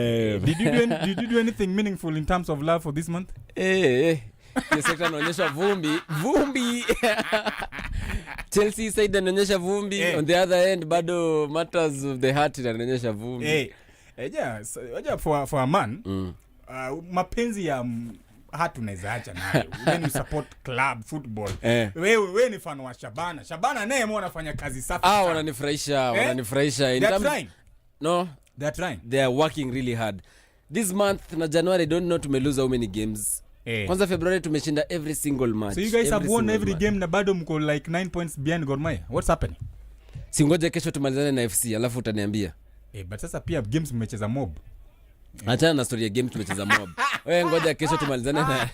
Did you do anything meaningful in terms of love for this month? Sekta inaonyesha vumbi. Chelsea side inaonyesha vumbi. On the other end bado matters of the heart inaonyesha vumbi. For a man, mapenzi ya hatu unaweza acha nayo. When you support club football. Wewe ni fan wa Shabana naye mbona anafanya kazi safi sana. Wananifurahisha. They're trying. No, they're trying. They are working really hard. This month na January, I don't know tumelose how many games. Kwanza February tumeshinda every single match. So you guys have won every game na bado mko like 9 points behind Gor Mahia. What's happening? Singoje kesho tumalizane na FC alafu utaniambia. But sasa pia games mmecheza mob. Achana na story ya games tumecheza mob. Wewe ngoja kesho tumalizane na.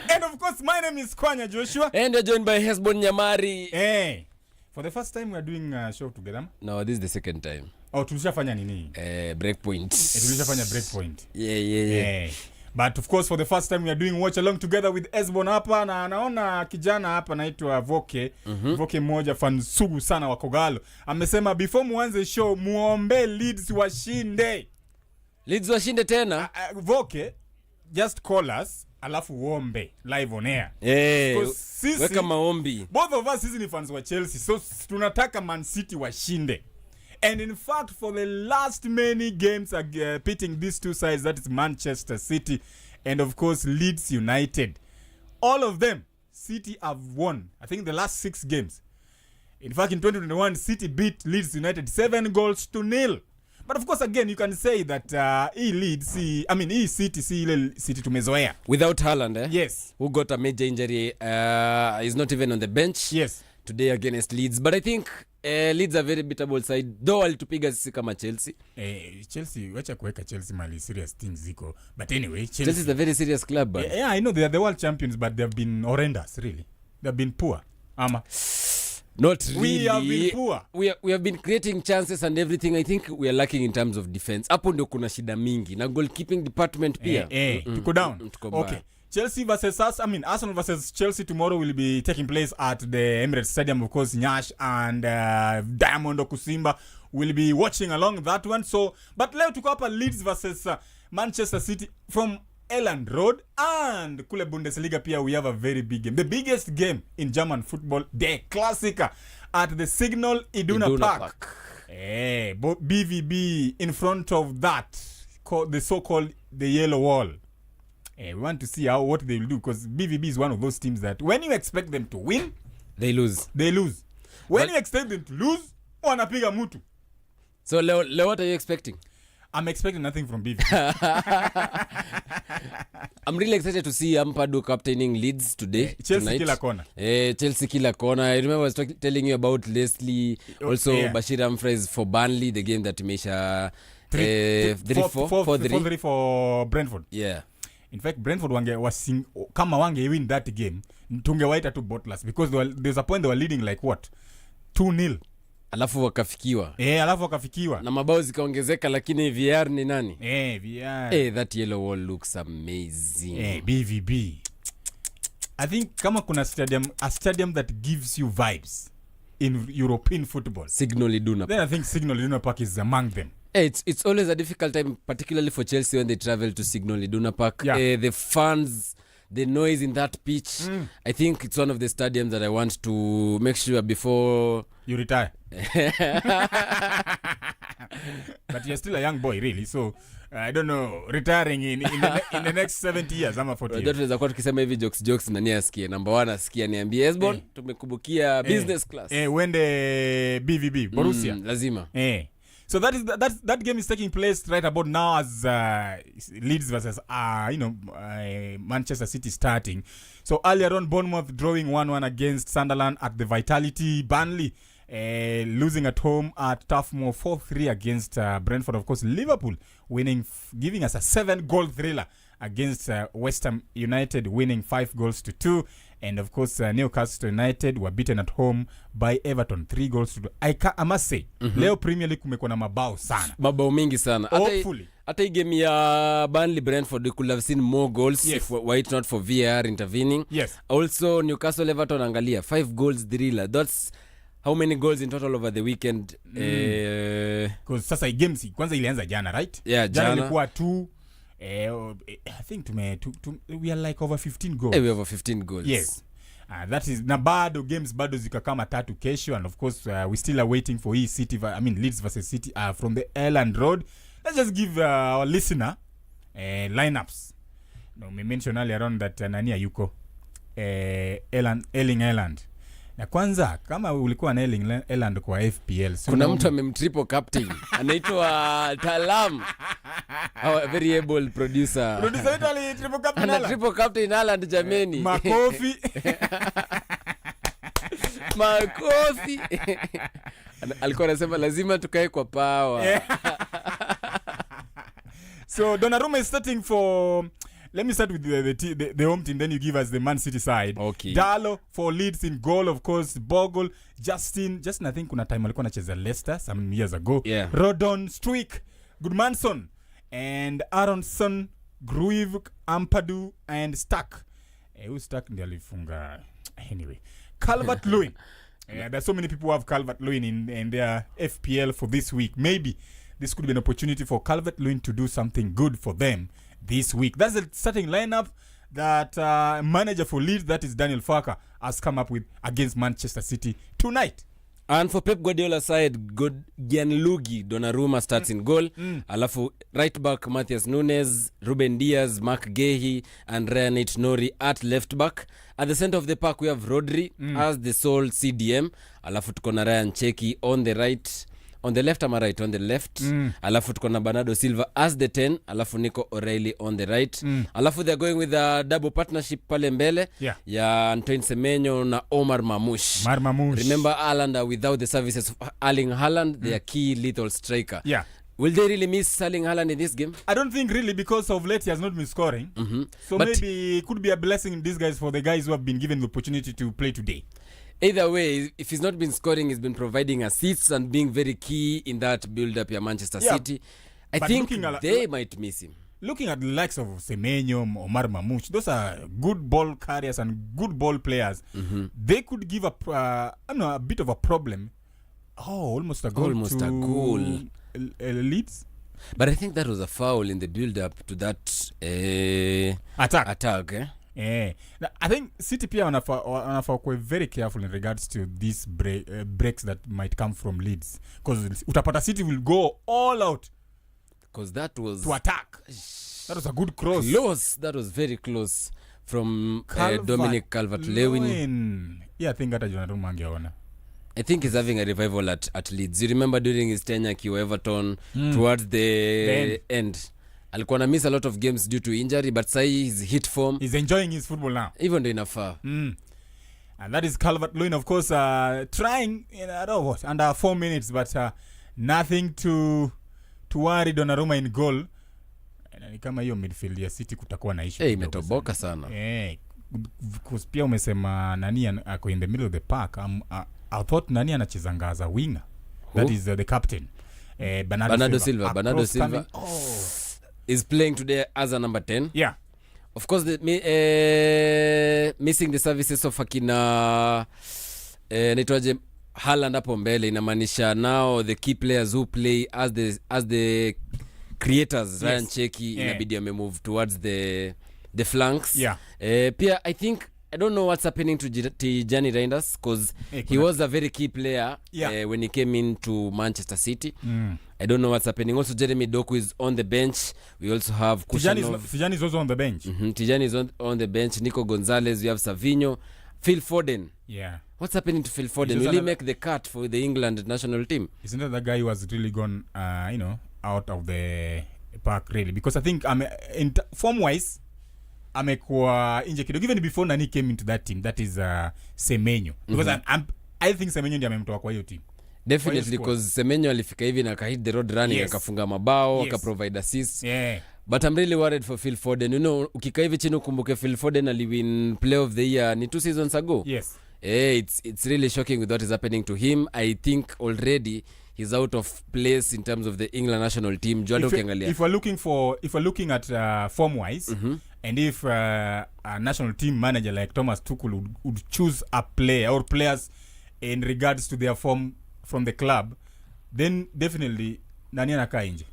And of course my name is Kwanya Joshua. And you're joined by Hesbon Nyamari. For the first time we are doing a show together. No, this is the second time. Tulishafanya nini? Breakpoint. Tulishafanya breakpoint. Yeah. But of course for the first time we are doing watch along together with Hesbon hapa na anaona kijana hapa anaitwa Voke. Voke mmoja fan sugu sana wa Kogalo. Amesema before muanze show muombe Leeds washinde. Leeds washinde tena? Voke, just call us alafu uombe live on air. Weka maombi. Both of us sisi ni fans wa Chelsea, so tunataka Man City washinde. And in fact for the last many games pitting these two sides, that is Manchester City and of course Leeds United, all of them City have won. I think the last 6 games. In fact in 2021 City beat Leeds United 7-0. But of course again you can say that City tumezoea without Haaland. Yes, who got a major injury, is not even on the bench. Yes, today against Leeds. But I think Leeds are very beatable side, though walitupiga sisi kama Chelsea. Chelsea, wacha kuweka Chelsea mali serious things ziko. But anyway, Chelsea is a very serious club. Yeah, I know they are the world champions, but they have been horrendous, really. They have been poor. Not really. We have been poor. We have been creating chances and everything. I think we are lacking in terms of defense. Hapo ndio kuna shida mingi. Na goalkeeping department pia. Tuko down. Okay. Chelsea versus Arsenal versus Chelsea tomorrow will be taking place at the Emirates Stadium. Of course, Nyash and Diamond Okusimba will be watching along that one. So, but leo tuko hapa Leeds versus Manchester City from Elland Road, and kule Bundesliga pia we have a very big game. The biggest game in German football, the Klassiker at the Signal Iduna Park. BVB in front of that, the so-called the yellow wall. We want to see what they will do, because BVB is one of those teams that when you expect them to win, they lose. When you expect them to lose, wanapiga mutu. So Leo, what are you expecting? I'm expecting nothing from BVB. I'm really excited to see Ampadu captaining Leeds today. Chelsea kila kona. Chelsea kila kona. I remember I was telling you about Leslie, also Bashir Humphreys for Burnley, the game that Mesha 4-3 for Brentford. Yeah. In fact, Brentford kama wange win that game, tungewaita tu Botlas, because there's a point they were leading like what? 2-0. Alafu wakafikiwa. Na mabao zikaongezeka, lakini VR ni nani? VR. That yellow wall looks amazing. BVB. I think kama kuna a stadium that gives you vibes in European football, Signal Iduna Park. Then I think Signal Iduna Park is among them. It's always a difficult time, particularly for Chelsea when they travel to Signal Iduna Park. The fans, the noise in that pitch. I think it's one of the stadiums that I want to make sure before you retire. But you're still a young boy, really. So I don't know, retiring in the next 70 years ama 40 years. Tunaweza kwa tukisema hivi jokes nani asikie. Number 1 asikie, niambie Hesbon, tumekubukia business class. Wende BVB Borussia. Lazima. So that game is taking place right about now as Leeds versus Manchester City starting. So earlier on, Bournemouth drawing 1-1 against Sunderland at the Vitality. Burnley losing at home at Turf Moor 4-3 against Brentford. Of course, Liverpool winning, giving us a 7-goal thriller against West Ham United, winning 5-2. And of course, Newcastle United were beaten at home by Everton 3-2. I must say, leo Premier League kumekuwa na mabao sana. Mabao mingi sana. Hopefully. Hata hii game ya Burnley Brentford, we could have seen more goals if were it not for VAR intervening. Yes. Also, Newcastle Everton, angalia 5 goals thriller. how many goals in total over the weekend? Because sasa games kwanza ilianza jana, right? Yeah, jana ilikuwa 2. I think we are like over 15 goals. We have over 15 goals. Yes. That is na bado games bado zikakama 3 kesho, and of course we still are waiting for Leeds versus City from the Elland Road. Let's just give our listener lineups. No, we mentioned earlier on that nani yuko Erling Haaland. Na kwanza kama ulikuwa na Erling Haaland kwa FPL, kuna mtu amemtriple captain anaitwa Talam, our very able producer Italy triple captain Haaland. Triple captain Haaland jameni. Makofi. Makofi. Alikuwa anasema lazima tukae kwa power. So Donnarumma is starting for, let me start with the home team, then you give us the Man City side. Okay. Dalo for Leeds in goal, of course. Bogle, Justin I think kuna time alikuwa anacheza Leicester some years ago. Yeah. Rodon, Struijk, Goodmanson, and Aronson, Gruev, Ampadu, and Stark. Who Stark ndiye alifunga anyway. Calvert-Lewin. There's so many people who have Calvert-Lewin in their FPL for this week. Maybe this could be an opportunity for Calvert-Lewin to do something good for them this week. That's the starting lineup that manager for Leeds, that is Daniel Farker, has come up with against Manchester City tonight. And for Pep Guardiola's side, Gianluigi Donnarumma starts in goal. Alafu right back Matheus Nunes, Ruben Diaz, Mark Gehi, and Ryan Nori at left back. At the center of the park, we have Rodri as the sole CDM. Alafu tuko na Ryan Cheki on the right. On the left, am I right? On the left. Alafu tuko na Bernardo Silva as the 10. Alafu Nico O'Reilly on the right. Alafu they're going with a double partnership pale mbele. Yeah. Ya Antoine Semenyo na Omar Mamouche. Remember, Haaland are without the services of Erling Haaland. They are key lethal striker. Yeah. Will they really miss Erling Haaland in this game? I don't think really, because of late he has not been scoring. So but maybe it could be a blessing in disguise for the guys who have been given the opportunity to play today. Either way, if he's not been scoring, he's been providing assists and being very key in that build-up at Manchester City. I think they might miss him. Looking at the likes of Semenyo, Omar Mamouche, those are good ball carriers and good ball players. They could give a bit of a problem. Almost a goal. Leeds. But I think that was a foul in the build-up to that attack. I think City pia wanafaa kuwa very careful in regards to these breaks that might come from Leeds, because utapata City will go all out, because that was to attack. That was a good cross. That was very close from Dominic Calvert-Lewin. Yeah, I think hata Donnarumma angeona. I think he's having a revival at Leeds. You remember during his tenure at Everton, towards the end. Alikuwa na miss a lot of games due to injury, but say he's hit form. He's enjoying his football now. Even though inafaa. And that is Calvert-Lewin, of course, trying, under 4 minutes, but nothing to worry Donnarumma in goal. Ni kama hiyo midfield ya City kutakuwa na issue. Imetoboka sana. Because pia umesema nani ako in the middle of the park. I thought nani anachezanga as a winger. That is the captain. Bernardo Silva. Bernardo Silva is playing today as a number 10. Yeah. Of course, missing the services of akina naitwaje Haaland hapo mbele inamaanisha now the key players who play as the creators. Yes. Ryan Cheki inabidi amemove towards the flanks. Yeah. Pia I think I don't know what's happening to Tijani Reinders, because he was a very key player when he came into Manchester City. I don't know what's happening. Also, Jeremy Doku is on the bench. We also have Kushanov. Tijani is also on the bench. Tijani is on the bench. Nico Gonzalez. We have Savinho. Phil Foden. Yeah. What's happening to Phil Foden? Will he make the cut for the England national team? Isn't that the guy who has really gone, out of the park, really? Because I think form-wise, amekuwa inje kidogo even before nani came into that team, that is Semenyo, because I think Semenyo ndiye amemtoa kwa hiyo team definitely, because Semenyo alifika hivi na kahit the road running, akafunga mabao, akaprovide assists. But I'm really worried for Phil Foden. Ukika hivi chini ukumbuke Phil Foden aliwin player of the year ni 2 seasons ago. It's really shocking with what is happening to him. I think already he's out of place in terms of the England national team. If we're looking at form wise, and if a national team manager like Thomas Tuchel would choose a player or players in regards to their form from the club, then definitely nani anakaa nje?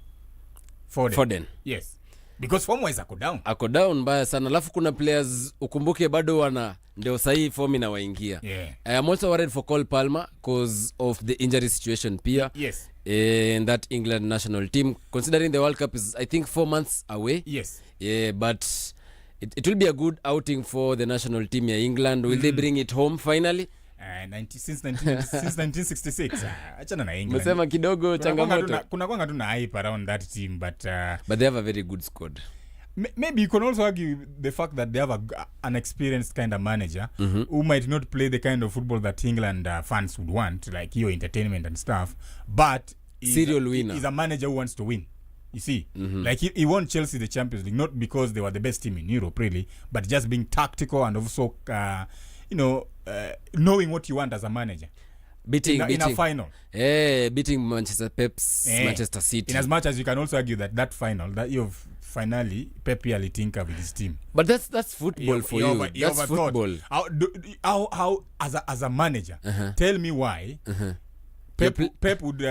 Foden. Yes. Because form wise ako down mbaya sana. Alafu kuna players ukumbuke bado wana ndio sahi form inawaingia. I am also worried for Cole Palmer because of the injury situation pia. Yes. In that England national team, considering the World Cup is I think 4 months away. Yes. But it will be a good outing for the national team ya England. Will they bring it home finally? Since 1966 achana na England. Msema kidogo changamoto. Kuna kwanga tu na hype around that team, but they have a very good squad. Maybe you can also argue the fact that they have an experienced kind of manager who might not play the kind of football that England fans would want, like your entertainment and stuff, but serial winner. He's a manager who wants to win. You see, like he won Chelsea the Champions League, not because they were the best team in Europe really, but just being tactical and also knowing what you want as a manager. Beating in a final. Beating Manchester City. In as much as you can also argue that final, that you've finally Pep alitinka with his team. But that's football for you. That's football. How as a manager, tell me why Pep would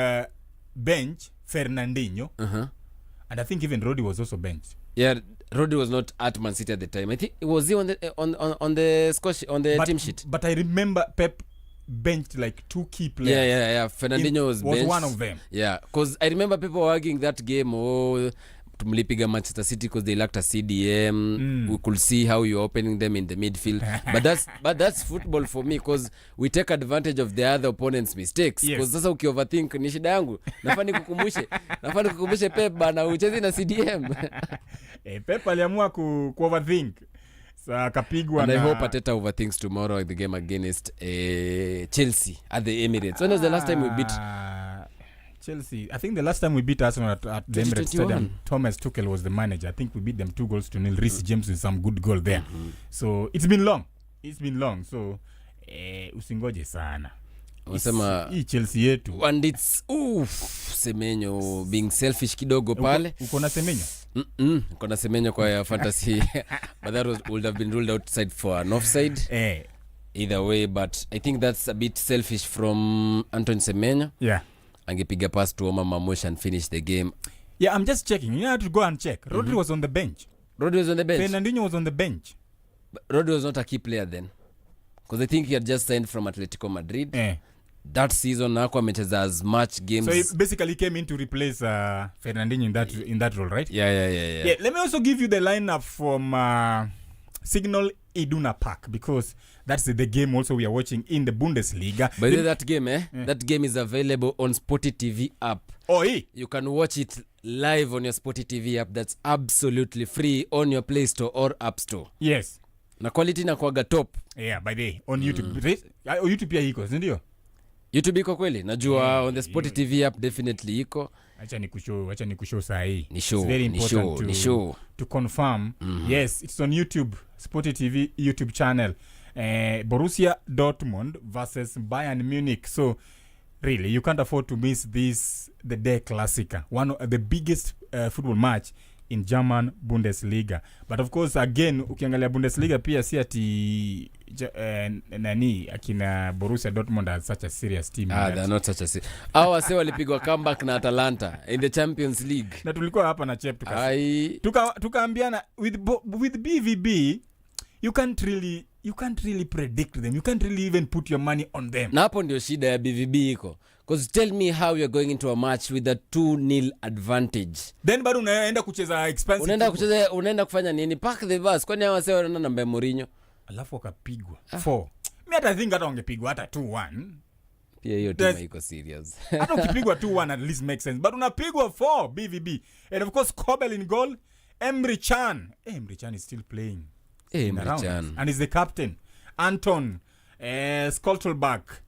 bench Fernandinho, and I think even Rodri was also benched. Yeah, Rodri was not at Man City at the time. I think was he on the team sheet. But I remember Pep benched like 2 key players. Yeah. Fernandinho was benched. one of them. Yeah, because I remember people arguing that game. Tumlipiga Manchester City because they lacked a CDM. We could see how you're opening them in the midfield. but that's football for me because we take advantage of the other opponent's mistakes. Because sasa ukioverthink ni shida yangu. Nafaa nikukumbushe Pep bana ucheze na CDM. Pep aliamua ku overthink. Sa kapigwa and I hope Ateta overthinks tomorrow in the game against Chelsea at the Emirates. When was the last time we beat Chelsea? I think the last time we beat Arsenal at the Emirates Stadium, Thomas Tuchel was the manager. I think we beat them 2-0. Reece James with some good goal there. So it's been long. So usingoje sana. Wasema hii Chelsea yetu. And it's Semenyo being selfish kidogo pale. Uko na Semenyo? Uko na Semenyo kwa ya fantasy. But that would have been ruled outside for an offside. Either way, but I think that's a bit selfish from Anton Semenyo. Yeah. Angepiga pass to Omar Mamush and finish the game. Yeah, I'm just checking. You have to go and check. Rodri was on the bench. Fernandinho was on the bench. But Rodri was not a key player then. Because I think he had just signed from Atletico Madrid. That season Nako amecheza as much games. So he basically came in to replace Fernandinho in that role, right? Yeah. Let me also give you the lineup from Signal Iduna Park, because that's the game also we are watching in the Bundesliga. But that game, that game is available on SportyTV app. You can watch it live on your SportyTV app. That's absolutely free on your Play Store or App Store. Yes. Na quality na kuaga top. Yeah, by the way, on YouTube. YouTube pia iko, ndio? YouTube iko kweli? Najua on the SportyTV app definitely iko. Acha nikushow saa hii. Ni show. It's very important to confirm. Yes, it's on YouTube, SportyTV YouTube channel. Borussia Dortmund versus Bayern Munich. So really, you can't afford to miss the Der Klassiker, one of the biggest football match in German Bundesliga. But of course, again, ukiangalia Bundesliga pia si ati akina Borussia Dortmund are such a serious team. They're not such a serious. Hawa wase walipigwa comeback na Atalanta in the Champions League. Na tulikuwa hapa na Chep tukaambiana with BVB, you can't really predict them. You can't really even put your money on them. Na hapo ndio shida ya BVB iko. Because tell me how you're going into a match with a 2-0 advantage. Then bado unaenda kucheza expensive. Unaenda kufanya nini? Park the bus. Kwani hawa sasa wanaenda namba Mourinho? Alafu akapigwa 4. Mimi I think hata wangepigwa hata 2-1. Pia hiyo timu iko serious. Hata ukipigwa 2-1 at least makes sense. But unapigwa 4 BVB. And of course Kobel in goal. Emre Can is still playing. And he's the captain. Anton Skoltelbach,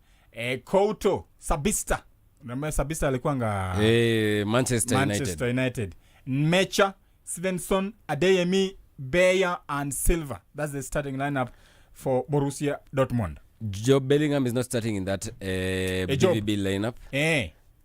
Couto, Sabista. Remember Sabista alikuanga Manchester United. Mecha, Svensson, Adeyemi, Beyer and Silva. That's the starting lineup for Borussia Dortmund. Job Bellingham is not starting in that BVB lineup.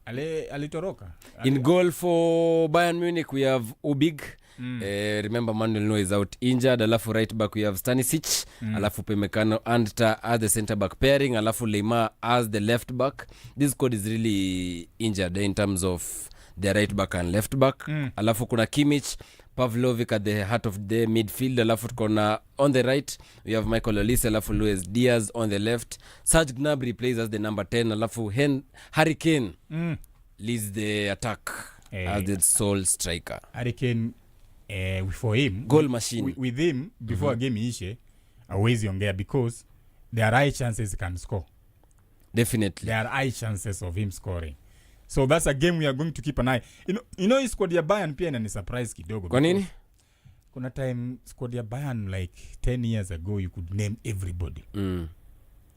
Alitoroka. In goal for Bayern Munich we have Ubig. Remember Manuel Neuer is out injured. Alafu right back we have Stanisic, alafu Pemecano Anta as the center back pairing, alafu Leymar as the left back. This squad is really injured in terms of the right back and left back. Alafu kuna Kimmich, Pavlovic at the heart of the midfield. Alafu kuna on the right we have Michael Olise, alafu Luis Diaz on the left. Serge Gnabry plays as the number 10. Alafu Harry Kane leads the attack as the sole striker. Harry Kane, for him, goal machine. With him, before a game ishe, always ongea because there are high chances he can score. Definitely. There are high chances of him scoring. So that's a game we are going to keep an eye. You know his squad ya Bayern pia inani surprise kidogo. Kwa nini? Kuna time squad ya Bayern like 10 years ago you could name everybody.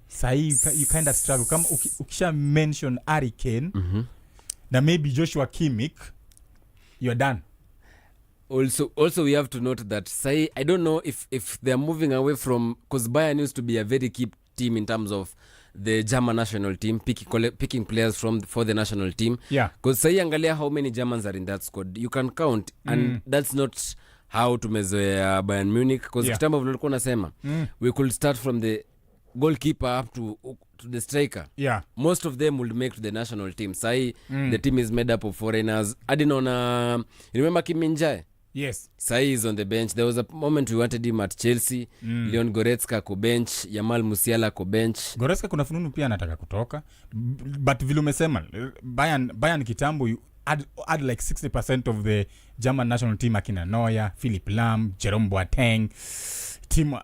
Sahi you kind of struggle. Kama ukisha mention Harry Kane, na maybe Joshua Kimmich, you're done. Also we have to note that say I don't know if they are moving away from, because Bayern used to be a very key team in terms of the German national team picking players for the national team. Yeah. Because say angalia how many Germans are in that squad. You can count and that's not how tumezoea Bayern Munich, because kitambo vilikuwa nasema we could start from the goalkeeper up to the striker. Yeah. Most of them will make to the national team. Sai the team is made up of foreigners. I didn't know you remember Kim Min-jae? Yes. Sai is on the bench. There was a moment we wanted him at Chelsea. Leon Goretzka ko bench, Yamal Musiala ko bench. Goretzka kuna fununu pia anataka kutoka. But vile umesema Bayern kitambo you add like 60% of the German national team akina Neuer, Philipp Lahm, Jerome Boateng, team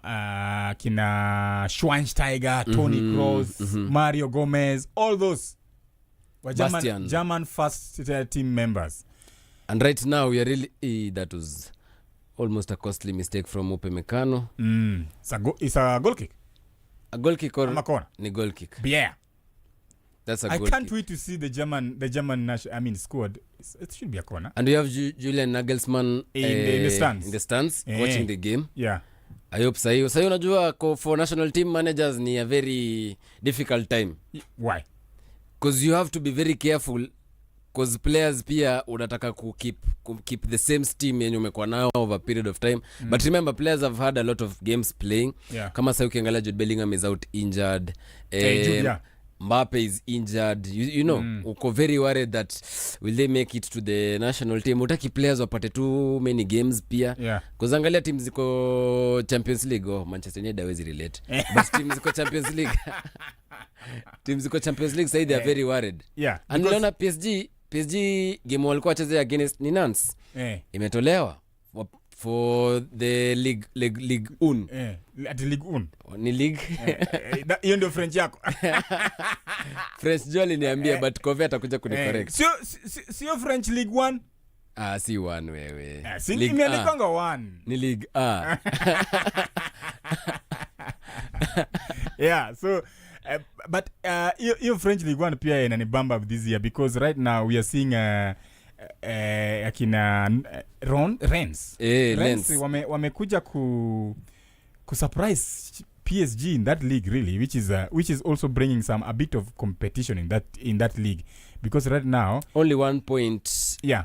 kina Schweinsteiger, Toni Kroos, Mario Gomez, all those were German first team members. And right now we are really that was almost a costly mistake from Upamecano. It's a goal kick. A goal kick or a ni goal kick. Yeah. That's a goal kick. I can't kick. wait to see the German squad. It should be a corner. And we have Julian Nagelsmann in the stands watching the game. Yeah. I hope sayo unajua for national team managers ni a very difficult time. Why? Because you have to be very careful, because players pia unataka keep the same steam yenye umekuwa nayo over a period of time. But remember, players have had a lot of games playing. Yeah. Kama sasa ukiangalia Jude Bellingham is out injured. Mbappe is injured. You know, uko very worried that will they make it to the national team. Utaki players wapate too many games pia. Yeah. Because angalia teams ziko Champions League. Manchester United hawezi relate. But teams ziko Champions League. Teams ziko Champions League say they are very worried. Yeah. And unaona PSG game walikuwa wachezea against Nantes. Imetolewa for the league 1. At Ligue 1. Ni league. Hiyo ndio French yako. French Jolly niambia but Kove atakuja kunicorrect. Sio French Ligue 1. Si 1 wewe. Si imeandikanga 1. Ni Ligue A. Yeah, so but your French League 1 pia inanibamba this year, because right now we are seeing akina Rennes wamekuja ku surprise PSG in that league really, which is also bringing a bit of competition in that league, because right now only 1 point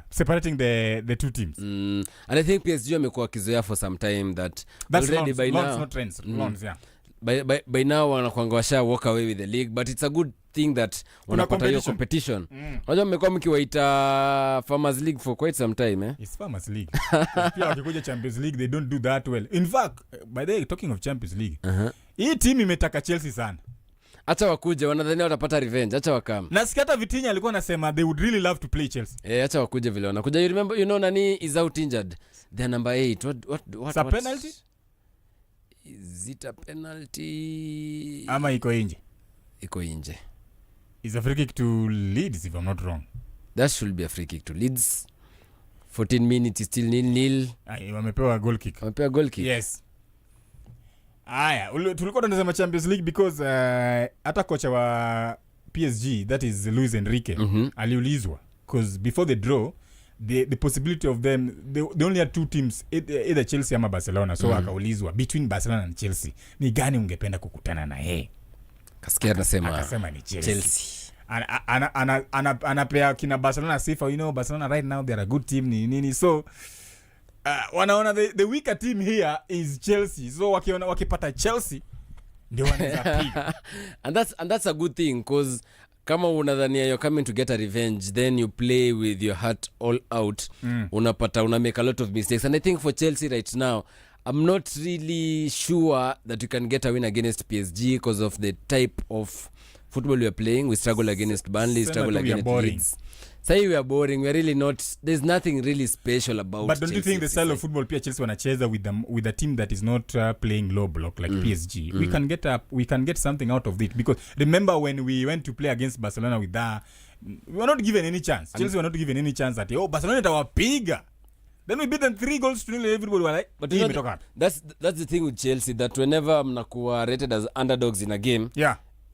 separating the two teams. And I think PSG wamekuwa kizoea for some time that's already loans, by loans, now not trends, loans, yeah. By now wanakuanga washa walk away with the league, but it's a good thing that wanapata hiyo competition. Unajua mmekuwa mkiwaita Farmers League for quite some time. It's Farmers League. Pia wakikuja Champions League they don't do that well. In fact, by the way, talking of Champions League, hii team imetaka Chelsea sana. Acha wakuje, wanadhani watapata revenge. Acha wakam. Nasikia hata Vitinha alikuwa anasema they would really love to play Chelsea. Acha wakuje vile wanakuja. You remember, you know nani is out injured. They're number 8. What penalty? Is it a penalty? Ama iko nje? Iko nje. It's a free kick to Leeds if I'm not wrong. That should be a free kick to Leeds. 14 minutes is still 0-0. Wamepewa goal kick. Wamepewa goal kick. Yes. Aya, tulikuwa tunasema Champions League because hata kocha wa PSG, that is Luis Enrique, aliulizwa because before the draw the possibility of them they only had two teams, either Chelsea ama Barcelona, so akaulizwa between Barcelona and Chelsea ni gani ungependa kukutana na yeye. Kasikia anasema ni Chelsea. Anapea kina Barcelona sifa, you know Barcelona right now they are a good team nini, so wanaona the weaker team here is Chelsea, so wakipata Chelsea ndio wanaweza piga. And that's a good thing, because kama unadhania you're coming to get a revenge, then you play with your heart all out. Una make a lot of mistakes, and I think for Chelsea right now, I'm not really sure that you can get a win against PSG because of the type of football we are playing. We struggle against Burnley, struggle against Leeds. Say we are boring. We're really not. There's nothing really special about. But don't Chelsea, you think the style of football Pia Chelsea wanacheza with a team that is not playing low block like PSG? We can get something out of it, because remember when we went to play against Barcelona with that, we were not given any chance. Chelsea were not given any chance that Barcelona itawapiga. Then we beat them 3-0. Everybody were like, but you know, that's the thing with Chelsea, that whenever mnakuwa rated as underdogs in a game,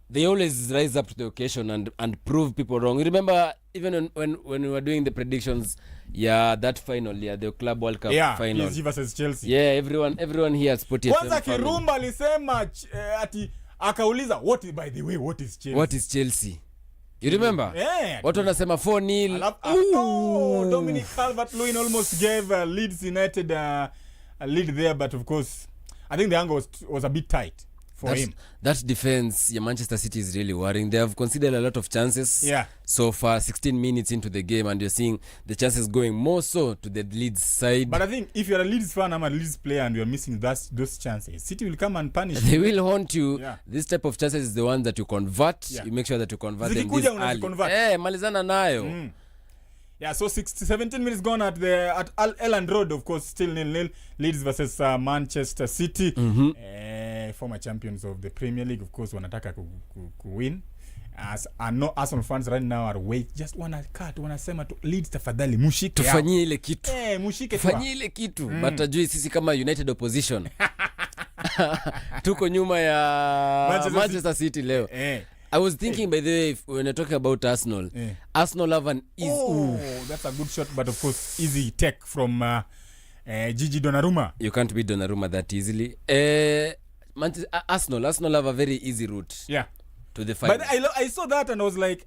they always rise up to the occasion and prove people wrong. You remember even when we were doing the predictions, that final, the Club World Cup final. PSG versus Chelsea. Yeah, everyone here at SportyFM. Kwanza Kirumba alisema ati akauliza, what is Chelsea? What is Chelsea? You remember? Yeah. Watu wanasema 4-0. Dominic Calvert-Lewin almost gave Leeds United a lead there, but of course I think the angle was a bit tight for him. That defense, Manchester City is really worrying. They have conceded a lot of chances so far, 16 minutes into the game, and you're seeing the chances going more so to the Leeds side. But I think if you're a Leeds fan, I'm a Leeds player, and you're missing those chances, City will come and punish They you. will haunt you. This type of chances is the one that you convert. You make sure that you convert them this early. Malizana nayo. Yeah, so 17 minutes gone at Elland Road, of course, still 0-0. Leeds versus Manchester City. Former champions of the Premier League, of course, wanataka win. As no Arsenal fans right now are just wanasema tu Leeds, tafadhali mushike tufanyie ile kitu. Mushike tufanyie ile kitu. But ajui sisi kama United opposition tuko nyuma ya Manchester City leo. I was thinking, by the way, when you're talking about Arsenal, Arsenal have an easy... that's a good shot, but of course, easy take from Gigi Donnarumma. You can't beat Donnarumma that easily. Arsenal have a very easy route to the final. But I saw that and I was like,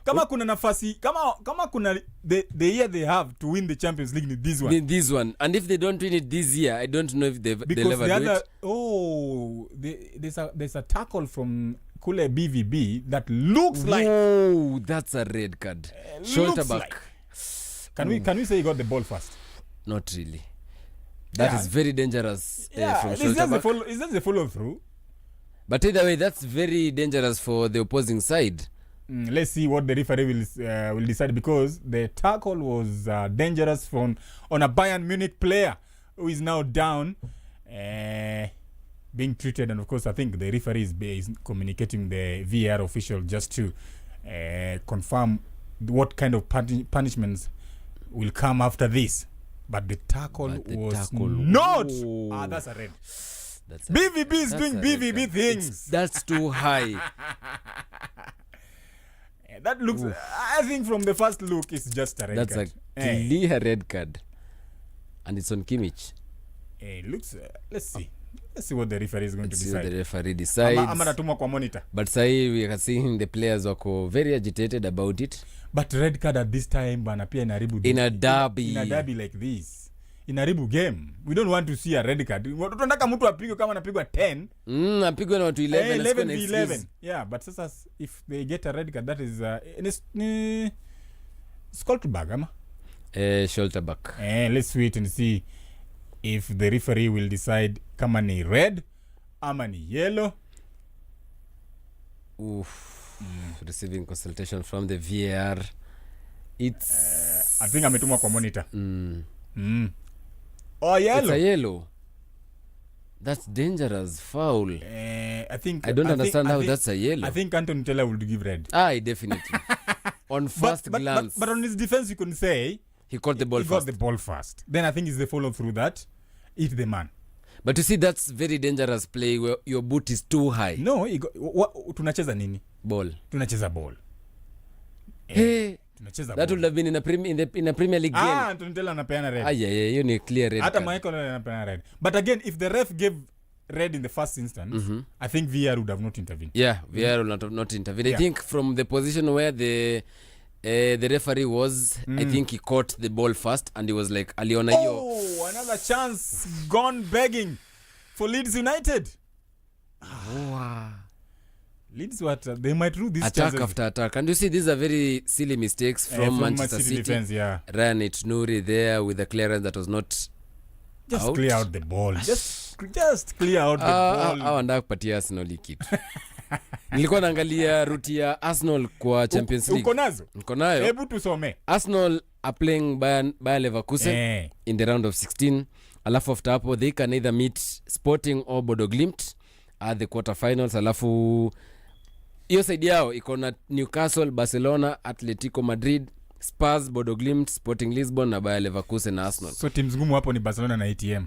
kama kuna nafasi, kama kuna the year they have to win the Champions League in this one. In this one. And if they don't win it this year, I don't know if they'll ever do it. There's a tackle from Kule BVB that looks like... Oh, that's a red card. Shoulder back. Like. Can we say he got the ball first? Not really. That is very dangerous from shoulder back. Is that the follow-through? But either way, that's very dangerous for the opposing side. Let's see what the referee will decide, because the tackle was dangerous on a Bayern Munich player who is now down, being treated. And of course, I think the referee is communicating the VAR official just to confirm what kind of punishments will come after this. But the tackle was not. That's a red. BVB is doing BVB things. That's too high. That looks... I think from the first look, it's just a red card. That's a clear red card. And it's on Kimmich. It looks... Let's see what the referee is going to decide. The referee decides. Ama natumwa kwa monitor. But sahi we are seeing the players wako very agitated about it. But red card at this time, bana, pia inaribu... In a derby. In a derby like this. Inaribu game. We don't want to see a red card. Tunataka mtu apigwe kama anapigwa 10. Apigwe na watu 11. 11v11. Yeah, but sasa if they get a red card, that is... Skoltberg, ama? Shoulder back. Let's wait and see if the referee will decide kama ni red ama ni yellow. Receiving consultation from the VAR. It's I think ametumwa kwa monitor. Yellow. It's a yellow. That's dangerous. Foul. I don't understand how that's a yellow. I think Anton Taylor would give red. Definitely. On first glance. But on his defense, you can say he caught the ball first. Got the ball first. Then I think it's the follow through that hit the man. But you see, that's very dangerous play where your boot is too high. No, tunacheza nini? Ball. Tunacheza ball. That would have been in a Premier League game. Anton Taylor anapeana red. Yeah, you need clear red. Hata Michael anapeana red. But again, if the ref gave red in the first instance, I think VAR would have not intervened. Yeah, VAR would not intervene. I think from the position where the The referee was I think he caught the ball first and he was like aliona hiyo another chance gone begging for Leeds United. Leeds they might lose this attack after attack, and you see these are very silly mistakes from Manchester City defense, Ryan It-Nouri there with a clearance that was not just out. Clear out the ball. just clear out the ball. Anataka kupatia Arsenal kitu. Nilikuwa naangalia route ya Arsenal kwa Champions League. Uko nayo? Hebu tusome. Arsenal are playing Bayer Leverkusen in the round of 16. Alafu after hapo they can either meet Sporting or Bodo Glimt at the quarterfinals. Alafu hiyo side yao iko na Newcastle, Barcelona, Atletico Madrid, Spurs, Bodo Glimt, Sporting Lisbon na Bayer Leverkusen na Arsenal. So teams ngumu hapo ni Barcelona na ATM.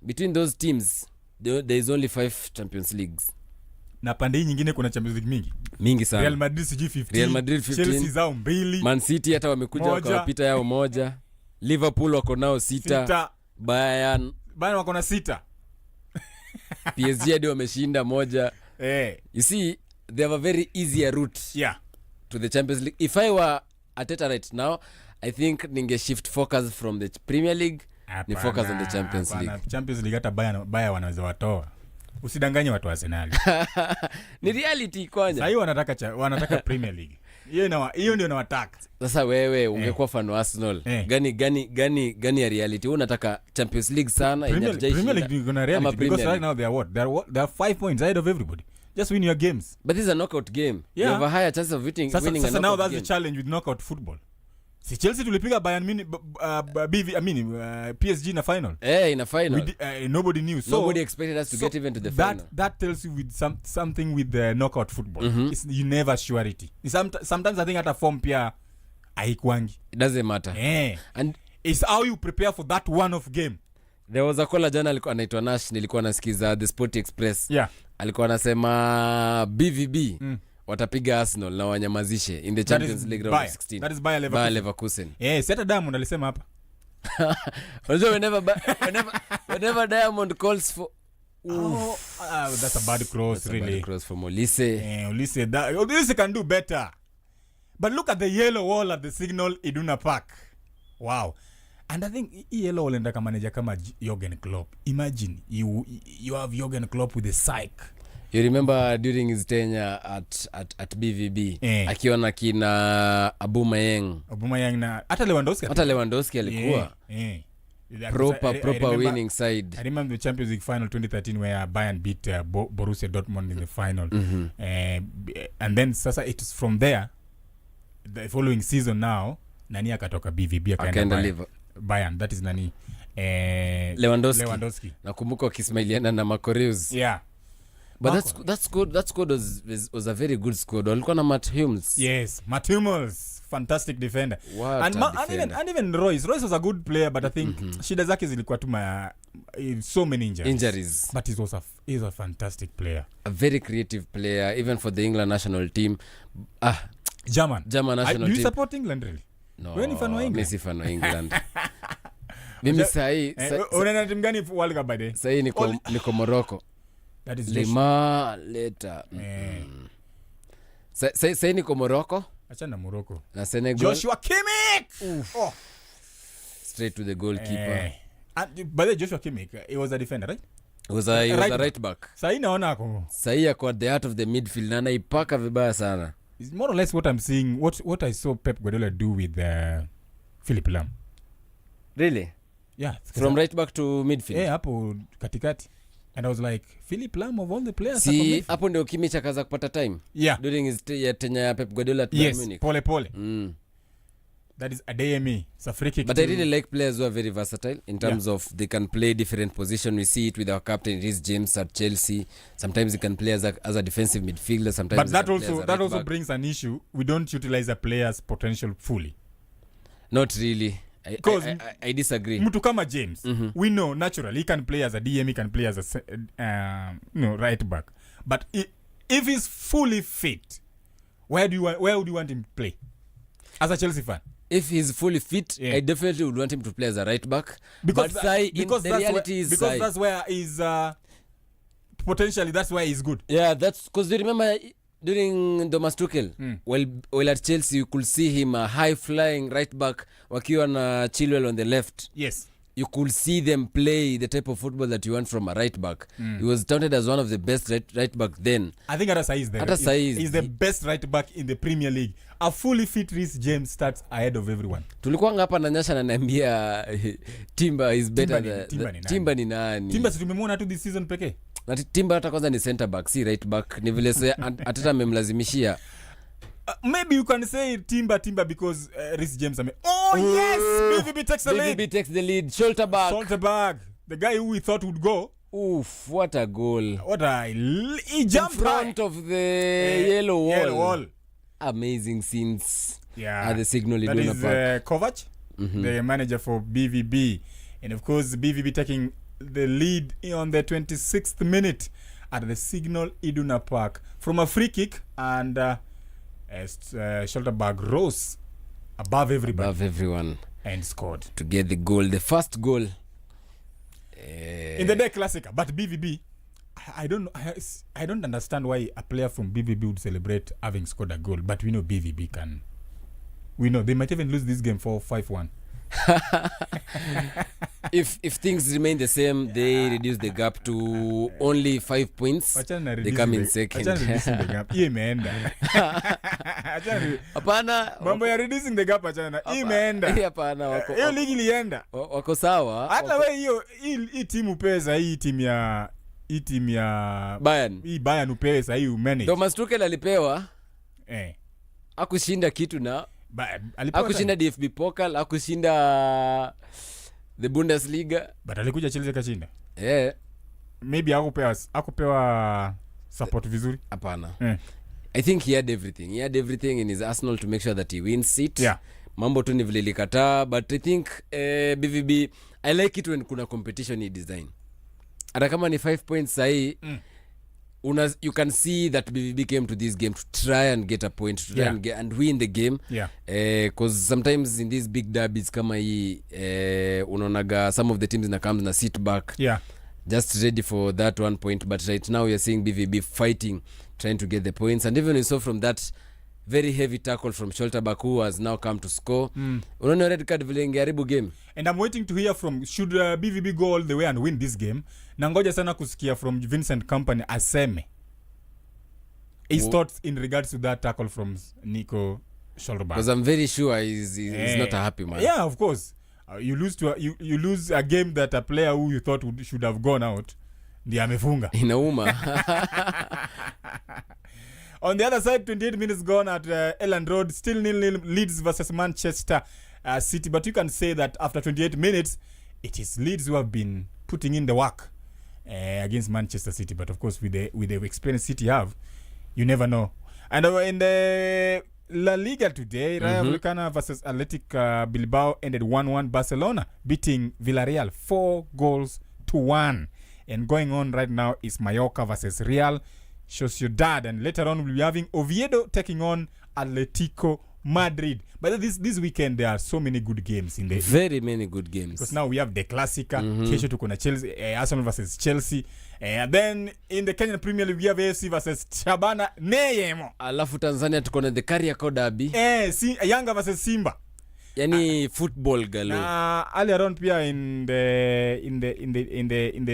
Between those teams there is only 5 Champions Leagues. Na pande hii nyingine kuna Champions League mingi sana. Real Madrid 15. Real Madrid 15. Chelsea zao 2. Man City hata wamekuja wakapita yao 1. Liverpool wako nao 6. Bayern wako na 6. PSG hadi wameshinda 1. You see they have a very easier route to the Champions League. If I were Arteta right now, I think ninge shift focus from the Premier League ni focus on the Champions League. Champions League hata Bayern wanaweza watoa. Usidanganye watu wa Arsenal. Ni reality kwanya. Sasa wanataka Premier League. Hiyo ndio nawataka. Sasa wewe ungekuwa fan wa Arsenal. Gani ya reality? Unataka Champions League sana Premier League gonna reality because right now they are what? They are 5 points ahead of everybody. Just win your games. But this is a knockout game. You have a higher chance of winning a knockout game. Now that's the challenge with knockout football. Si Chelsea tulipiga Bayern PSG na final. In a final. Nobody knew. So nobody expected us to get even to the final. That tells you with something with the knockout football. You never surety. Sometimes I think at a form pia haikwangi. It doesn't matter. And it's how you prepare for that one-off game. There was a caller jana alikuwa anaitwa Nash, nilikuwa nasikiza The Sport Express. Alikuwa anasema BVB watapiga Arsenal na wanyamazishe in the Champions League round of 16. That is Bayer Leverkusen. Seta Diamond alisema hapa. Unajua whenever Diamond calls for that's a bad cross, really. Bad cross from Olise. Olise can do better. But look at the yellow wall at the Signal Iduna Park. Wow. And I think yellow wall enda kama manager kama Jurgen Klopp. Imagine you have Jurgen Klopp with a psych. You remember during his tenure at BVB akiona kina Aubameyang na hata Lewandowski alikuwa proper winning side. I remember the Champions League final 2013 where Bayern beat Borussia Dortmund in the final. And then sasa it is from there the following season now nani akatoka BVB akaenda Bayern, that is nani Lewandowski. Nakumbuka wakismailiana na Makoreus. But that squad was a very good squad. Walikuwa na Matt Hummels. Yes, Matt Hummels, fantastic defender. And even Royce was a good player, but I think shida zake zilikuwa tu so many injuries. But he's a fantastic player. A very creative player, even for the England national team. German national team. Do you support England really? No. Wewe ni fan wa England? Messi fan wa England. Mimi sahi unaona timu gani World Cup by the? Sahi niko Morocco. That is Lima later. Sahi niko Morocco. Acha na Morocco. Na Senegal. Joshua Kimmich. Straight to the goalkeeper. By the Joshua Kimmich, he was a defender, right? He was a right back. Sahi naona ako. Sahi ako at the heart of the midfield na anaipaka vibaya sana. It's more or less what I'm seeing, what I saw Pep Guardiola do with Philipp Lahm. Really? Yeah. From right back to midfield? Hapo katikati. And I was like, Philipp Lahm of all the players. Si hapo ndio Kimmich akaanza kupata time? During his tenure ya Pep Guardiola at Bayern Munich. Yes, pole. That is Adeyemi. It's a free kick. But I really like players who are very versatile in terms of they can play different positions. We see it with our captain Reece James at Chelsea. Sometimes he can play as a defensive midfielder. Sometimes but that also brings an issue. We don't utilize a player's potential fully. Not really. I disagree. Mtu kama James, we know naturally he can play as a DM, he can play as a right back. But if he's fully fit, where would you want him to play? As a Chelsea fan. If he's fully fit, I definitely would want him to play as a right back. Because that's where he's potentially that's where he's good. Yeah, that's because you remember during Thomas Tuchel while at Chelsea you could see him a high flying right back wakiwa na Chilwell on the left. Yes. You could see them play the type of football that you want from a right back. He was touted as one of the best right back then. I think Arasa is there. He's the best right back in the Premier League. A fully fit Reece James starts ahead of everyone. Tulikuwa hapa na Nyasha ananiambia Timber is better than Timber ni nani? Timber tumemwona tu this season pekee. Na Timber hata kwanza ni center back, si right back. Ni vile atata amemlazimishia. Maybe you can say Timber because Reece James yes, BVB takes the lead. BVB takes the lead. Scholterberg, the guy who we thought would go. Oof, what a goal. He jumped in front of the yellow wall. Amazing scenes. Yeah. At the Signal Iduna Park. Kovac, the manager for BVB. And of course, BVB taking the lead on the 26th minute at the Signal Iduna Park from a free kick, and Scholterberg rose above everyone and scored to get the goal, the first goal in the day classic. But BVB, I don't understand why a player from BVB would celebrate having scored a goal, but we know BVB can. We know they might even lose this game for 5-1. If things remain the same, they reduce the gap to only 5 points. They come in second. Hapana, mambo ya reducing the gap achana. Imeenda. Hapana, hiyo ligi ilienda. Wako sawa. Hata wewe hiyo hii timu pesa, hii timu ya Bayern. Hii Bayern upewe sasa hii umanage. Thomas Tuchel alipewa. Hakushinda kitu na hakushinda DFB Pokal, hakushinda the Bundesliga, but alikuja Chelsea kashinda. Maybe hakupewa support vizuri. Hapana. I think he had everything in his arsenal to make sure that he wins it. Mambo tu ni vile likataa, but I think BVB, I like it when kuna competition in design. Hata kama ni 5 points sahi, you can see that BVB came to this game to try and get a point, to try and win the game. Because sometimes in these big derbies kama hii unaonaga some of the teams na comes na sit back, just ready for that 1 point, but right now you're seeing BVB fighting, trying to get the points. And even we saw from that very heavy tackle from Scholterberg, who has now come to score. Unaona red card vile ingeharibu game. And I'm waiting to hear from, should BVB go all the way and win this game? Nangoja sana kusikia from Vincent Kompany aseme his thoughts in regards to that tackle from Nico Scholterberg. Because I'm very sure he's not a happy man. Yeah, of course. You lose a game that a player who you thought should have gone out ndiye amefunga. Inauma. On the other side, 28 minutes gone at Elland Road, still 0-0 Leeds versus Manchester City. But you can say that after 28 minutes, it is Leeds who have been putting in the work against Manchester City. But of course, with the experience City have, you never know. And in the La Liga today, Rayo Vallecano versus Athletic Bilbao ended 1-1. Barcelona beating Villarreal 4-1. And going on right now is Mallorca versus Real Sociedad, and later on we'll be having Oviedo taking on Atletico Madrid. But this weekend there are so many good games in there. Very many good games. Because now we have the Classica, kesho tuko na Chelsea, Arsenal versus Chelsea. And then in the Kenyan Premier League we have AFC versus Shabana Neyemo. Alafu Tanzania tuko na the Kariakoo Derby. Yanga versus Simba. Yani football galo. Earlier on pia in the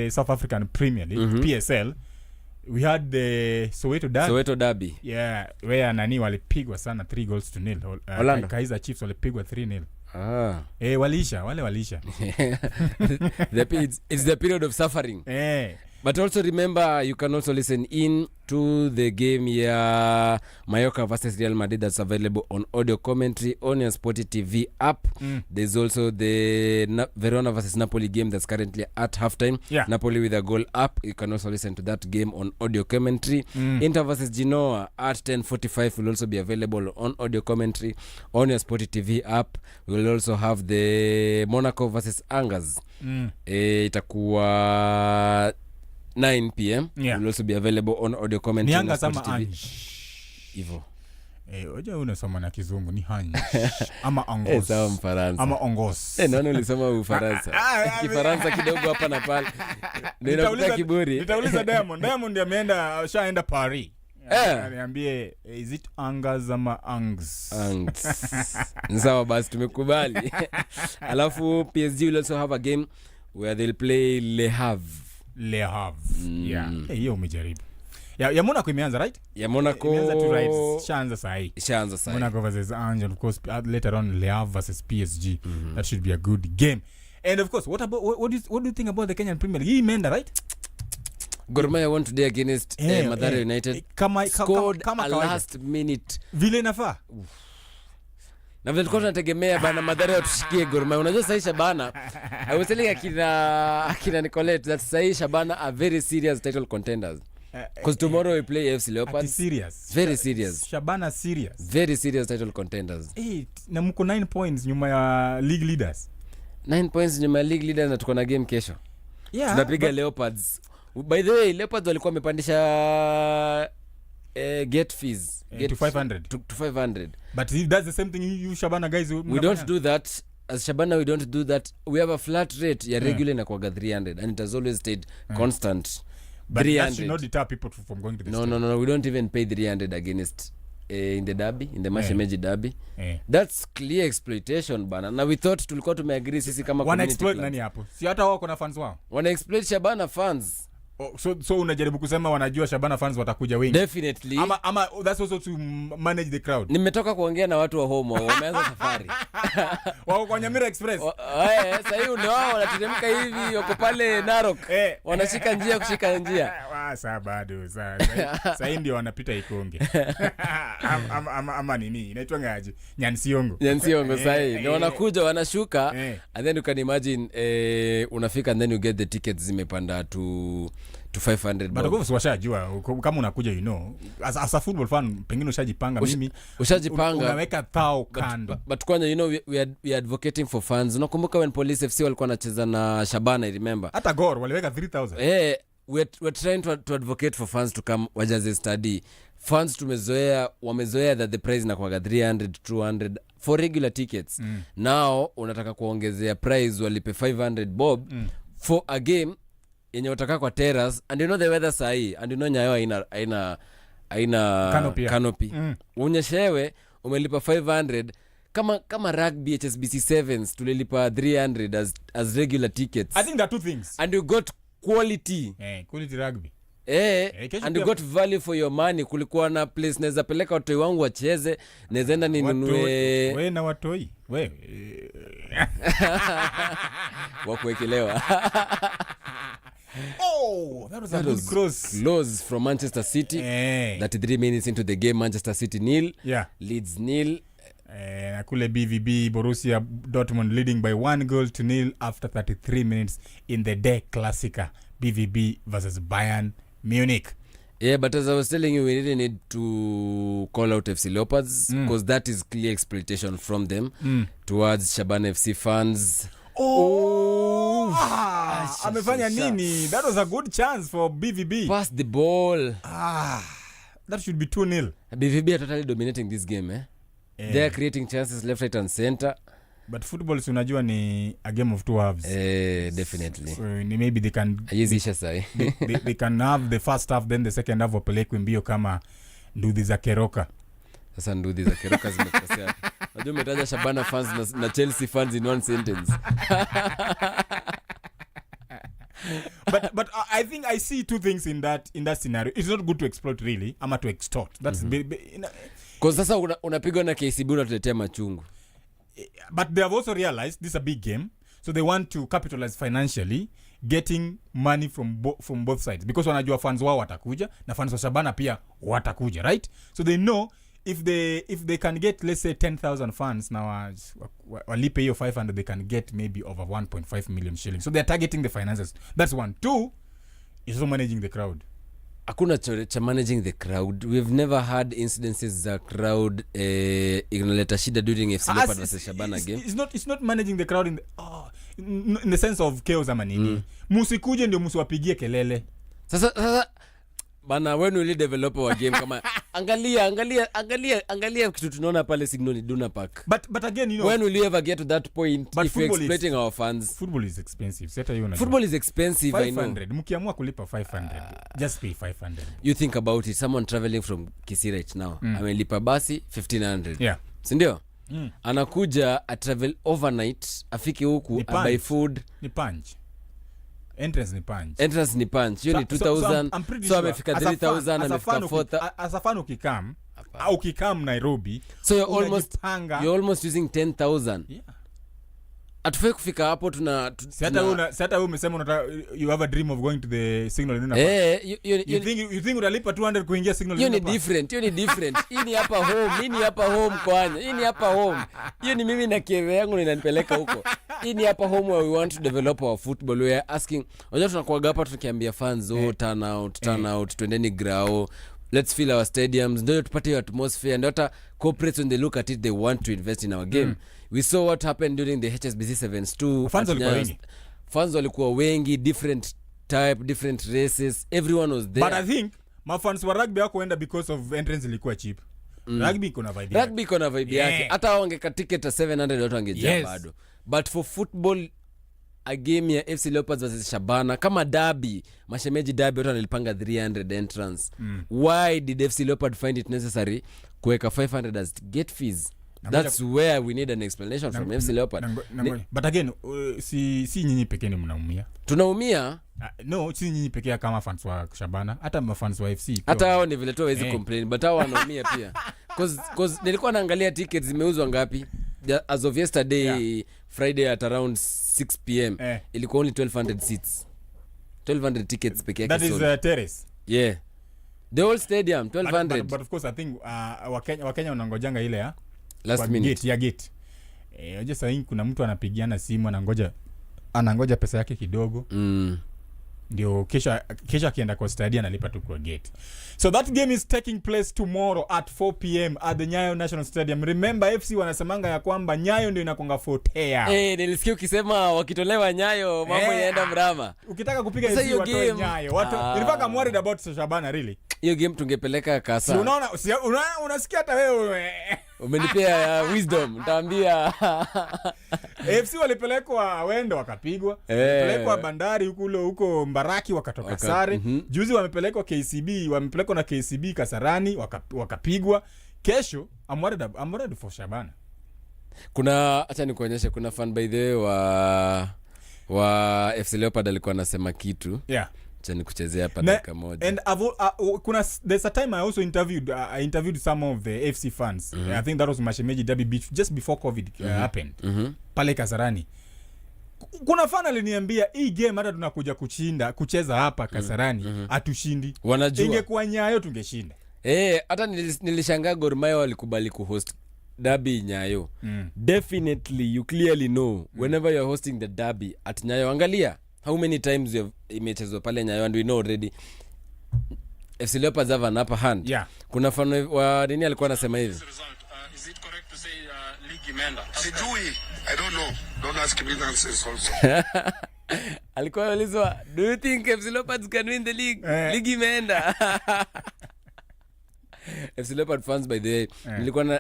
South African Premier League, PSL, we had the Soweto Derby. Yeah, where nani walipigwa sana 3-0. Kaizer Chiefs walipigwa 3-0. Walisha. It's the period of suffering. But also remember, you can also listen in to the game here, Mallorca versus Real Madrid, that's available on audio commentary on your SportyTV app. There's also the Verona versus Napoli game that's currently at halftime. Napoli with a goal up. You can also listen to that game on audio commentary. Inter versus Genoa at 10:45 will also be available on audio commentary on your SportyTV app. We will also have the Monaco versus Angers. Itakuwa 9 p.m. will also be available on audio commentary. Nianga sama Ange. Hivyo. Oja unasoma na kizungu ni Ange. Ama Angos. Sawa Mfaransa. Ama Angos. Nani ulisema Ufaransa? Kifaransa kidogo hapa na pale. Ninakuta kiburi. Nitauliza Diamond. Diamond ameenda shaenda Paris. Niambie is it Angas ama Angs? Sawa basi tumekubali. Alafu PSG will also have a game where they'll play Le Havre. Yeah. Hiyo umejaribu. Ya Monaco imeanza, right? Ya Monaco imeanza to right. Shanza sahi. Monaco versus Angers, of course, later on Le Havre versus PSG. That should be a good game. And of course, what do you think about the Kenyan Premier League? He imeenda, right? Gor Mahia won today against Mathare United. Scored a last minute. Vile inafaa. Na vile tulikuwa tunategemea bana Mathare watushikie Gor Mahia. Unajua sasa Shabana, I was telling akina Nicolette that sasa Shabana are very serious title contenders. Because tomorrow we play FC Leopards. Serious. Very serious. Shabana serious. Very serious title contenders. Na mko 9 points nyuma ya league leaders. 9 points nyuma ya league leaders na tuko na game kesho. Yeah. Tunapiga Leopards. By the way, Leopards walikuwa wamepandisha gate fees to 500 to 500. But if that's the same thing you Shabana guys we don't do that. As Shabana we don't do that. We have a flat rate ya regular na kwa 300 and it has always stayed constant. But 300. that should not deter people from going to the No, we don't even pay 300 against in the derby, in the Mashemeji derby. That's clear exploitation bana. Na we thought tulikuwa tumeagree sisi kama community. Wana exploit nani hapo? Si hata wao kuna fans wao. Wana exploit Shabana fans. So unajaribu kusema wanajua Shabana fans watakuja wengi. Definitely. Ama that's also to manage the crowd. Nimetoka kuongea na watu wa home wameanza safari. Wao kwa Nyamira Express. Sasa hiyo ndio wao wanateremka hivi wako pale Narok. Wanashika njia kushika njia. Sasa bado sasa ndio wanapita Ikonge. Ama nini? Inaitwa ngaje? Nyansiongo sasa hii. Ndio wanakuja wanashuka and then you can imagine unafika and then you get the tickets zimepanda to 500. But of course washajua kama unakuja as a football fan pengine ushajipanga unaweka thao kando. But kwanza we are advocating for fans. Unakumbuka when Police FC walikuwa wanacheza na Shabana, I remember. Hata Gor waliweka 3000. We're trying to advocate for fans to come wajaze study. Fans wamezoea that the price na kwa 300 200 for regular tickets. Now unataka kuongezea price walipe 500 bob for a game yenye wataka kwa terrace and you know the weather sahi and you know Nyayo haina canopy. Unyeshewe umelipa 500 kama rugby HSBC 7s tulilipa 300 as regular tickets. I think there are two things. And you got quality. Quality rugby. And you got value for your money. Kulikuwa na place naweza peleka watoi wangu wacheze, naweza enda ninunue wewe na watoi. Wewe. Wakuwekelewa. That was a good cross. Close from Manchester City. 33 minutes into the game, Manchester City 0. Yeah. Leeds 0. Kule BVB, Borussia Dortmund leading by 1-0 after 33 minutes in the day Classica. BVB versus Bayern Munich. Yeah, but as I was telling you, we really need to call out FC Leopards because that is clear exploitation from them towards Shabana FC fans. Amefanya nini? That was a good chance for BVB. Pass the ball. That should be 2-0. BVB are totally dominating this game. They are creating chances left, right and center. But football unajua ni a game of two halves. Definitely. So maybe they can they can have the first half then the second half wapelekwe mbio kama nduthi za Keroka. Sasa nduthi za Keroka zimekosea. Unajua umetaja Shabana fans na Chelsea fans in one sentence. but I think I see two things in that scenario. It's not good to exploit really, ama to extort. That's because sasa unapigwa na KCB unatuletea machungu. But they have also realized this is a big game, so they want to capitalize financially, getting money from both sides, because wanajua fans wao watakuja na fans wa Shabana pia watakuja, right? So they know if they can get, let's say 10,000 fans now walipe hiyo 500, they can get maybe over 1.5 million shillings. So they are targeting the finances. That's one. Two is also managing the crowd. Hakuna cha managing the crowd. We've never had incidences za crowd inaleta shida during FC Leopards versus Shabana game. It's not managing the crowd in the sense of chaos ama nini. Musikuje ndio msiwapigie kelele. Sasa bana, when will you develop our game kama angalia kitu tunaona pale Signal Iduna Park. But again, you know, when will you ever get to that point but if you're exploiting our fans? Football is expensive. Seta you know. Football is expensive, 500. I know. Mkiamua kulipa 500. Just pay 500. You think about it, someone traveling from Kisii right now, amelipa basi 1500. Yeah. Si ndio? Anakuja a travel overnight, afike huku buy food, ni punch. Entrance ni punch. Hiyo ni 2000. So amefika 3000, amefika 4000. As a fan ukikam Nairobi, so you're almost using 10000. Yeah. Atufai kufika hapo sasa wewe umesema unataka you have a dream of going to the Signal Iduna Park. You think utalipa 200 kuingia Signal Iduna Park? Hiyo ni different. Hii ni hapa home kwanya. Hii ni hapa home. Hiyo ni mimi na keve yangu ninanipeleka huko. Hii ni hapa home where we want to develop our football. We are asking, unajua tunakuaga hapa tukiambia fans turn out, twendeni grao. Let's fill our stadiums. Ndio tupate hiyo atmosphere. Ndio hata corporates when they look at it they want to invest in our game. We saw what happened during the HSBC Sevens too. Fans walikuwa wengi, different type, different races. Everyone was there. But I think mafans wa rugby hawakuenda because of entrance ilikuwa cheap. Rugby iko na vibe yake. Hata wangeka ticket 700 watu wangejaa bado. But for football, a game ya FC Leopards versus Shabana kama derby, mashemeji derby, watu wanalipanga 300 entrance. Why did FC Leopard find it necessary kuweka 500 as gate fees? That's where we need an explanation from FC Leopard. But again, si nyinyi pekee ni mnaumia. Tunaumia? No, si nyinyi pekee kama fans wa Shabana, hata mafans wa FC. Hata hao ni vile tu hawezi complain, but hao wanaumia pia. Cause nilikuwa naangalia tickets zimeuzwa ngapi. As of yesterday, Friday at around 6 p.m. Ilikuwa only 1200 seats. 1200 tickets pekee yake. That is terrace. Yeah. The whole stadium 1200. But of course I think Wakenya wanangojanga ile ya last minute gate. Unajua sasa kuna mtu anapigiana simu anangoja pesa yake kidogo. Ndio kesha akienda kwa stadium analipa tu kwa gate. So that game is taking place tomorrow at 4 p.m. at the Nyayo National Stadium. Remember FC wanasemanga ya kwamba Nyayo ndio inakonga fotea. Nilisikia ukisema wakitolewa Nyayo mambo yanaenda mrama. Ukitaka kupiga FC watoe Nyayo. Watu nilipaka worried about Shabana really. Hiyo game tungepeleka Kasa. Unaona unasikia hata wewe umenipea wisdom nitaambia. FC walipelekwa Wendo wakapigwa. Walipelekwa Bandari huko Mbaraki wakatoka sare. Juzi wamepelekwa na KCB Kasarani wakapigwa. Kesho I'm worried for Shabana. Acha nikuonyeshe kuna fan by the way wa FC Leopard alikuwa anasema kitu. Yeah. Chani kuchezea hapa dakika moja. And there's a time I also interviewed some of the FC fans. I think that was Mashemeji Derby beach just before COVID happened. Pale Kasarani. Kuna fan aliniambia hii game hata tunakuja kucheza hapa Kasarani atushindi. Ingekuwa Nyayo tungeshinda. Hata nilishangaa Gor Mahia walikubali kuhost derby Nyayo. Definitely you clearly know whenever you're hosting the derby at Nyayo, angalia how many times you have imechezwa pale Nyayo and we know already FC Leopards have an upper hand. Yeah. Kuna fan wa nini alikuwa anasema hivi? Is it correct to say league imeenda? Sijui. I don't know. Don't ask me nonsense also. Alikuwa alizwa, do you think FC Leopards can win the league? League imeenda. FC Leopard fans by the way,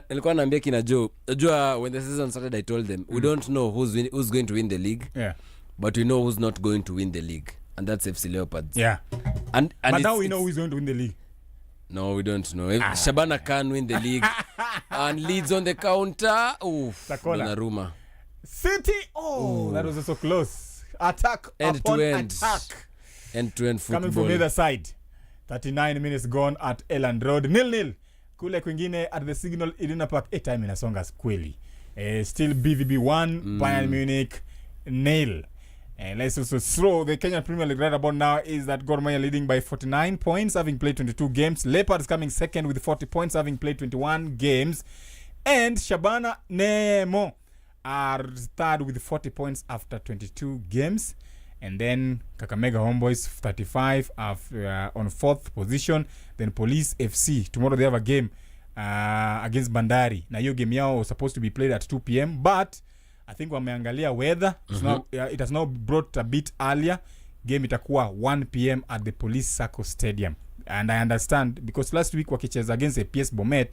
nilikuwa naambia kina Joe, unajua when the season started I told them we don't know who's going to win the league. Yeah. But we know who's not going to win the league, and that's FC Leopards. Yeah. And but now we know who's going to win the league. No, we don't know. If Shabana can win the league and Leeds on the counter, Donnarumma. City, that was also close. Attack upon attack. End-to-end football. Coming from the other side. 39 minutes gone at Elland Road. 0-0. Kule kwingine at the Signal Iduna Park. Time inasonga kweli. Still BVB 1, Bayern Munich 0. Let's also throw the Kenyan Premier League right about now is that Gor Mahia leading by 49 points, having played 22 games. Leopards coming second with 40 points, having played 21 games. And Shabana Nemo are third with 40 points after 22 games. And then Kakamega Homeboys 35 on fourth position. Then Police FC, tomorrow they have a game against Bandari. Na hiyo game yao was supposed to be played at 2 p.m. But I think wameangalia weather. It has now brought a bit earlier. Game itakuwa 1 p.m. at the Police Circle Stadium. and I understand because last week wakicheza against a PS Bomet,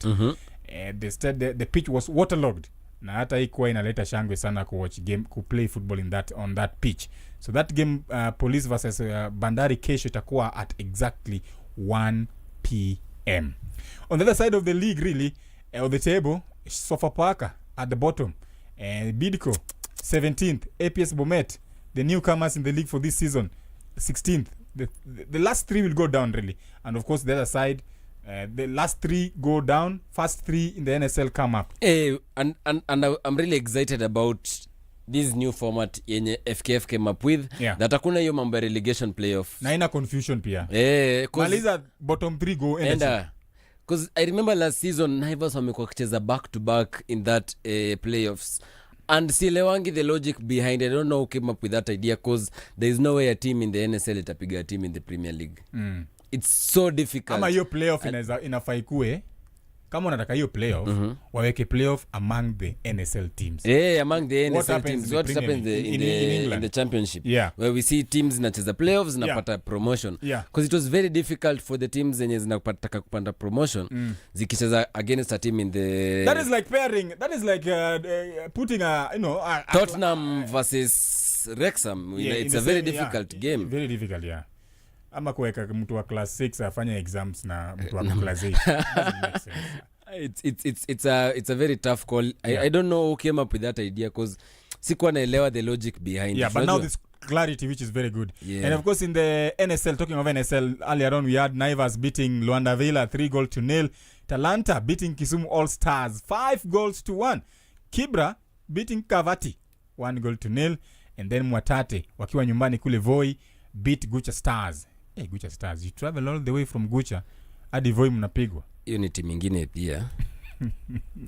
the pitch was waterlogged. Na hata ikuwa inaleta shangwe sana ku play football on that pitch. So that game Police versus Bandari kesho itakuwa at exactly 1 p.m. On the other side of the league really, of the table, Sofapaka at the bottom, Bidco 17th, APS Bomet, the newcomers in the league for this season, 16th. The last three will go down really, and of course the other side, the last three go down, first three in the NSL come up. And I'm really excited about this new format yenye FKF came up with, that hakuna hiyo mambo ya relegation playoff na ina confusion pia. Maliza bottom 3 go NSL. Because I remember last season Naivas wamekuwa kucheza back to back in that playoffs, and sielewangi the logic behind it. I don't know who came up with that idea, because there is no way a team in the NSL itapiga a team in the Premier League. It's so difficult. Ama hiyo playoff inafaa ikue kama unataka hiyo playoff, waweke playoff among the NSL teams. Among the NSL teams. What happens in the championship? Where we see teams zinacheza playoffs zinapata promotion. Because it was very difficult for the teams zenye zinataka kupanda promotion zikicheza against a team in the... That is like pairing. That is like putting Tottenham versus Wrexham. It's a very difficult game. Very difficult, ama kuweka mtu wa class 6 afanye exams na mtu wa class 8. It's a very tough call. I don't know who came up with that idea, because sikuwa naelewa the logic behind it. But now there's clarity, which is very good. And of course in the NSL, talking of NSL, earlier on we had Naivas beating Luanda Villa 3-0. Talanta beating Kisumu All Stars 5-1. Kibra beating Kavati 1-0. And then Mwatate wakiwa nyumbani kule Voi beat Gucha Stars. Gucha Stars, you travel all the way from Gucha hadi Voi mnapigwa. Hiyo ni timu nyingine pia.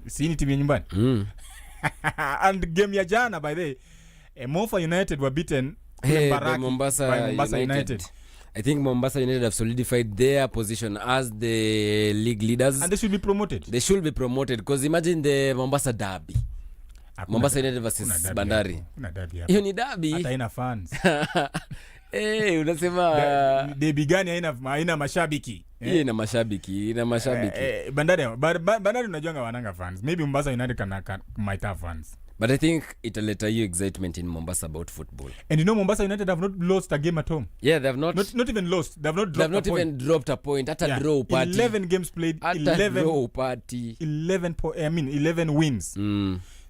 Si ni timu ya nyumbani. And game ya jana by the way, Mofa United were beaten by Mombasa United. I think Mombasa United have solidified their position as the league leaders, and they should be promoted. They should be promoted, because imagine the Mombasa derby. Mombasa United versus Bandari. Hiyo ni derby. Hata ina fans. Unasema derby gani haina mashabiki? Ina mashabiki. Bandari unajua wananga fans. Maybe Mombasa United might have fans. But I think italeta you excitement in Mombasa about football. And you know Mombasa United have not lost a game at home. Yeah, they have not even lost. They have not dropped a point. They have not even dropped a point. Hata draw party. 11 games played, 11 wins.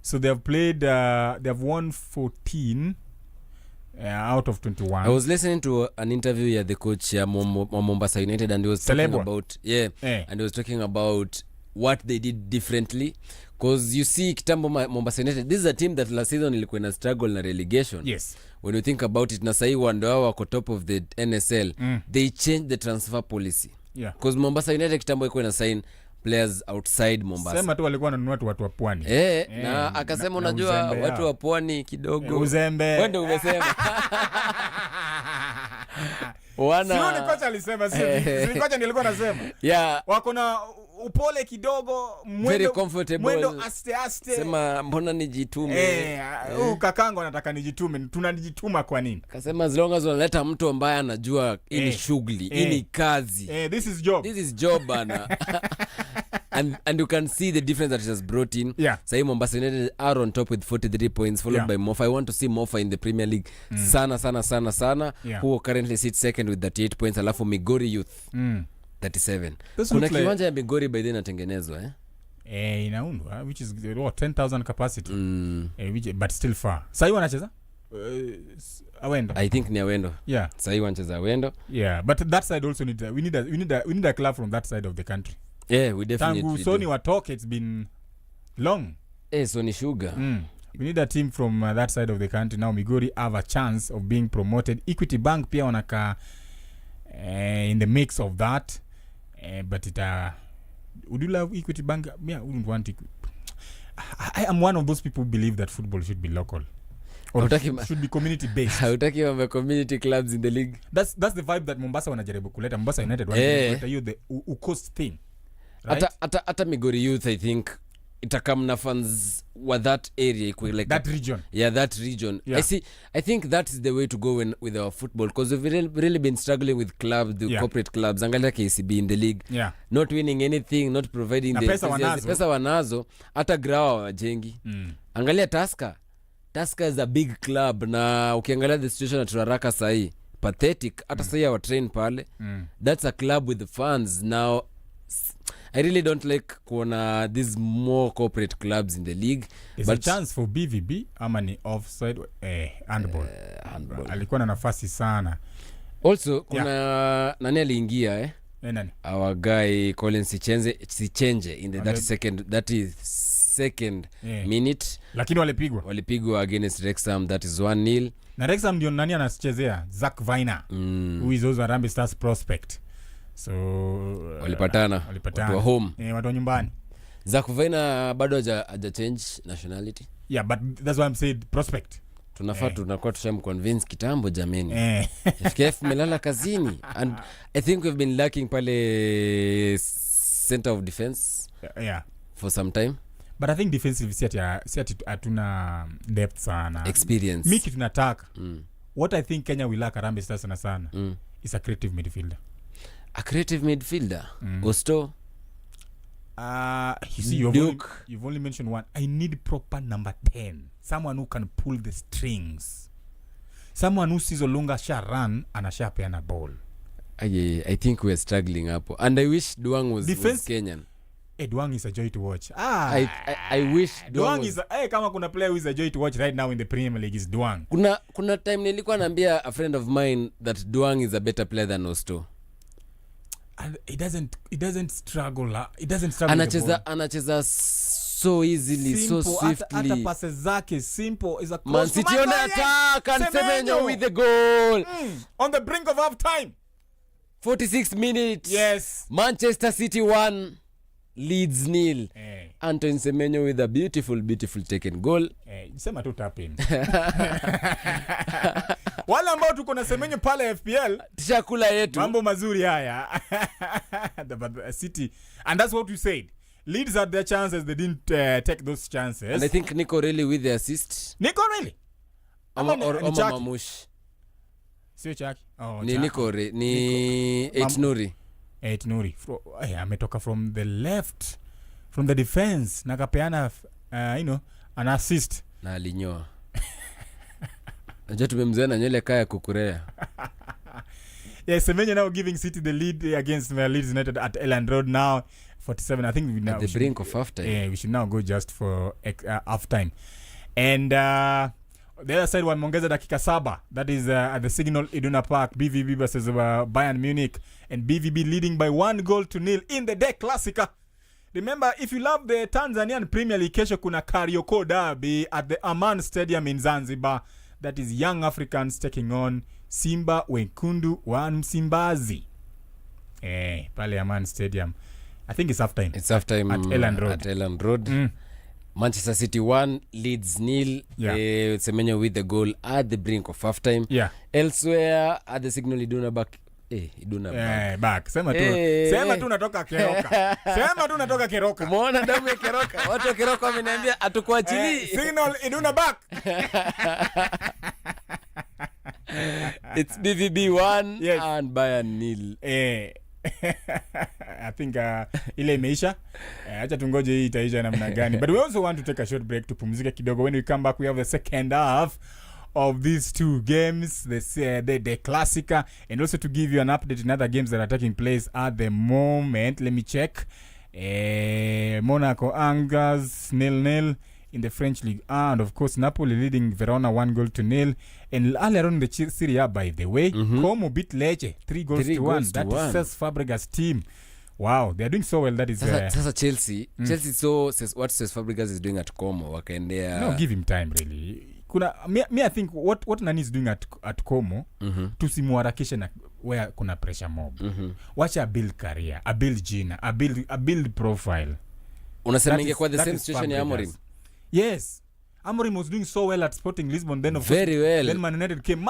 So they have played they have won 14 out of 21. I was listening to an interview the coach Mombasa United, and he was talking about and he was talking about what they did differently, because you see kitambo Mombasa United, this is a team that last season ilikuwa na struggle na relegation. Yes, when you think about it, na sahi wao wako top of the NSL. They changed the transfer policy, because Mombasa United kitambo ilikuwa na sign players outside Mombasa. Sema tu walikuwa wananunua watu wa pwani. Na akasema unajua watu wa pwani kidogo uzembe. Wewe ndio umesema. Sio ni kocha alisema, si kocha nilikuwa nasema. Wako na upole kidogo, mwendo aste. Sema mbona nijitume? Kakango anataka nijitume. Tunajituma kwa nini? Akasema as long as unaleta mtu ambaye anajua ini shughuli, ini kazi. This is job bana. And you can see the difference that it has brought in. Sahi Mombasa United are on top with 43 points, followed by Mofa. I want to see Mofa in the Premier League sana, who currently sits second with 38 points. Alafu Migori Youth 37. Kuna kiwanja ya Migori by then natengenezwa inaundwa, which is 10,000 capacity. But still far. Sahi wanacheza Awendo. I think ni Awendo. Sahi wanacheza Awendo. But that side also we need a club from that side of the country. We definitely Tangu Sony watoke, it's been long. Sony Sugar. We need a team from that side of the country. Now Migori have a chance of being promoted. Equity Bank pia wanaka in the mix of that. But would you love Equity Bank? I wouldn't want it. I am one of those people who believe that football should be local. Or should be community based. Hautaki mambo community clubs in the league. That's the vibe that Mombasa wanajaribu kuleta. Mombasa United wanajaribu kuleta the coast thing. Right? Ata Migori Youth, I think itakam na fans wa that area equal like that region. Yeah, that region. Yeah. I think that is the way to go with our football, because we've really been struggling with clubs, the corporate clubs. Angalia KCB in the league. Yeah. Not winning anything, not providing the pesa wanazo hata grawa wajengi. Angalia Tusker is a big club, na ukiangalia the situation at Raraka sahi pathetic, hata sahi wa train pale. That's a club with the fans. Now I really don't like kuona these more corporate clubs in the league. There's a chance for BVB ama ni offside handball. Alikuwa na nafasi sana. Also kuna nani aliingia nani? Our guy Colin Sichenje in the 32nd minute. Lakini walipigwa against Wrexham, that is 1-0. Na Wrexham ndio nani anachezea? Zach Viner, who is also a Harambee Stars prospect. So walipatana watu wa home, watu wa nyumbani. Zach Viner bado haja change nationality. Yeah, but that's why I'm saying prospect. Tunafaa tunakuwa tushamconvince kitambo jameni. FKF melala kazini, and I think we've been lacking pale center of defense for some time. But I think defensive si hatuna depth sana, experience. Miki tunataka. What I think Kenya will lack Harambee Stars sana is a creative midfielder. A creative midfielder. Osto. You see, you've only mentioned one. I need proper number 10. Someone who can pull the strings. Someone who sees Olunga sha run anasha peana ball. I think we're struggling hapo. And I wish Duang was Kenyan. Duang is a joy to watch. I wish Duang is kama kuna player who is a joy to watch right now in the Premier League is Duang. Kuna time nilikuwa naambia a friend of mine that Duang is a better player than Osto. And it doesn't struggle. Anacheza so easily, simple, so swiftly. Hata passes zake simple, is a close. Man City on attack and Semenyo with the goal. On the brink of half time. 46 minutes. Yes. Manchester City 1, Leeds 0. Antoine Semenyo with a beautiful taken goal. Sema tu tap in. Wala ambao tuko na Semenyo pale FPL tishakula yetu. Mambo mazuri haya. The City, and that's what we said. Leeds had their chances, they didn't take those chances. And I think Nico really with the assist. Nico really? Or Mamush. Sio Chaki. Ni Nico ni Eitnuri. Ametoka from the left, from the defense, na kapeana an assist. Na alinyoa. Najua tumemzoea na nywele kaya kukurea. Yes, Semenyo now giving City the lead against Leeds United at Elland Road now. 47. I think we now at the brink of half time. Yeah, we should now go just for half time. And the other side wameongeza dakika 7. That is at the Signal Iduna Park, BVB versus Bayern Munich, and BVB leading by 1-0 in the day Classica. Remember, if you love the Tanzanian Premier League, kesho kuna Karioko Derby at the Aman Stadium in Zanzibar. That is Young Africans taking on Simba Wekundu wa Msimbazi. Pale Aman Stadium. I think it's half time. It's half time at Elland Road. Manchester City 1, Leeds 0. Semenyo with the goal at the brink of half time. Yeah. Elsewhere at the Signal Iduna back. Back. Sema tu natoka Keroka. Sema tu natoka Keroka. Umeona damu ya Keroka. Watu wa Keroka wameniambia atukuachili. Signal Iduna back. It's BVB 1 and Bayern 0. I think ile imeisha. Acha tungoje hii itaisha namna gani. But we also want to take a short break to pumzika kidogo. When we come back, we have the second half of these two games, the Classica, and also to give you an update in other games that are taking place at the moment. Let me check. Monaco Angers 0-0 in the French League, and of course Napoli leading Verona 1-0. And earlier on in the Serie A, by the way, Como beat Lecce 3-1. That is Cesc Fabregas team. Wow, they are doing so well. That is Sasa Chelsea. Chelsea what Cesc Fabregas is doing at Como. No, give him time really. Kuna me I think what Nani is doing at Como tusimuharakishe na where kuna pressure mob. Wacha build career, a build jina, a build profile. Unasema ingekuwa the same situation ya Amorim. Yes. Amorim was doing so well at Sporting Lisbon, then very well. Then Man United came.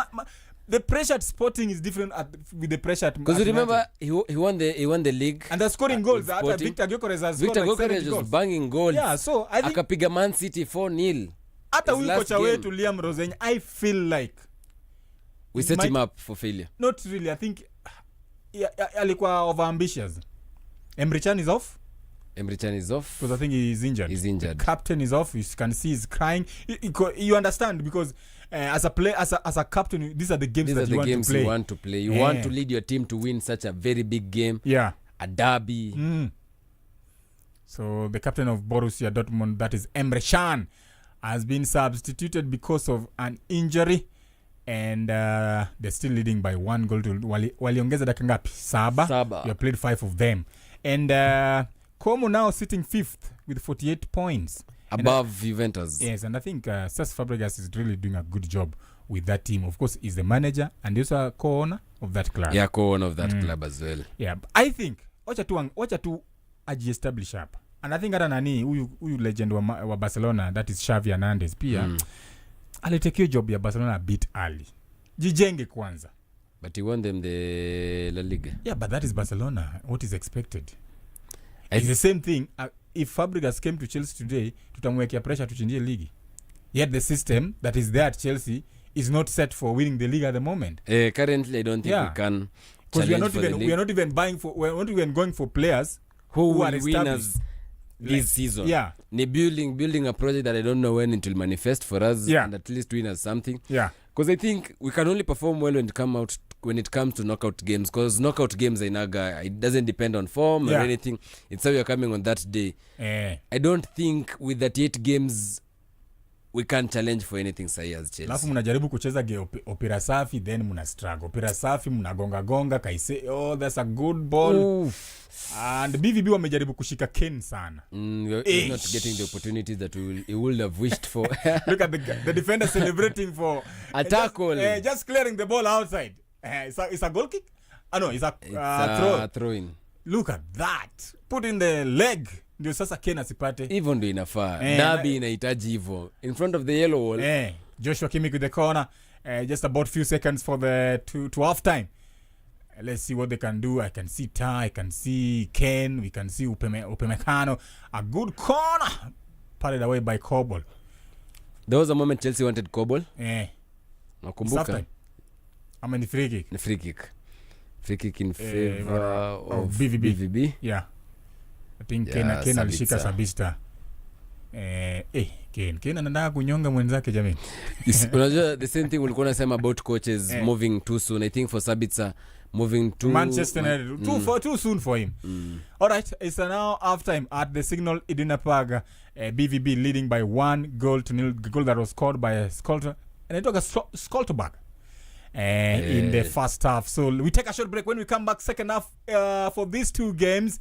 the pressure at Sporting is different with the pressure at because you remember he won the league and they're scoring goals. Victor Gyökeres has Victor scored like Gyökeres 70 was goals. banging goals. Yeah, so I think akapiga Man City 4-0. hata his huyu last kocha game. wetu Liam Roseny, I feel like We set him up for failure. not really. I think alikuwa overambitious. Emre Can is off Emre Can is off because I think he's injured. He's The captain is off. You can see he's crying. You understand because as a player, as a captain, these are the games These that are the games you want to play. You want to Yeah. lead your team to win such a very big game, Yeah. a derby. So the captain of Borussia Dortmund, that is Emre Can, has been substituted because of an injury, and they're still leading by 1 goal to waliongeza dakika ngapi? Saba. You played 5 of them, and Como now sitting 5th with 48 points Above Juventus. Yes, and I think Cesc Fabregas is really doing a good job with that team. Of course, he's the manager and he's a co-owner of that club. Yeah, co-owner of that club as well. Yeah, I think wacha tu ajiestablish hapa. And I think hata nani huyu legend wa Barcelona, that is Xavi Hernandez pia alitekea job ya Barcelona a bit early. Jijenge kwanza. But he won them the La Liga. Yeah, but that is Barcelona. What is expected? It's the same thing. If Fabregas came to Chelsea today, tutamwekea pressure tuchinjie ligi. Yet the system that is there at Chelsea is not set for winning the league at the moment. Currently, I don't think we can. Because we are not even going for players who are will win us this season. Yeah. Ni building a project that I don't know when it will manifest for us and at least win us something. Yeah. Because I think we can only perform well when it comes to knockout games, because knockout games it doesn't depend on form or anything. It's how you're coming on that day. I don't think with 38 games we can challenge for anything sahi as Chelsea. Alafu mnajaribu kucheza opira safi, then mna struggle. Opira safi mnagonga kaise, that's a good ball. Oof. And BVB wamejaribu kushika Kane sana. We're not getting the opportunities that we would have wished for. Look at the defender celebrating for a tackle. Just clearing the ball outside. It's a goal kick? No, it's a throw-in. Look at that. Put in the leg. Ndio sasa Kane asipate. Hivyo ndio inafaa. Derby inahitaji hivyo. In front of the yellow wall. Joshua Kimmich with the corner. Just about few seconds for the to half time. Let's see what they can do. I can see I can see Ken. We can see Upamecano. A good corner. Parried away by Kobol. There was a moment Chelsea wanted Kobol. Nakumbuka. How many free kick? The free kick. Free kick in favor of BVB. Yeah. I think Ken alishika Sabista. Ken anataka kunyonga mwenzake jamani. Unajua the same thing ulikuwa unasema about coaches moving too soon. I think for Sabitzer moving to Manchester United too soon for him. All right, it's now half time at the Signal Iduna Park. BVB leading by 1 goal to 0. Goal that was scored by Skolter, and it took a Skolterberg in the first half. So we take a short break. When we come back, second half for these two games,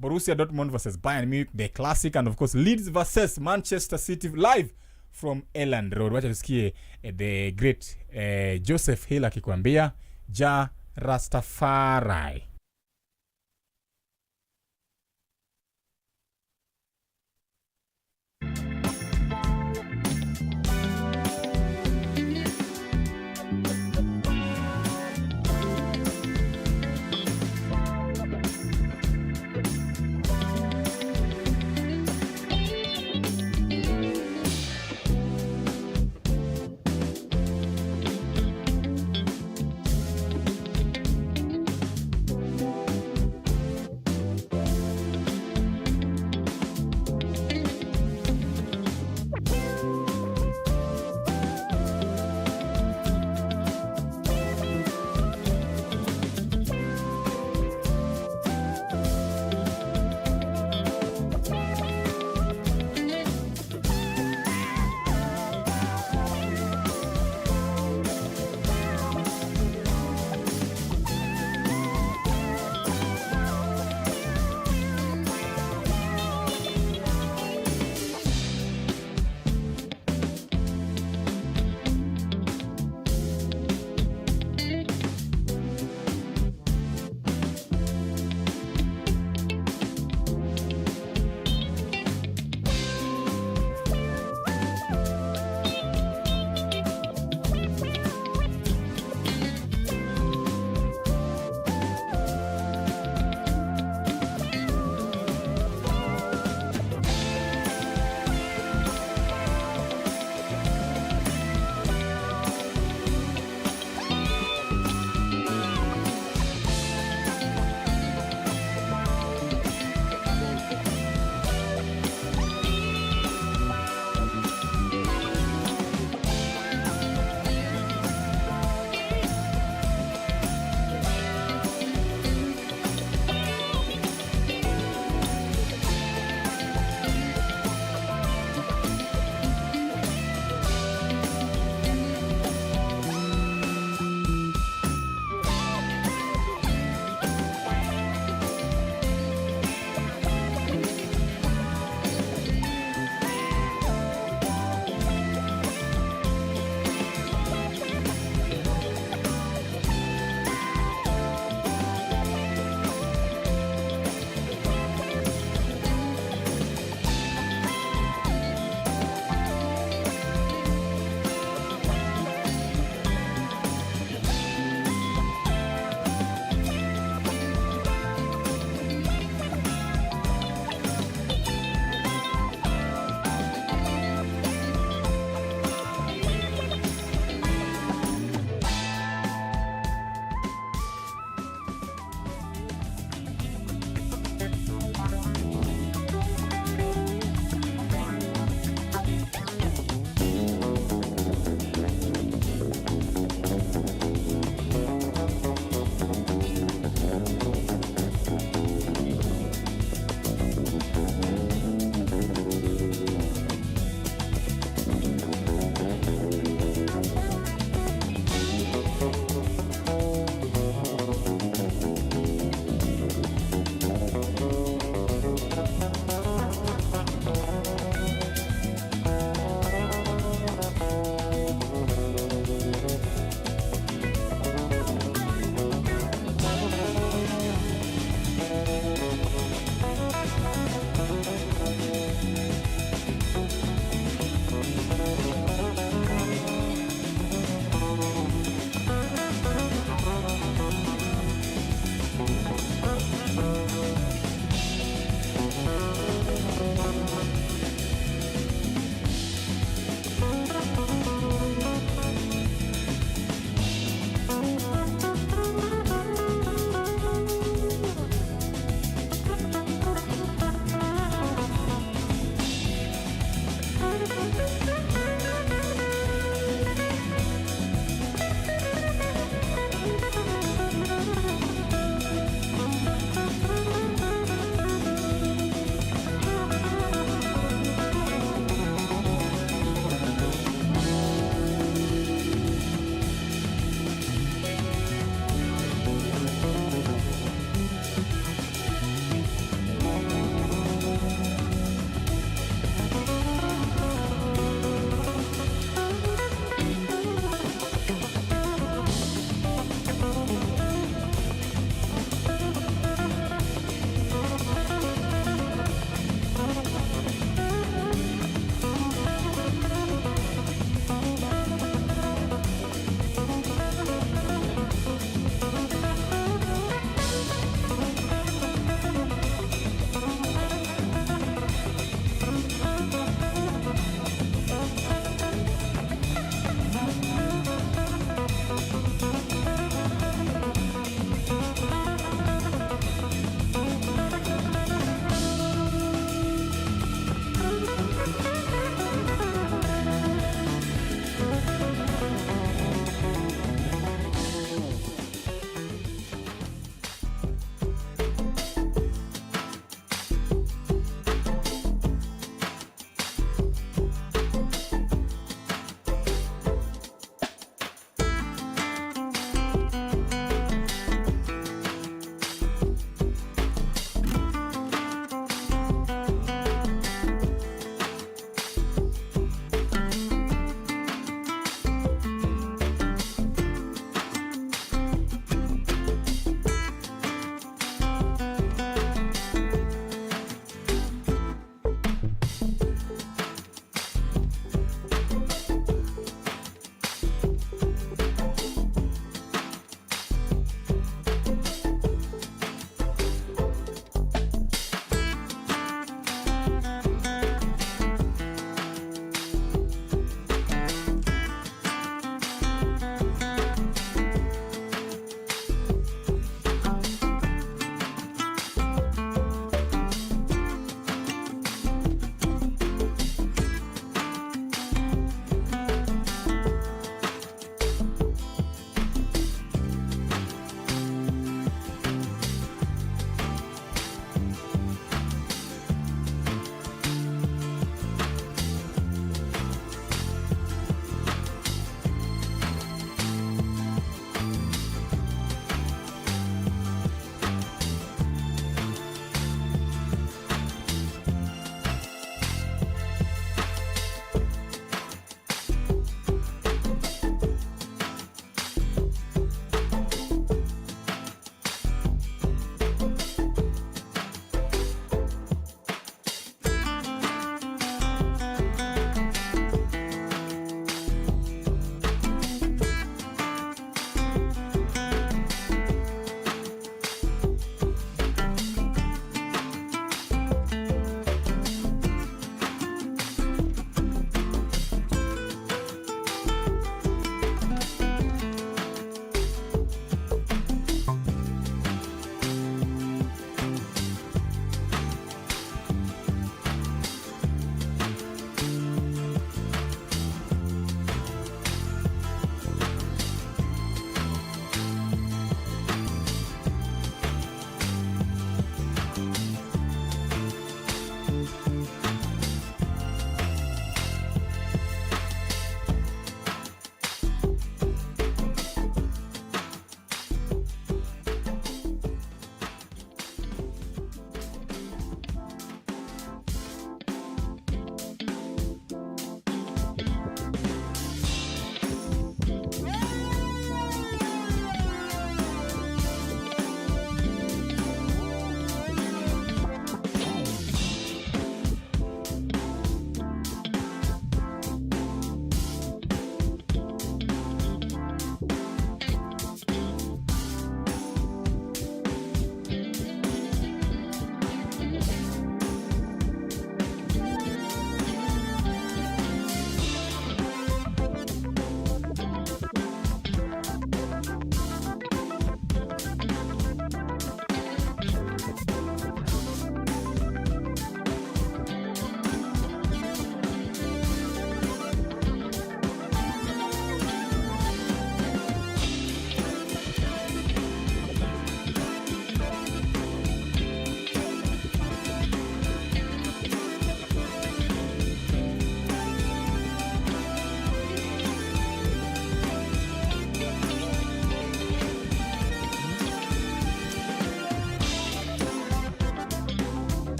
Borussia Dortmund versus Bayern Munich, the classic, and of course Leeds versus Manchester City, live from Elland Road. Wacha tusikie the great Joseph Hill akikwambia Ja Rastafari.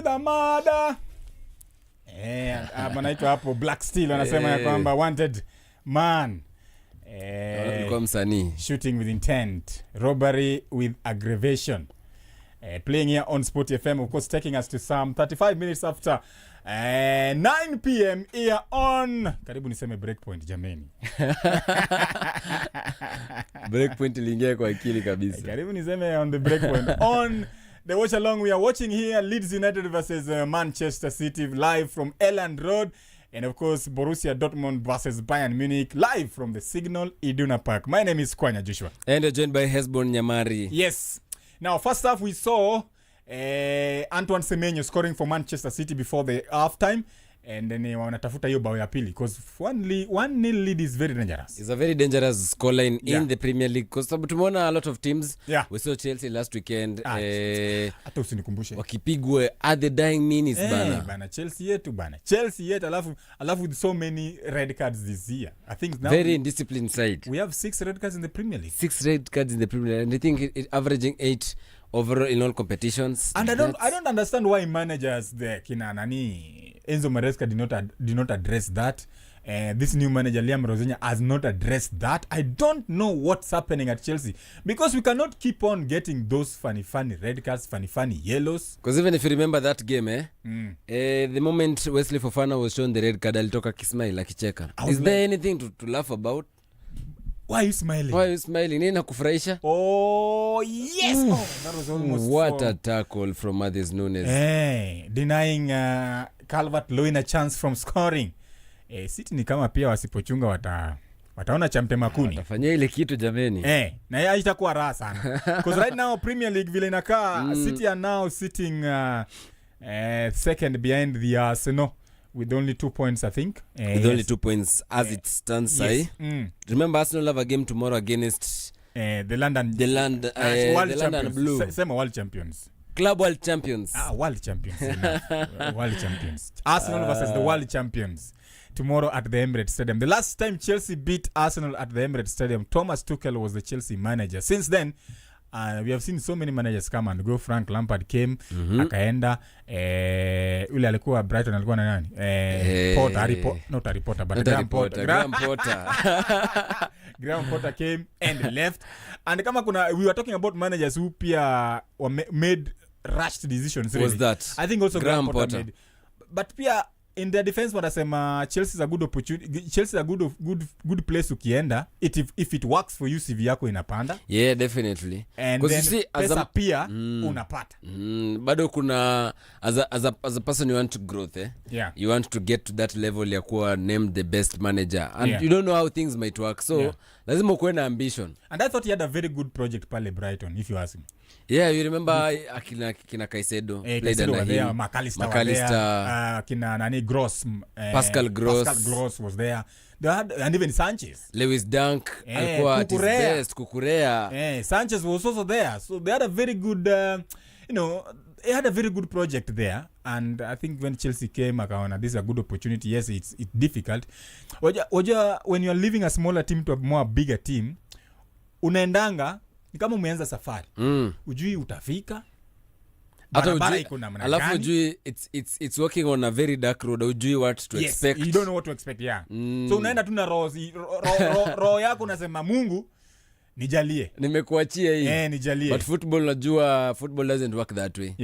mada mada. Anaitwa hapo Black Steel anasema ya kwamba wanted man. Shooting with intent, robbery with aggravation. Playing here on SportyFM, of course, taking us to some 35 minutes after 9 p.m. here on karibu niseme breakpoint jameni. Breakpoint iliingia kwa akili kabisa. Karibu niseme on the breakpoint. On the watch along, we are watching here Leeds United versus Manchester City live from Elland Road. And of course, Borussia Dortmund versus Bayern Munich live from the Signal Iduna Park. My name is Kwanya Joshua. And you're joined by Hesbon Nyamari. Yes. Now, first half, we saw Antoine Semenyo scoring for Manchester City before the halftime. And then wanatafuta hiyo bao ya pili because 1-0 lead is very dangerous. It's a very dangerous scoreline in the Premier League because tumeona a lot of teams. We saw Chelsea last weekend. Hata usinikumbushe. Wakipigwe at the dying minutes bana. Chelsea yetu alafu with so many red cards this year. I think now very indisciplined side. We have 6 red cards in the Premier League. 6 red cards in the Premier League. And I think it averaging 8 overall in all competitions. And I don't understand why managers there Enzo Maresca did not address that. This new manager Liam Rosenior has not addressed that. I don't know what's happening at Chelsea because we cannot keep on getting those funny red cards, funny yellows. Because even if you remember that game, the moment Wesley Fofana was shown the red card, alitoka kismile akicheka. Is there anything to laugh about? Why are you smiling? Nini nakufurahisha? Oh, yes. That was almost what a tackle from Matheus Nunes. Denying Calvert-Lewin a chance from scoring. City ni kama pia wasipochunga wataona cha mtema kuni. Watafanya ile kitu jameni. Na ya itakuwa raha sana. Because right now Premier League vile inakaa, City are now sitting second behind the Arsenal. With only 2 points, I think. With only 2 points as it stands. Yes. Remember, Arsenal have a game tomorrow against the London Blue. Same World Champions. Club World Champions. World Champions. World Champions. Arsenal versus the World Champions. Tomorrow at the Emirates Stadium. The last time Chelsea beat Arsenal at the Emirates Stadium, Thomas Tuchel was the Chelsea manager. Since then, we have seen so many managers come and go. Frank Lampard came, akaenda. Ule alikuwa Brighton alikuwa na nani? Graham Potter. Graham Potter came and left. And kama we were talking about managers who pia made rushed decisions. Was really. that? I think also Graham Potter made. But pia in their defense wanasema Chelsea is a good opportunity. Chelsea is a good place ukienda if it works for you, CV yako inapanda. Yeah, definitely. And then you see, pesa pia unapata. Bado kuna as a person you want to grow you want to get to that level ya kuwa named the best manager and you don't know how things might work, so lazima ukuwe na ambition. And I thought he had a very good project pale Brighton, if you ask me. Yeah, you remember kina Caicedo played under him. McAllister, kina nani Gross, Pascal Gross was there. They had, and even Sanchez, Lewis Dunk, alikuwa his best, Kukurea. Sanchez was also there, so they had a very good they had a very good project there. And I think when Chelsea came, akaona this is a good opportunity. Yes, it's difficult. Oja, when you are leaving a smaller team to a more bigger team, unaendanga ni kama umeanza safari. Ujui utafika. Alafu ujui it's working on a very dark road. Ujui what to expect. You don't know what to expect, So unaenda tu na roho yako unasema Mungu nijalie. Nimekuachia hii. Nijalie. But football doesn't work that way.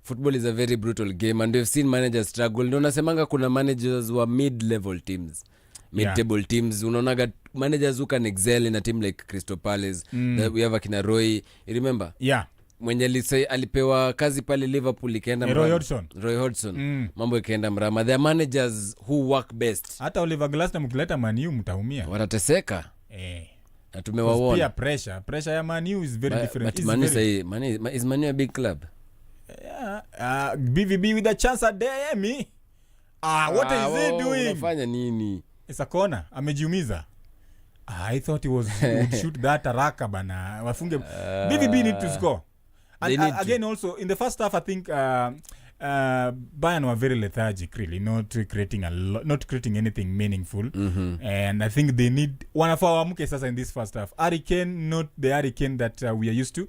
Football is a very brutal game and we've seen managers struggle. Ndio nasemanga kuna managers wa mid-level teams. Mid-table teams. Unaonaga managers who can excel in a team like Crystal Palace. We have akina Roy. You remember? Mwenye alipewa kazi pale Liverpool ikaenda Roy Hodgson. Mambo ikaenda mrama. There are managers who work best. Hata Oliver Glasner mkileta Man U mtaumia. Watateseka. Na tumewaona. Pia pressure ya Man U is very different. But is Man U a big club? BVB with a chance at DM. What is he doing? Unafanya nini? It's a corner. Amejiumiza. I thought he would shoot that haraka bana. Wafunge. BVB need to score. And again also in the first half I think Bayern were very lethargic, really, not creating anything meaningful. And I think they need one of our muke sasa in this first half. Harry Kane, not the Harry Kane that we are used to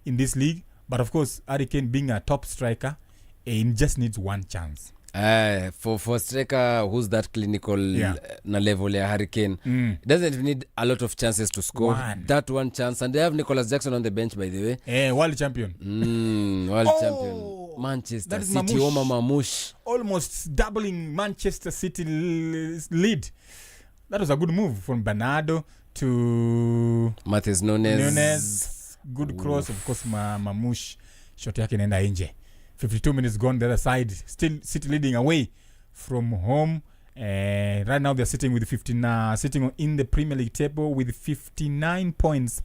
in this league, but of course Harry Kane being a top striker He just needs one chance. For striker who's that clinical na level ya Hurricane, doesn't need a lot of chances to score. That one chance, and they have Nicholas Jackson on the bench, by the way. World champion. World champion. Manchester City, Oma Mamush. Almost doubling Manchester City lead. That was a good move from Bernardo to Matheus Nunes. Good cross, of course. Mamush shot yake inaenda nje. 52 minutes gone the other side. Still City leading away from home. Right now they're sitting with 15, sitting in the Premier League table with 59 points.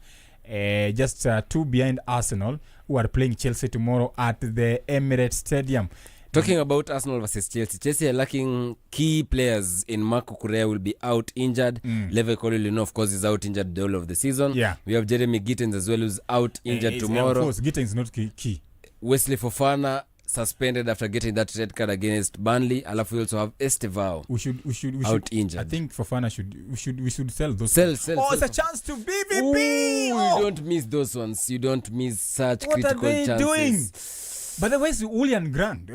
Just 2 behind Arsenal, who are playing Chelsea tomorrow at the Emirates Stadium. Talking about Arsenal versus Chelsea are lacking key players in Marco Correa will be out injured. Levi Colwill, of course, is out injured the whole of the season. Yeah. We have Jeremy Gittins as well, who's out injured tomorrow. Of course, Gittins is not key. Wesley Fofana suspended after getting that red card against Burnley. Alafu we also have Estevao. We should out injured. I think Fofana we should sell those. Sell. It's a chance to BVP. You don't miss those ones. You don't miss such what critical chances. What are they doing? By the way, Julian Brandt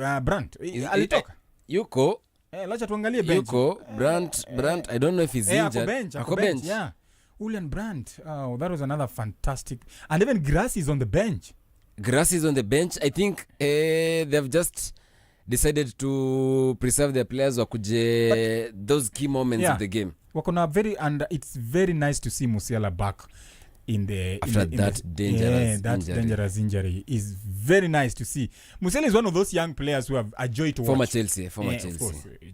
alitoka. Yuko. Lacha tuangalie bench. Yuko Brandt. I don't know if he's injured. Ako bench. Yeah. Julian Brandt. Oh, that was another fantastic. And even Grass is on the bench. I think they've just decided to preserve their players wakuje those key moments of the game. And it's very nice to see Musiala back in the after dangerous injury. Is very nice to see. Musiala is one of those young players who have a joy to watch. Chelsea. Of course,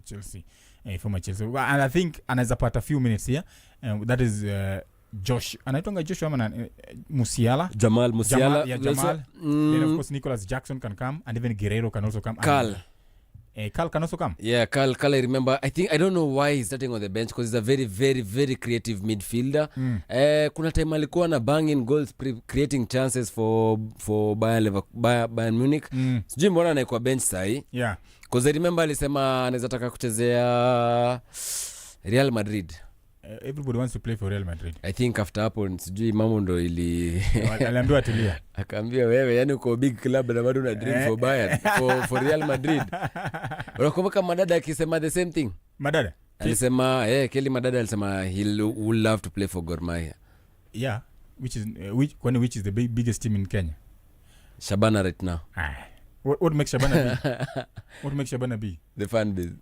Chelsea. Former Chelsea. And I think anaweza pata a few minutes here. That is Josh. Anaitwa Joshua Musiala. Jamal Musiala. Jamal. Then of course Nicholas Jackson can come, and even Guerrero can also come. Carl can also come. Yeah, Carl, I remember. I don't know why he's starting on the bench because he's a very, very, very creative midfielder. Kuna time alikuwa na banging goals, creating chances for Bayern Munich. Sijui mbona anaikuwa bench sahi. Yeah. Because I remember alisema anaweza taka kuchezea Real Madrid. Everybody wants to play for Real Madrid. I think after hapo sijui mambo ndo aliambiwa tulia. Akaambia wewe yani uko big club na bado una dream for Bayern for Real Madrid. Unakumbuka Madada akisema the same thing? Madada alisema Kelly Madada alisema he would love to play for Gor Mahia. Yeah, which is the biggest team in Kenya? Shabana right now. What makes Shabana be? The fan base.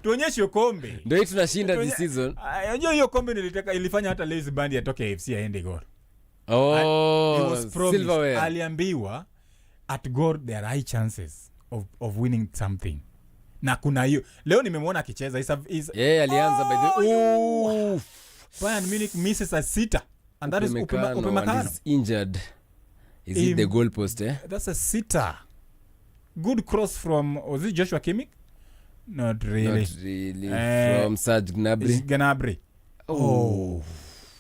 Tuonyeshe kombe. Ndio tunashinda this season. Unajua hiyo kombe ilifanya hata Lazy Band atoke AFC aende Gor. He was promised. Aliambiwa at Gor there are high chances of winning something. Na kuna hiyo. Leo nimemwona akicheza. Alianza by the Bayern Munich misses a sitter. And that is Upamecano. He's injured. Is it the goalpost, That's a sitter. Good cross from, was it Joshua Kimmich? Not really. From Serge Gnabry.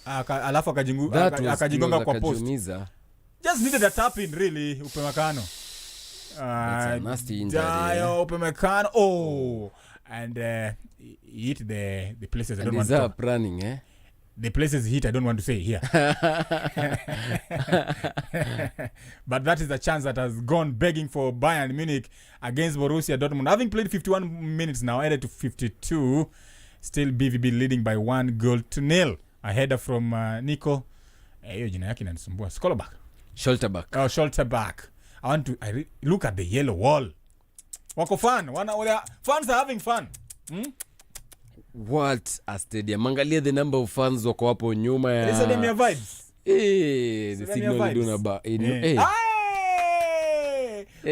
Alafu akajigonga kwa post. Just needed a tap in, really, Upamecano. That's a nasty injury. Upamecano. And he hit the places I don't want to talk. Running, The places hit I don't want to say here. But that is a chance that has gone begging for Bayern Munich against Borussia Dortmund. Having played 51 minutes now, added to 52. Still BVB leading by 1-0. A header from Nico. Hiyo jina yake inanisumbua. Scholterback. I look at the yellow wall. Wako fun. Fans are having fun. What a stadium. Angalia the number of fans wako hapo nyuma ya. It's a stadium vibes. The signal iduna ba.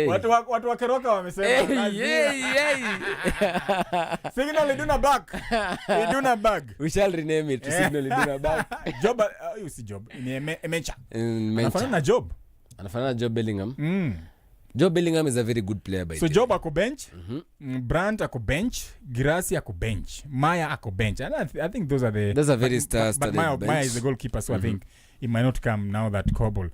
Watu wakeroka wamesema. Signal iduna back. Iduna bag. We shall rename it signal iduna back. Job, you see Job. Ni Emecha. Anafanana Job Bellingham. Joe Bellingham is a very good player by so Job ako bench, Brandt ako bench, Girassi ako bench, Maya ako bench. And I think those are very star-studded bench. But Maya is the goalkeeper, so I think it might not come now that Kobel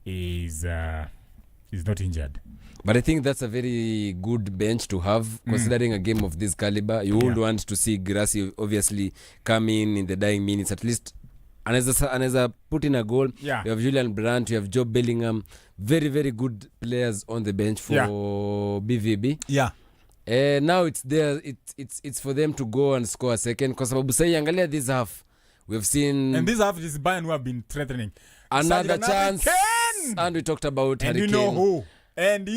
is not injured. But I think that's a very good bench to have, considering a game of this caliber. You would want to see Girassi obviously come in the dying minutes, at least anaweza put in a goal. Yeah. You have Julian Brandt, you have Joe Bellingham, very very good players on the bench for BVB. Yeah. Now it's there, it's for them to go and score a second, kwa sababu sasa angalia this half we've seen, and this half is Bayern who have been threatening another chance, and we talked about and Hurricane. you know who And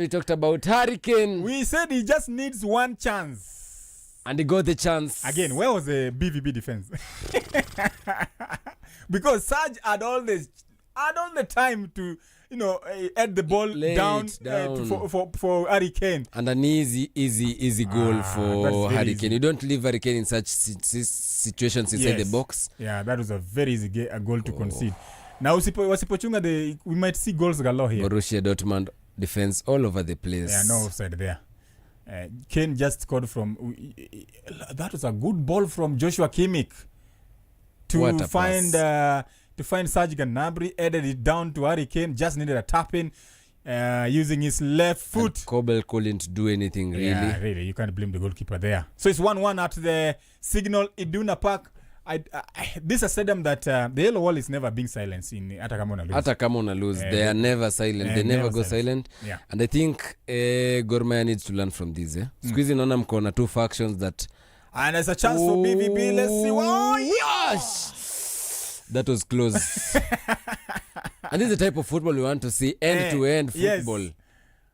we talked about Hurricane. We said he just needs one chance. And he got the chance. Again, where was the BVB defense? Because Sarge had all the time to, add the ball down. For Hurricane. And an easy goal for Hurricane. Easy. You don't leave Hurricane in such situations inside the box. Yeah, that was a very easy goal to concede. Now, wasipochunga we might see goals galore here. Borussia Dortmund defense all over the place. Yeah, no offside there. Kane just scored from... that was a good ball from Joshua Kimmich to find Serge Gnabry, added it down to Harry Kane, just needed a tap-in using his left foot. And Kobel couldn't do anything, really. Yeah, really. You can't blame the goalkeeper there. So it's 1-1 at the Signal Iduna Park. This is a stadium that the yellow wall is never being silenced in Atakamona lose. They are never silent. They never go silent. Yeah. And I think Gor Mahia needs to learn from this. Squeezing on mkona two factions that... And there's a chance for BVB. Let's see. Oh, yes! That was close. And this is the type of football we want to see. End-to-end football. Yes.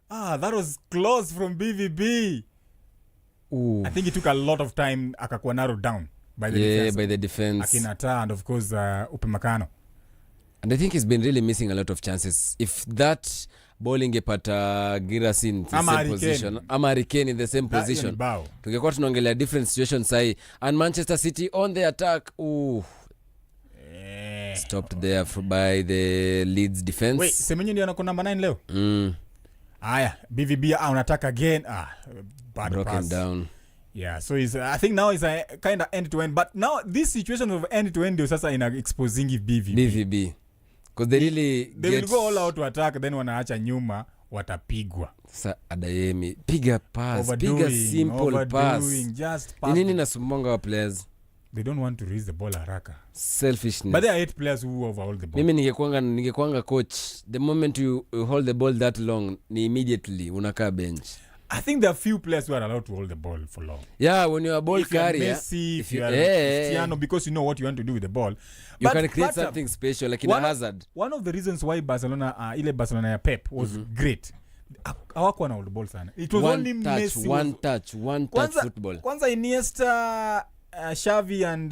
That was close from BVB. Ooh. I think it took a lot of time akakuwa narrowed down. By the defense. Akinata and of course Upamecano. And I think he's been really missing a lot of chances. If that ball ingepata Giras in the same position, ama Hurricane in the same position, tungekuwa tunaongelea different situations sahi. And Manchester City on the attack, stopped there by the Leeds defense. Wait, Semenyo ndio anako number 9 leo? Aya, BVB unataka again. Bad broken pass. Down. Yeah, so I think now it's a kind of end-to-end. But now this situation of end-to-end is also in exposing BVB. Because they will go all out to attack, then wanaacha nyuma, watapigwa. Sa Adayemi, piga pass, piga simple pass. Just pass. Nini nasumbonga wa players? They don't want to release the ball haraka. Selfishness. But there are 8 players who overhold the ball. Mimi ningekuanga coach, the moment you hold the ball that long, ni immediately unakaa bench. I think there are few players who are allowed to hold the ball for long. Yeah, when you're a ball carrier, if you are Cristiano, because you know what you want to do with the ball, you can create something special, like in a Hazard. One of the reasons why Barcelona, Barcelona ya Pep was great. Hawakuwa na hold the ball sana. It was only Messi. One touch football. Kwanza Iniesta, Xavi and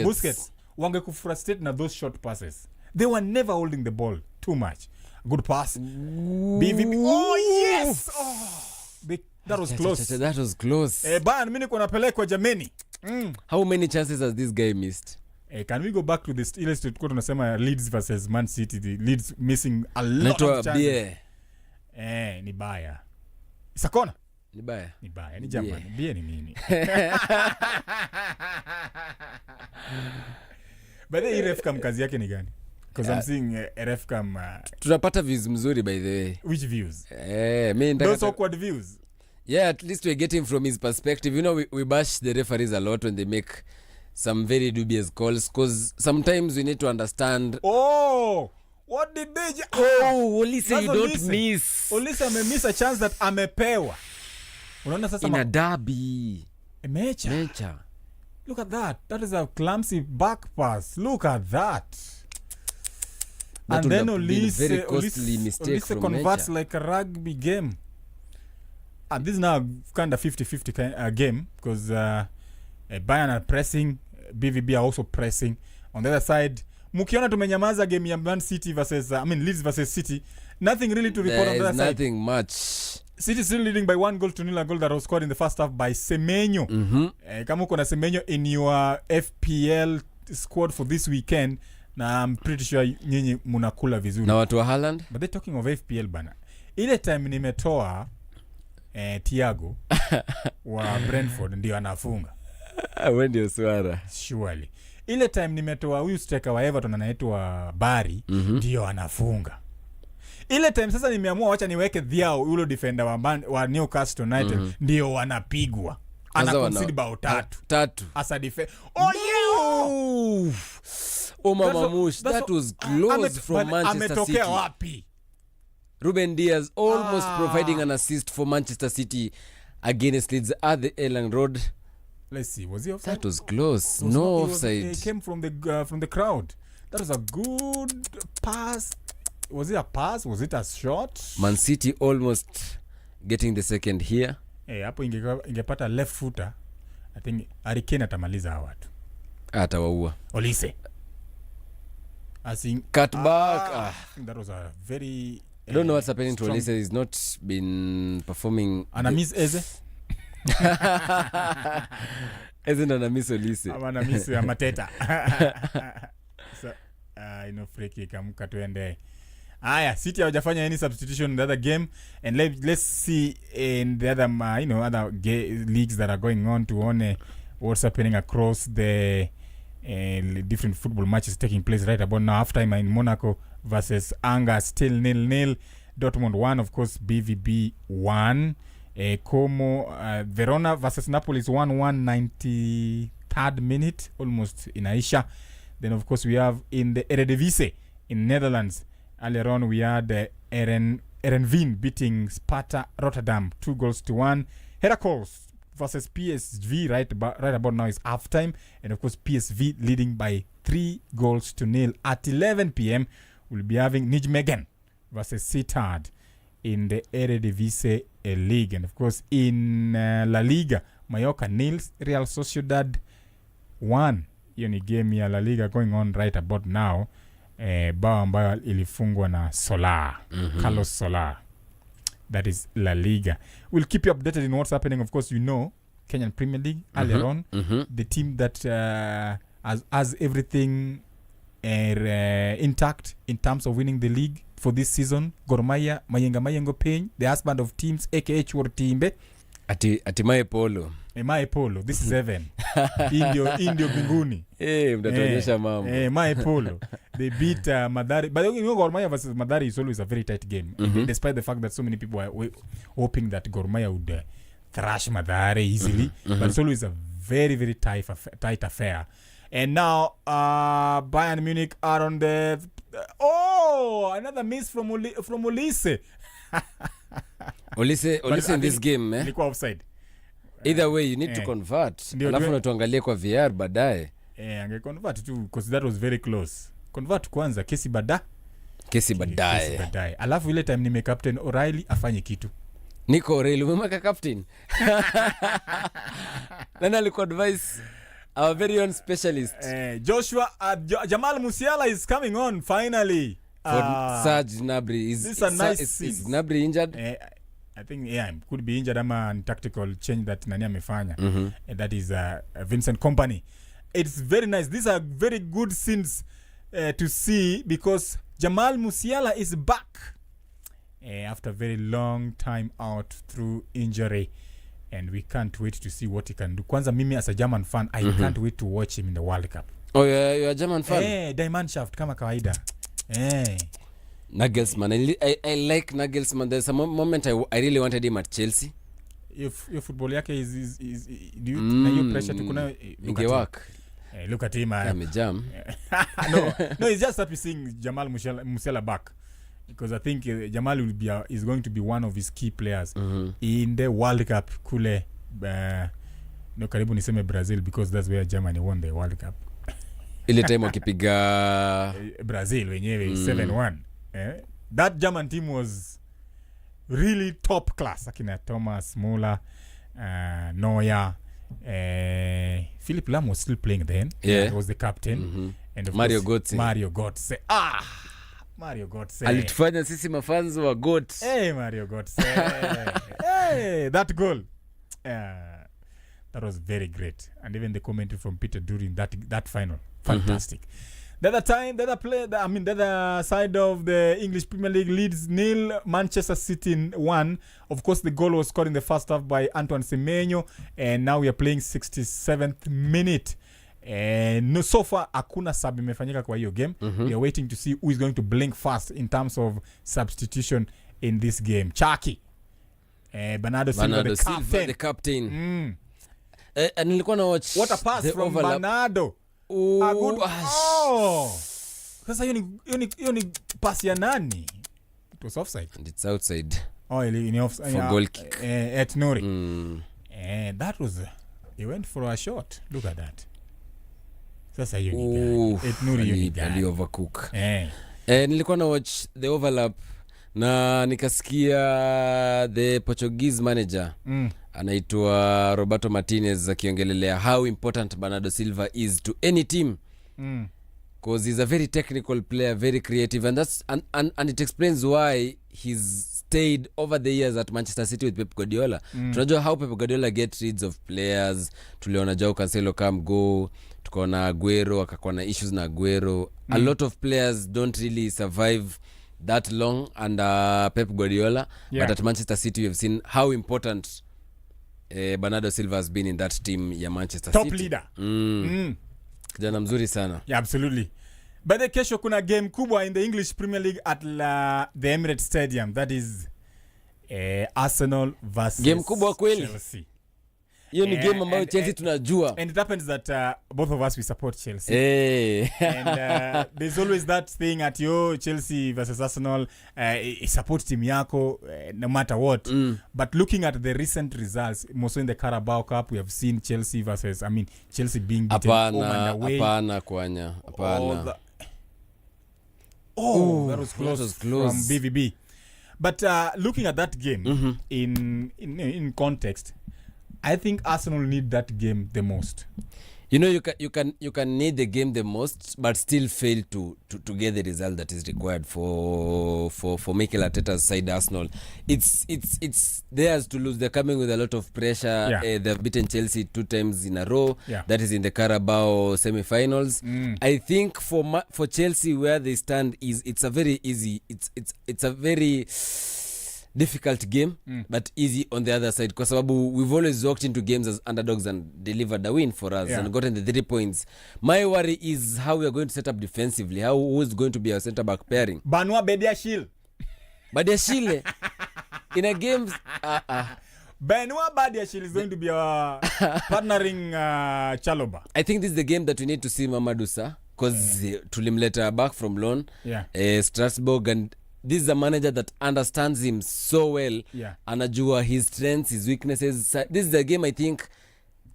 Busquets wangekufrustrate na those short passes. They were never holding the ball too much. Good pass. BVB. Oh yes. That was close. That was close. Bayern mimi niko napelekwa Germany. How many chances has this guy missed? Can we go back to this illustrated quote tunasema Leeds versus Man City? The Leeds missing a lot of chances. Ni baya. Isakona? Ni baya. Ni German. Bia ni nini? But the ref kam kazi yake ni gani? Because I'm seeing ref kam tutapata views mzuri by the way. Which views? Those awkward views. Yeah, at least we're getting from his perspective. You know, we bash the referees a lot when they make some very dubious calls, because sometimes we need to understand. Oh, what did they Olise, you don't miss. Olise amemiss a chance that amepewa. Unaona sasa in a derby. Mecha. Look at that. That is a clumsy back pass. Look at that. That and then Olise, very costly mistake Olise from converts Mecha. like a rugby game. And this is now kind of 50-50 game, because Bayern are pressing, BVB are also pressing. On the other side, mukiona tumenyamaza game ya Man City versus Leeds versus City, nothing really to report on the other side. Nothing much. City still leading by 1-0, a goal that was scored in the first half by Semenyo. Kama uko na Semenyo in your FPL squad for this weekend, na I'm pretty sure nyinyi munakula vizuri. Na watu wa Haaland? But they're talking of FPL bana. Ile time nimetoa Thiago wa Brentford ndio anafunga. Wewe ndio swara. Surely. Ile time nimetoa huyu striker wa Everton anaitwa Barry ndio anafunga. Ile time sasa nimeamua wacha niweke Thiago yule defender wa Newcastle United ndio wanapigwa. Ana concede bao 3 as a defender. Oh yeah. Mama Mush, that was close from Manchester City. Wapi? Ruben Diaz almost providing an assist for Manchester City against Leeds at the Elland Road. Let's see, was he offside? That was close. No offside. He came from the crowd. That was a good pass. Was it a pass? Was it a shot? Man City almost getting the second here. Hapo ingepata left footer. I think Harry Kane atamaliza hawa watu. Atawaua. Olise. Cut back. I think that was a very I don't know what's happening to Olise. He's not been performing. Ana miss Eze. Eze na miss Olise. Ana miss Mateta. So free kick amka tuende. City hawajafanya any substitution in the other game, and let's see in the other other leagues that are going on to what's happening across the different football matches taking place right about now. Half time in Monaco versus Angers still 0-0. Dortmund 1, of course. BVB 1. Como Verona versus Napoli is 1-1, 93rd minute, almost in Aisha. Then of course we have in the Eredivisie in Netherlands. Earlier on we had Herenveen beating Sparta Rotterdam 2-1. Heracles versus PSV right about now is half time, and of course PSV leading by 3-0 at 11 p.m. we'll be having Nijmegen versus Sittard in the Eredivisie League. And of course in La Liga, Mallorca nils, Real Sociedad 1. Hiyo ni game ya La Liga going on right about now. Bao ambayo ilifungwa na Solar, Carlos Solar. That is La Liga. We'll keep you updated in what's happening. Of course, Kenyan Premier League earlier on. The team that has everything intact in terms of winning the league for this season. Gor Mahia, Mayengo Payne, the husband of teams, aka Chuor Timbe. Ati Mae Polo. Mae Polo, this is heaven. Indio Binguni. Mtatuonyesha mambo. Mae Polo. They beat Madari. But Gor Mahia versus Madari is always a very tight game. Despite the fact that so many people are hoping that Gor Mahia would thrash Madari easily. But it's always a very, very tight affair. And now Bayern Munich are on the... another miss from Olise. Olise in this game, Ilikuwa offside. Either way you need to convert. Alafu natuangalie kwa VR baadaye. Angeconvert too because that was very close. Convert kwanza, kesi baadaye. Alafu ile time nime captain O'Reilly afanye kitu. Nico O'Reilly umemaka captain. Nana alikuwa advice our very own specialist. Joshua Jamal Musiala is coming on finally. For Serge Gnabry. Is Gnabry injured? I think could be injured ama tactical change that nani amefanya. And that is Vincent Kompany. It's very nice. These are very good scenes to see because Jamal Musiala is back after a very long time out through injury, and we can't wait to see what he can do. Kwanza mimi as a German fan, I can't wait to watch him in the World Cup. Oh yeah, you're a German fan? Diamond Shaft kama kawaida. Nagelsmann. I like Nagelsmann. There's a moment I really wanted him at Chelsea. If your football yake is do you na hiyo pressure tukuna ingewak. Look at him. Amejam. No, it's just happy seeing Jamal Musiala back because I think Jamal is going to be one of his key players in the World Cup kule karibu niseme Brazil because that's where Germany won the World Cup. Ile time wakipiga Brazil wenyewe 7-1. That German team was really top class. Akina Thomas Muller, Neuer, Philipp Lahm was still playing then. Yeah. He was the captain. And of Mario course, Götze. Mario Götze. Alitufanya sisi mafans wa GOAT. Mario Götze. That goal. That was very great. And even the commentary from Peter during that final. Fantastic. The other side of the English Premier League, Leeds 0, Manchester City 1. Of course, the goal was scored in the first half by Antoine Semenyo, and now we are playing 67th minute. No, so far, hakuna sub imefanyika kwa hiyo game. We are waiting to see who is going to blink first in terms of substitution in this game. Chaki. Bernardo Silva, the captain. Nilikuwa na watch what a pass from Bernardo. A good sasa hiyo ni pass ya nani? It was offside and it's outside in offside for goal kick at Nuri. That was he went for a shot. Look at that. Sasa hiyo ni at Nuri ali overcook. Nilikuwa na watch the overlap na nikasikia the Portuguese manager anaitwa Roberto Martinez akiongelelea how important Bernardo Silva is to any team. Because he's a very technical player, very creative, and that's and it explains why he's stayed over the years at Manchester City with Pep Guardiola. Tunajua how Pep Guardiola gets rid of players. Tuliona Joao Cancelo come go, tukaona Aguero akakuwa na issues na Aguero. A lot of players don't really survive that long under Pep Guardiola, but at Manchester City we've seen how important Bernardo Silva has been in that team ya Manchester top City. Leader. Kijana mzuri sana. Yeah, absolutely. But the kesho kuna game kubwa in the English Premier League at the Emirates Stadium. That is Arsenal versus game kubwa kweli. Chelsea. Hiyo ni game ambayo Chelsea tunajua. And it happens that both of us we support Chelsea. And there's always that thing at Chelsea versus Arsenal, support team yako no matter what. But looking at the recent results, mostly in the Carabao Cup, we have seen Chelsea Chelsea being beaten home and away. Hapana kwanya. Hapana. That was close from BVB. But looking at that game in context, I think Arsenal need that game the most. You know, you can need the game the most, but still fail to get the result that is required for Mikel Arteta's side Arsenal. It's theirs to lose. They're coming with a lot of pressure. They've beaten Chelsea 2 times in a row. That is in the Carabao semi-finals. I think for Chelsea where they stand it's a very easy. It's a very difficult game, but easy on the other side, because we've always walked into games as underdogs and delivered a win for us and gotten the 3 points. My worry is how we are going to set up defensively. Who is going to be our center back pairing? Benoit Badiashile in a game. Benoit Badiashile is going to be our partnering Chalobah. I think this is the game that we need to see Mamadou Sarr, because tulimleta back from loan Strasbourg, and this is a manager that understands him so well. Anajua his strengths, his weaknesses. This is a game I think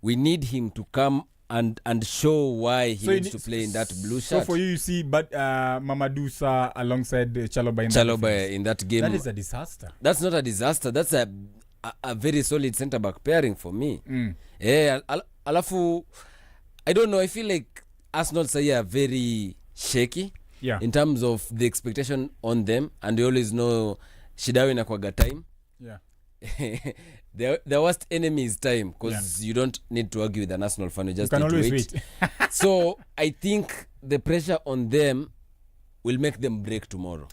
we need him to come and show why he needs to play in that blue shirt. So for you see Mamadou Sarr alongside Chalobah in that game. That is a disaster. That's not a disaster. That's a very solid center back pairing for me. Alafu I don't know, I feel like Arsenal say are very shaky. In terms of the expectation on them, and you always know shida inakwaga time. The worst enemy is time, because you don't need to argue with an Arsenal fan, you just need to wait. So I think the pressure on them will make them break tomorrow.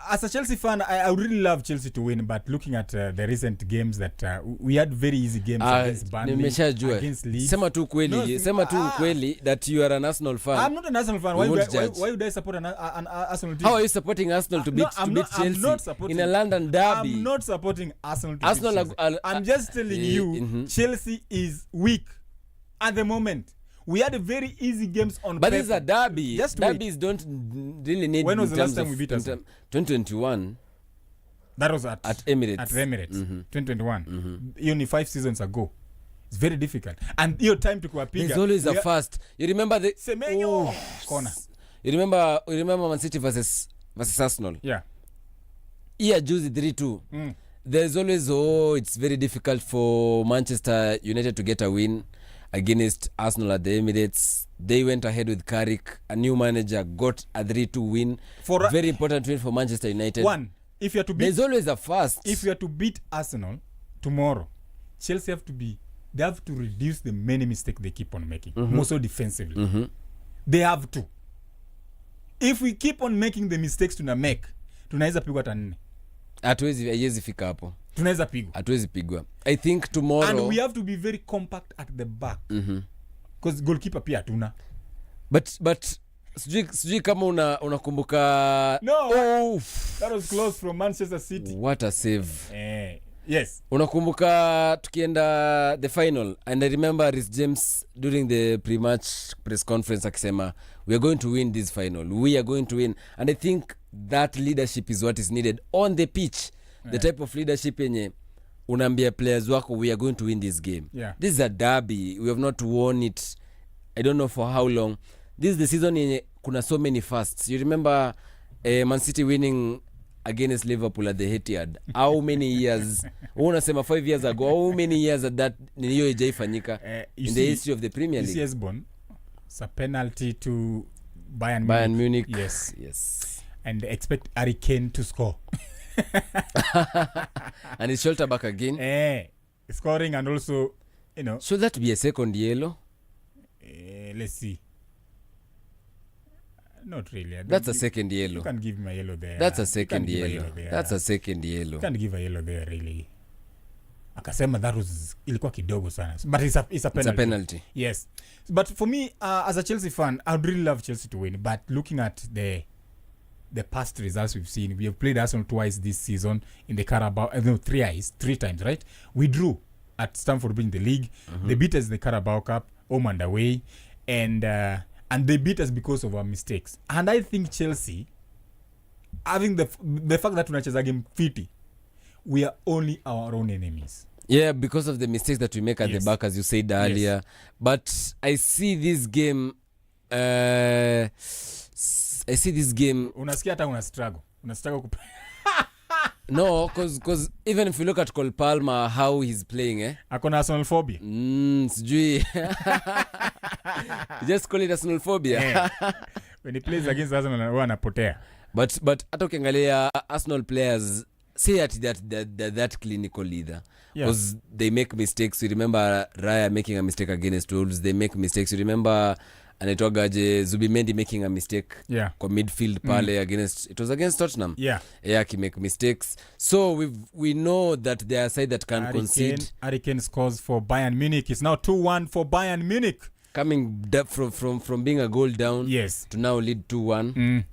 As a Chelsea fan, I would really love Chelsea to win, but looking at the recent games that we had very easy games against Burnley, against Leeds. Sema tu kweli that you are an Arsenal fan. I'm not an Arsenal fan. Why would I support an Arsenal team? How are you supporting Arsenal to beat Chelsea in a London derby? I'm not supporting Arsenal to beat Chelsea. I'm just telling you, Chelsea is weak at the moment. We had a very easy games on but paper. This is a derby. Just derbies don't really need. When was the last time we beat Arsenal? 2021. That was at Emirates. At Emirates. 2021. Only 5 seasons ago. It's very difficult. And your time to kuwapiga. There's always a first. You remember the Semenyo corner. You remember Man City versus Arsenal. Yeah, juicy 3-2. There's always it's very difficult for Manchester United to get a win against Arsenal at the Emirates. They went ahead with Carrick. A new manager got a 3-2 win. Very important win for Manchester United. If you are to beat, there's always a first. If you are to beat Arsenal tomorrow, Chelsea they have to reduce the many mistakes they keep on making, more so defensively. They have to. If we keep on making the mistakes tunaweza pigwa hata 4. Hatuwezi fika hapo. Tunaweza pigwa. Hatuwezi pigwa. I think tomorrow, and we have to be very compact at the back. Because goalkeeper pia hatuna. But sijui kama unakumbuka. No. That was close from Manchester City. What a save. Yes. Unakumbuka tukienda the final, and I remember Rhys James during the pre-match press conference akisema we are going to win this final, we are going to win, and I think that leadership is what is needed on the pitch. The type of leadership yenye unaambia players wako we are going to win this game. This is a derby, we have not won it I don't know for how long. This is the season yenye kuna so many firsts. You remember Man City winning against Liverpool at the Etihad. How many years? Unasema 5 years ago. How many years at that niyo ijaifanyika in the history of the Premier League? This year's it's a penalty to Bayern Munich. Yes. Yes. And expect Harry Kane to score. And it's shoulder back again. Scoring and also, should that be a second yellow? Let's see. Not really. That's a second yellow. You can give him a yellow there. That's a second yellow. That's a second yellow. You can't give a yellow there, really. Akasema that was ilikuwa kidogo sana. But it's a penalty. It's a penalty. Yes. But for me, as a Chelsea fan, I would really love Chelsea to win. But looking at the past results we've seen, we have played Arsenal twice this season in the Carabao. Three times, right? We drew at Stamford Bridge in the league. They beat us in the Carabao Cup, home and away. And they beat us because of our mistakes. And I think Chelsea, having the fact that tunacheza game fiti, we are only our own enemies. Yeah, because of the mistakes that we make at the back, as you said earlier. Yes. But I see this game. Unasikia hata una struggle. No, because even if you look at Cole Palmer, how he's playing, akona Arsenal phobia. Sijui. Just call it Arsenal phobia. When he plays against Arsenal, huwa anapotea. But hata ukiangalia Arsenal players say that clinical either. Because they make mistakes. You remember Raya making a mistake against Wolves. They make mistakes. You remember anaitwagaje Zubimendi making a mistake kwa midfield pale against Tottenham. He make mistakes. So we know that they are a side that can concede. Harry Kane scores for Bayern Munich. It's now 2-1 for Bayern Munich. Coming from being a goal down to now lead 2-1.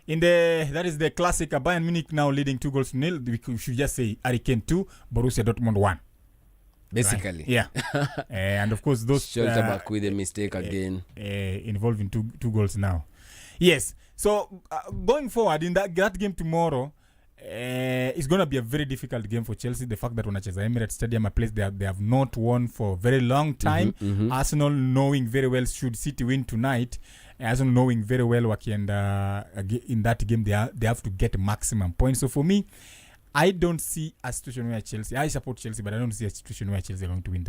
That is the classic. Bayern Munich now leading 2-0. We should just say Harry Kane 2, Borussia Dortmund 1. Basically. Right. And of course those shoulder back with a mistake again involving two goals now. Yes. So going forward in that game tomorrow, it's going to be a very difficult game for Chelsea. The fact that wanacheza Emirates Stadium, a place they have not won for a very long time. Arsenal knowing very well should City win tonight. Arsenal knowing very well wakienda in that game they have to get maximum points. So for me, I don't see a situation where Chelsea, I support Chelsea, but I don't see a situation where Chelsea are going to win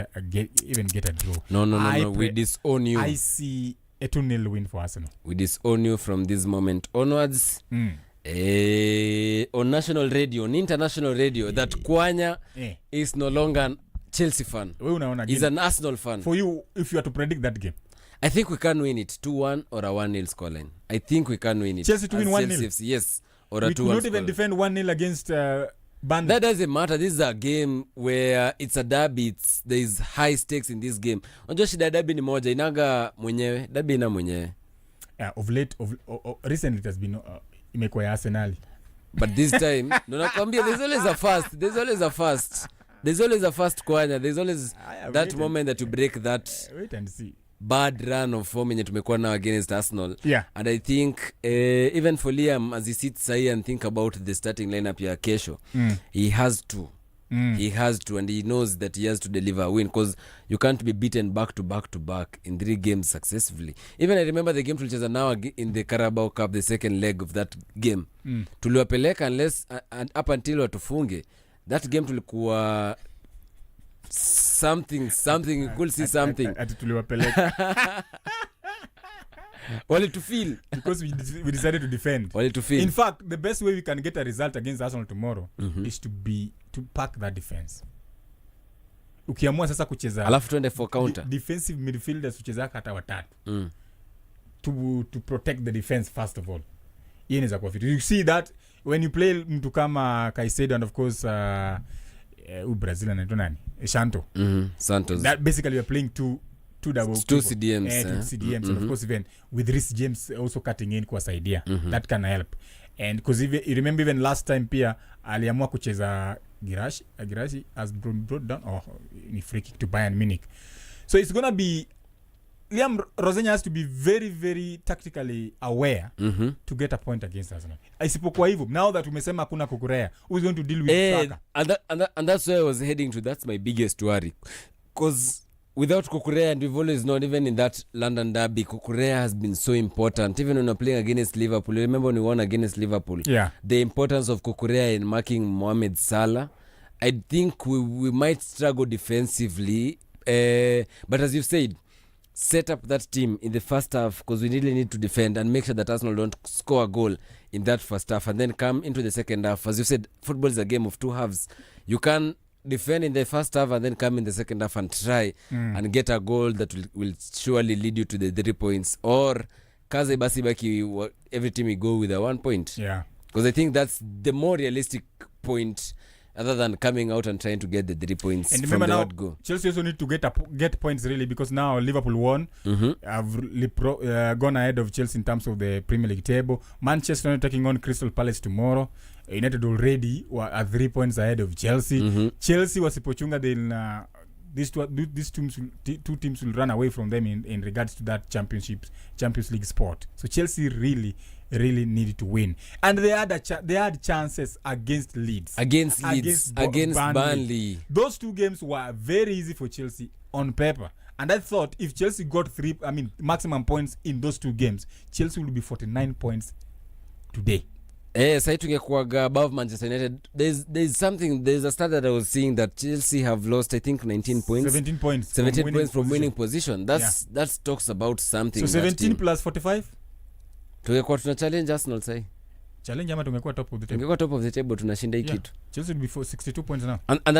even get a draw. No. We disown you. I see a 2-0 win for Arsenal. We disown you from this moment onwards. On national radio, on international radio, that Kwanya is no longer a Chelsea fan. He's an Arsenal fan. For you, if you are to predict that game, I think we can win it 2-1 or a 1-0 scoreline. I think we can win it. Chelsea to win 1-0? Yes. Or we could not even defend 1-0 against Burnley. That doesn't matter. This is a game where it's a derby. There is high stakes in this game. Unajua shida derby ni moja, inaga mwenyewe. Derby ina mwenyewe. Of late, recently it has been imekuwa ya Arsenal. But this time, nakwambia there's always a first. There's always a first Kwanya. There's always that moment that you break that. Wait and see. Bad run of form yenye tumekuwa now against Arsenal. And I think even for Liam, as he sits here and think about the starting lineup ya kesho, he has to. He has to, and he knows that he has to deliver a win, because you can't be beaten back to back in 3 games successively. Even I remember the game tulicheza now in the Carabao Cup, the second leg of that game. Tuliwapeleka unless up until watufunge. That game tulikuwa something you could see something ati tuliwapeleka wale to feel because we decided to defend. Wale to feel. In fact, the best way we can get a result against Arsenal tomorrow is to pack that defense. Ukiamua sasa kucheza alafu tuende for counter defensive midfielders kucheza hata watatu to protect the defense first of all. Inaweza kwa fit. You see that when you play mtu kama Caicedo and of course Brazil anaitwa nani? Santos. That basically you're playing two CDMs. Two CDMs and of course even with Rhys James also cutting in kuwasaidia. That can help. and because you remember even last time pia aliamua kucheza Girashi has brought down ni free kick to Bayern Munich. So it's going to be Liam Rosenya has to be very very tactically aware to get a point against Arsenal. Isipokuwa hivyo, now that umesema hakuna Kukurea, who is going to deal with Saka? And that's where I was heading to. That's my biggest worry, because without Kukurea, and we've always known, even in that London derby, Kukurea has been so important. Even when we're playing against Liverpool, remember when we won against Liverpool, the importance of Kukurea in marking Mohamed Salah. I think we might struggle defensively, but as you've said, set up that team in the first half, because we really need to defend and make sure that Arsenal don't score a goal in that first half, and then come into the second half. As you said, football is a game of two halves. You can defend in the first half and then come in the second half and try and get a goal that will surely lead you to the 3 points, or kaze basi baki every time we go with a 1 point, because I think that's the more realistic point, other than coming out and trying to get the 3 points. And from the word go, Chelsea also need to get points really, because now Liverpool won, have gone ahead of Chelsea in terms of the Premier League table. Manchester United taking on Crystal Palace tomorrow. United already are 3 points ahead of Chelsea. Chelsea wasipochunga, then these two teams will run away from them in regards to that Champions League spot. So Chelsea really needed to win, and they had chances against Leeds, against Burnley. Those two games were very easy for Chelsea on paper, and I thought if Chelsea got maximum points in those two games, Chelsea will be 49 points today. Sai tungekuaga above Manchester United. There's a stat that I was seeing that Chelsea have lost, I think, 17 points from winning position. That talks about something. So 17 plus 45, tungekuwa tuna challenge Arsenal sai. Challenge ama tungekuwa top of the table. Tungekuwa top of the table, tunashinda hii kitu. Chelsea will be 62 points now. And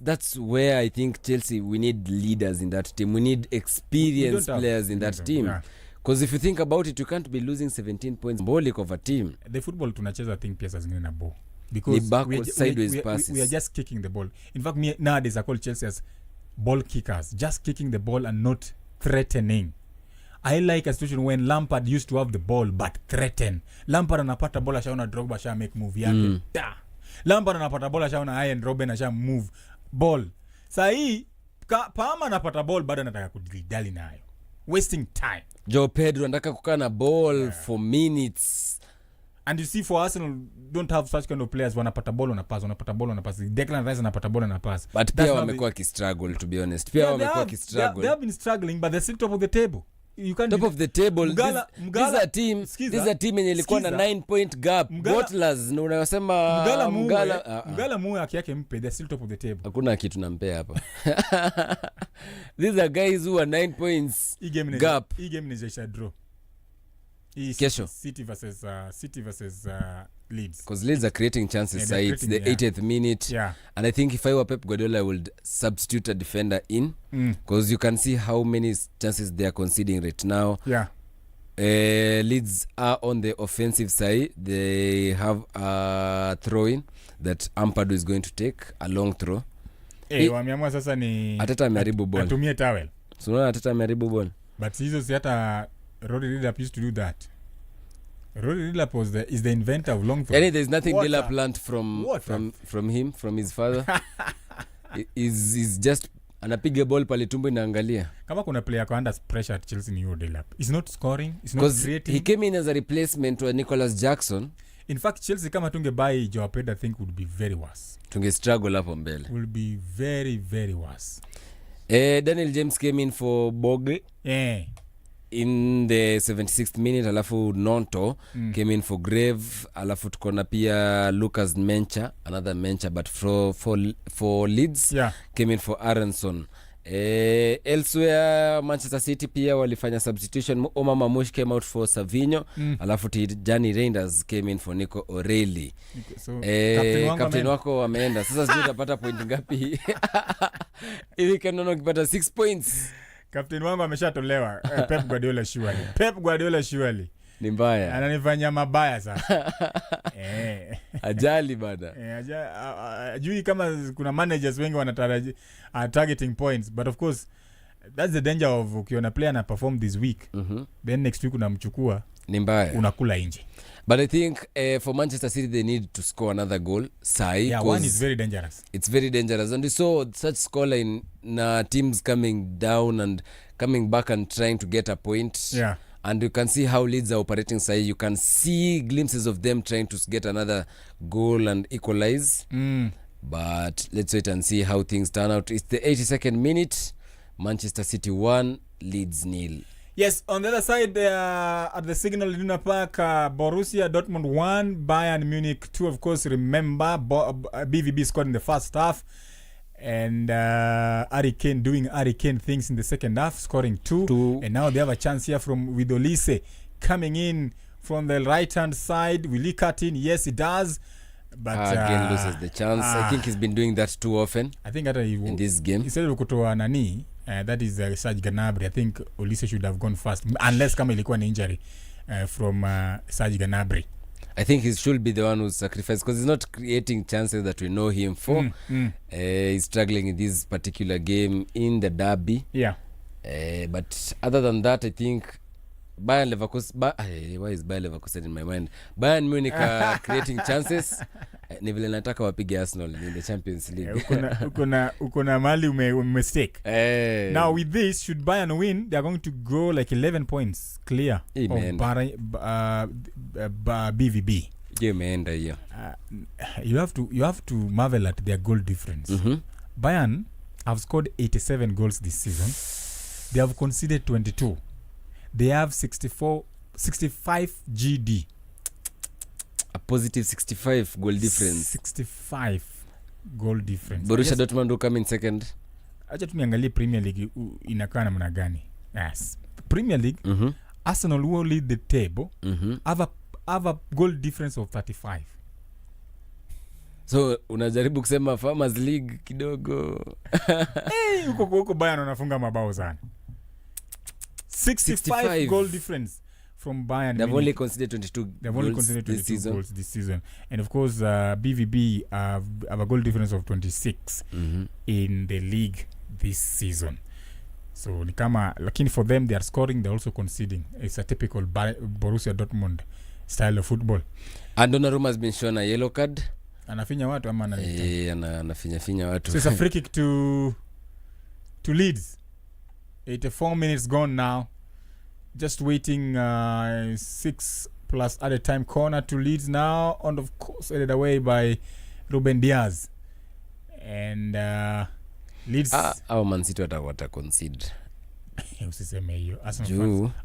that's where I think Chelsea, we need leaders in that team. We need experienced players in that team. Because if you think about it, you can't be losing 17 points symbolic of a team. The football tunacheza, I think pia zingine na ball, because we are just kicking the ball. In fact, nowadays I call Chelsea as ball kickers, just kicking the ball and not threatening. I like a situation when Lampard used to have the ball but threaten. Lampard anapata bola, shaona Drogba sha make move yake. Lampard anapata bola, shaona Ian Robben asha move ball. Sahi Palmer anapata ball bado anataka kudidali nayo, wasting time. Joe Pedro anataka kukaa na ball for minutes. And you see, for Arsenal, don't have such kind of players. Wanapata ball on a pass. Declan Rice anapata ball on a pass. But pia wamekuwa kistruggle, to be honest. Pia wamekuwa kistruggle. They have been struggling, but they're still top of the table. You can't top of the table. This is a team yenye ilikuwa na 9 point gap. Bottlers na unasema Mgala Mu yake mpe, they're still top of the table. Hakuna kitu nampea hapa. These are guys who are 9 points gap. Hii game ni draw. Kesho City versus Leeds, because Leeds are creating chances. It's the 80th minute, and I think if I were Pep Guardiola, I would substitute a defender in, because you can see how many chances they are conceding right now. Leeds are on the offensive side. They have a throw-in that Ampadu is going to take, a long throw. Wameamua sasa ni Ateta ameharibu ball, atumie towel. So Ateta ameharibu ball, but hizo si hata Rodri Dillap used to do that. Rodri Dillap is the inventor of long throw. There's nothing Dillap learned from him, from his father. He's just anapiga ball pale tumbo inaangalia. Kama kuna player kwa under pressure at Chelsea ni Dillap. He's not scoring, he's not creating. He came in as a replacement to Nicholas Jackson. In fact, Chelsea kama tunge buy Joao Pedro, I think would be very worse. Tunge struggle hapo mbele. Will be very very worse. Daniel James came in for Bogle. In the 76th minute, alafu Nonto came in for Grave, alafu tukona pia Lucas Mencha, another Mencha, but for Leeds came in for Aronson. Elsewhere, Manchester City pia walifanya substitution. Omar Mamush came out for Savinho, alafu Tijani Reinders came in for Nico O'Reilly. So, Captain wako ameenda. Sasa sijui utapata point ngapi. Hivi Kenono kipata 6 points. Captain wangu ameshatolewa. Pep Guardiola surely. Ni mbaya. Ananifanya mabaya sasa. Ajali bada. Ajui kama kuna managers wengi wanataraji targeting points, but of course that's the danger of ukiona player na perform this week. Then next week unamchukua. ni mbaya, unakula nje. But I think for Manchester City they need to score another goal. Yeah, one is very dangerous. It's very dangerous, and we saw such scoreline na teams coming down and coming back and trying to get a point. Yeah. And you can see how Leeds are operating. So you can see glimpses of them trying to get another goal and equalize. But let's wait and see how things turn out. It's the 82nd minute. Manchester City 1, Leeds 0. Yes, on the other side, at the Signal Iduna Park, Borussia Dortmund 1, Bayern Munich 2. Of course, remember, BVB scored in the first half. And Harry Kane doing Harry Kane things in the second half, scoring 2. And now they have a chance here with Olise coming in from the right-hand side. Will he cut in? Yes, he does. But again loses the chance. I think he's been doing that too often. I think in this game. Instead of kutoa nani, that is Serge Gnabry. I think Olise should have gone first, unless kama ilikuwa ni injury from Serge Gnabry. I think he should be the one who's sacrificed because he's not creating chances that we know him for. He's struggling in this particular game in the derby. Yeah. But other than that, I think Bayern Leverkusen. Why is Bayern Leverkusen in my mind? Bayern Munich are creating chances. Ni vile nataka wapige Arsenal in the Champions League. Ukona mali mistake. Now with this, should Bayern win, they are going to go like 11 points clear of BVB. Imeenda hiyo. You have to marvel at their goal difference. Bayern have scored 87 goals this season. They have conceded 22. They have 65 GD. A positive 65 goal difference. 65 goal difference. Borussia Dortmund will come in second. Acha tumiangalie Premier League inakaa namna gani. Yes. Premier League, Arsenal will lead the table. Have a goal difference of 35. So unajaribu kusema Farmers League kidogo. Huko Bayern wanafunga mabao sana. 65 goal difference from Bayern. They've only considered 22 goals this season. And of course, BVB have a goal difference of 26 in the league this season. So ni kama, lakini for them, they are scoring, they're also conceding. It's a typical Borussia Dortmund style of football. And Donnarumma has been shown a yellow card. Anafinya watu ama anafinya watu. So it's a free kick to Leeds. 84 minutes gone now. Just waiting 6 plus at a time corner to Leeds now. And of course headed away by Ruben Diaz. And Leeds... Our Man City wata concede. Usiseme hiyo.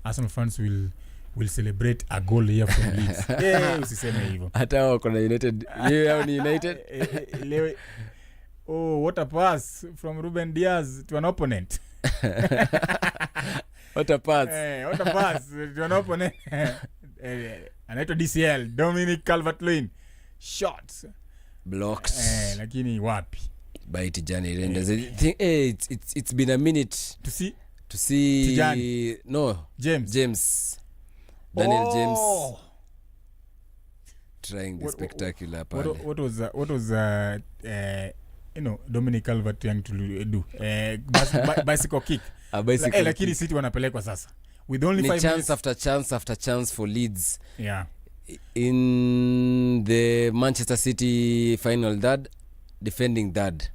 Arsenal fans will celebrate a goal here from Leeds. Usiseme hivyo. Hata wako na United. Yeye ni United. Oh, what a pass from Ruben Diaz to an opponent. What a pass. What a pass to an opponent. Anaitwa DCL, Dominic Calvert-Lewin. Shots. Blocked. Lakini wapi? By Tijani Renders. It's been a minute to see Tijani. No. James. Daniel James. Trying the spectacular part. What was Dominic Calvert trying to do? Bicycle kick. A bicycle lakini City wanapelekwa sasa. With only 5 chance after chance for Leeds. Yeah. In the Manchester City final third, defending third.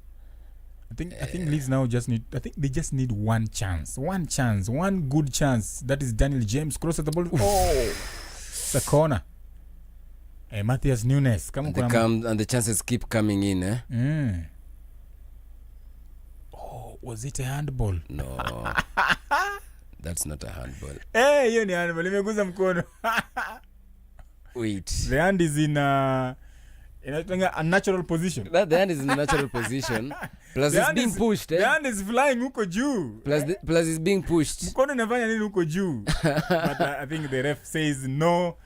I think Leeds now they just need one chance. One good chance. That is Daniel James cross at the ball. It's a corner. Matthias Nunes. And the chances keep coming in. Was it a handball? No. That's not a handball. Hiyo ni handball. Imeguza mkono. Wait. The hand is in a natural position. The hand is in a natural position. Plus it's being pushed. The hand is flying huko juu. Plus it's being pushed. Mkono inafanya nini huko juu? But I think the ref says no.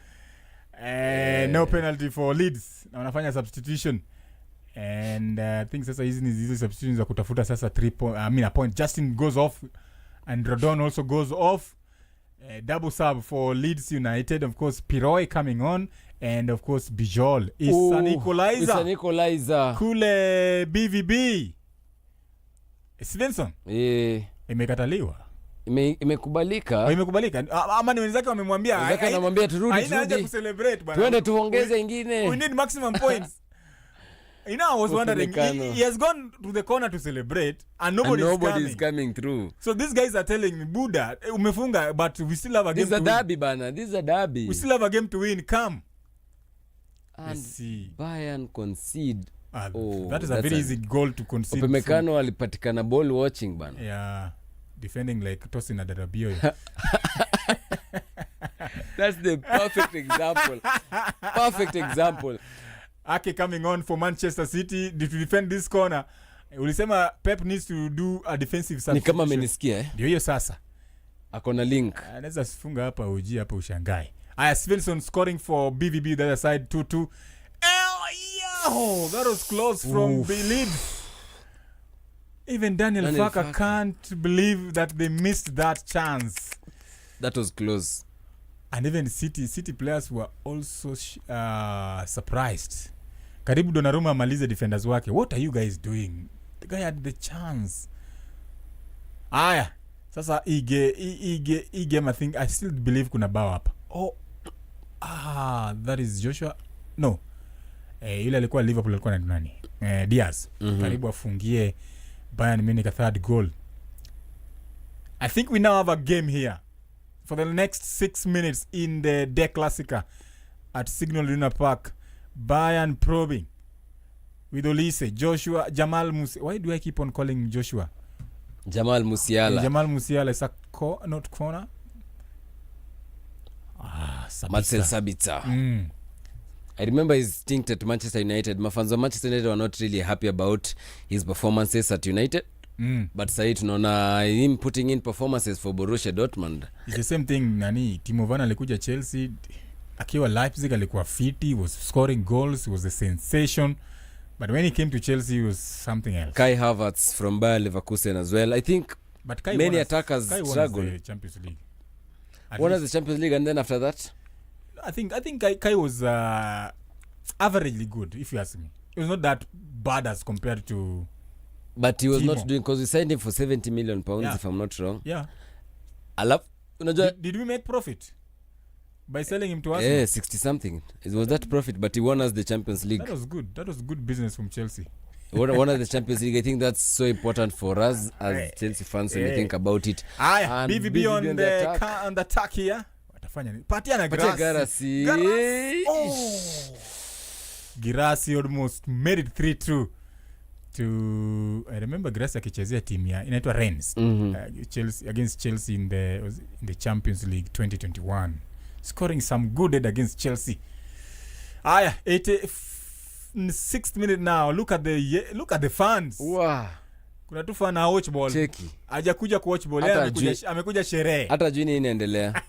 No penalty for Leeds. Na wanafanya substitution. And I think sasa hizi substitutions za kutafuta sasa a point. Justin goes off and Rodon also goes off. Double sub for Leeds United. Of course, Piroy coming on. And of course, Bijol is an equalizer. It's an equalizer. Kule BVB. Svensson. Imekataliwa. imekubalika. Imekubalika. Ama ni wenzake wamemwambia. Wenzake anamwambia turudi. Haina haja kucelebrate bana. Tuende tuongeze ingine. We need maximum points. You know, I was wondering, he has gone to the corner to celebrate and nobody is coming through. So these guys are telling me, Buddha, umefunga, but we still have a game to win. This is a derby, bana. This is a derby. We still have a game to win. Come. And let's see. Bayern concede. That is a very easy goal to concede. Upamecano alipatikana ball watching, bana. Yeah. Defending like Tosin Adarabio. That's the perfect example. Perfect example. Ake coming on for Manchester City to defend this corner. Ulisema Pep needs to do a defensive substitution. Ni kama amenisikia Ndio hiyo sasa. Akona link. Anaweza sifunga hapa uji hapa ushangae. Aya, Svensson scoring for BVB the other side 2-2. That was close from Leeds. Even Daniel Farker can't believe that they missed that chance. That was close. And even City players were also surprised. Karibu Donnarumma amalize defenders wake. What are you guys doing? The guy had the chance. Aya. Sasa hii game I think I still believe kuna bao hapa. That is Joshua. No. Yule alikuwa Liverpool alikuwa na nani? Diaz. Karibu afungie Bayern Munich a third goal. I think we now have a game here for the next 6 minutes in the De Clasica at Signal Iduna Park. Bayern probing with Olise, Joshua, Jamal Musiala. Why do I keep on calling Joshua? Jamal Musiala. Jamal Musiala is a not corner. Marcel Sabitzer. I remember his stint at Manchester United. Mafans of Manchester United were not really happy about his performances at United. But sahi tunaona him putting in performances for Borussia Dortmund. It's the same thing Timo Werner alikuja Chelsea, akiwa Leipzig alikuwa fit, he was scoring goals, he was a sensation. But when he came to Chelsea, he was something else. Kai Havertz from Bayer Leverkusen as well. I think many attackers struggle. Kai won the Champions League. Won the Champions League, and then after that? I think Kai was averagely good, if you ask me. It was not that bad as compared to... But he was Timo. not doing, because we signed him for 70 million pounds, if I'm not wrong. Yeah. Did we make profit by selling him to us? Yeah, 60 something. It was that profit, but he won us the Champions League. That was good. That was good business from Chelsea. Won us the Champions League. I think that's so important for us as Chelsea fans when you think about it. BVB on the attack here. Watafanya nini? Patiana Girassi. Girassi almost made it 3-2. I remember Girassi akichezea timu ya inaitwa Rennes. Chelsea against Chelsea in the Champions League 2021. Scoring some good head against Chelsea. 86th minute now. Look at the fans. Wow. Kuna tu fan na watch ball. Cheki. Hajakuja ku watch ball. Amekuja sherehe. Hata juu nini inaendelea.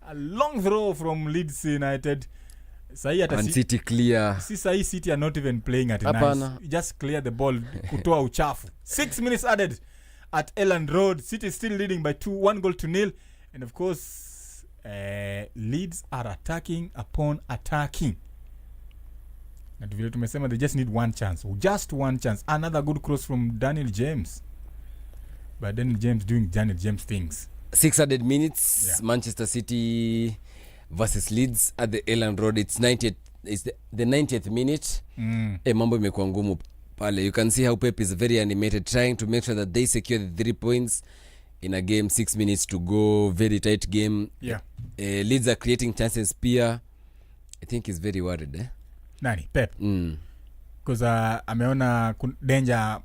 A long throw from Leeds United. And City clear. City are not even playing at nice. Just clear the ball kutoa uchafu. 6 minutes added at Elland Road. City still leading by 1 goal to nil. And of course, Leeds are attacking upon attacking. And vile tumesema, they just need one chance. Just one chance. Another good cross from Daniel James. But Daniel James doing Daniel James things. 600 minutes. Yeah. Manchester City versus Leeds at the Elland Road. It's the 90th minute. Mambo imekuwa ngumu pale. You can see how Pep is very animated, trying to make sure that they secure the 3 points in a game. 6 minutes to go. Very tight game. Yeah. Leeds are creating chances. Pia I think he's very worried. Nani? Pep? Because ameona danger.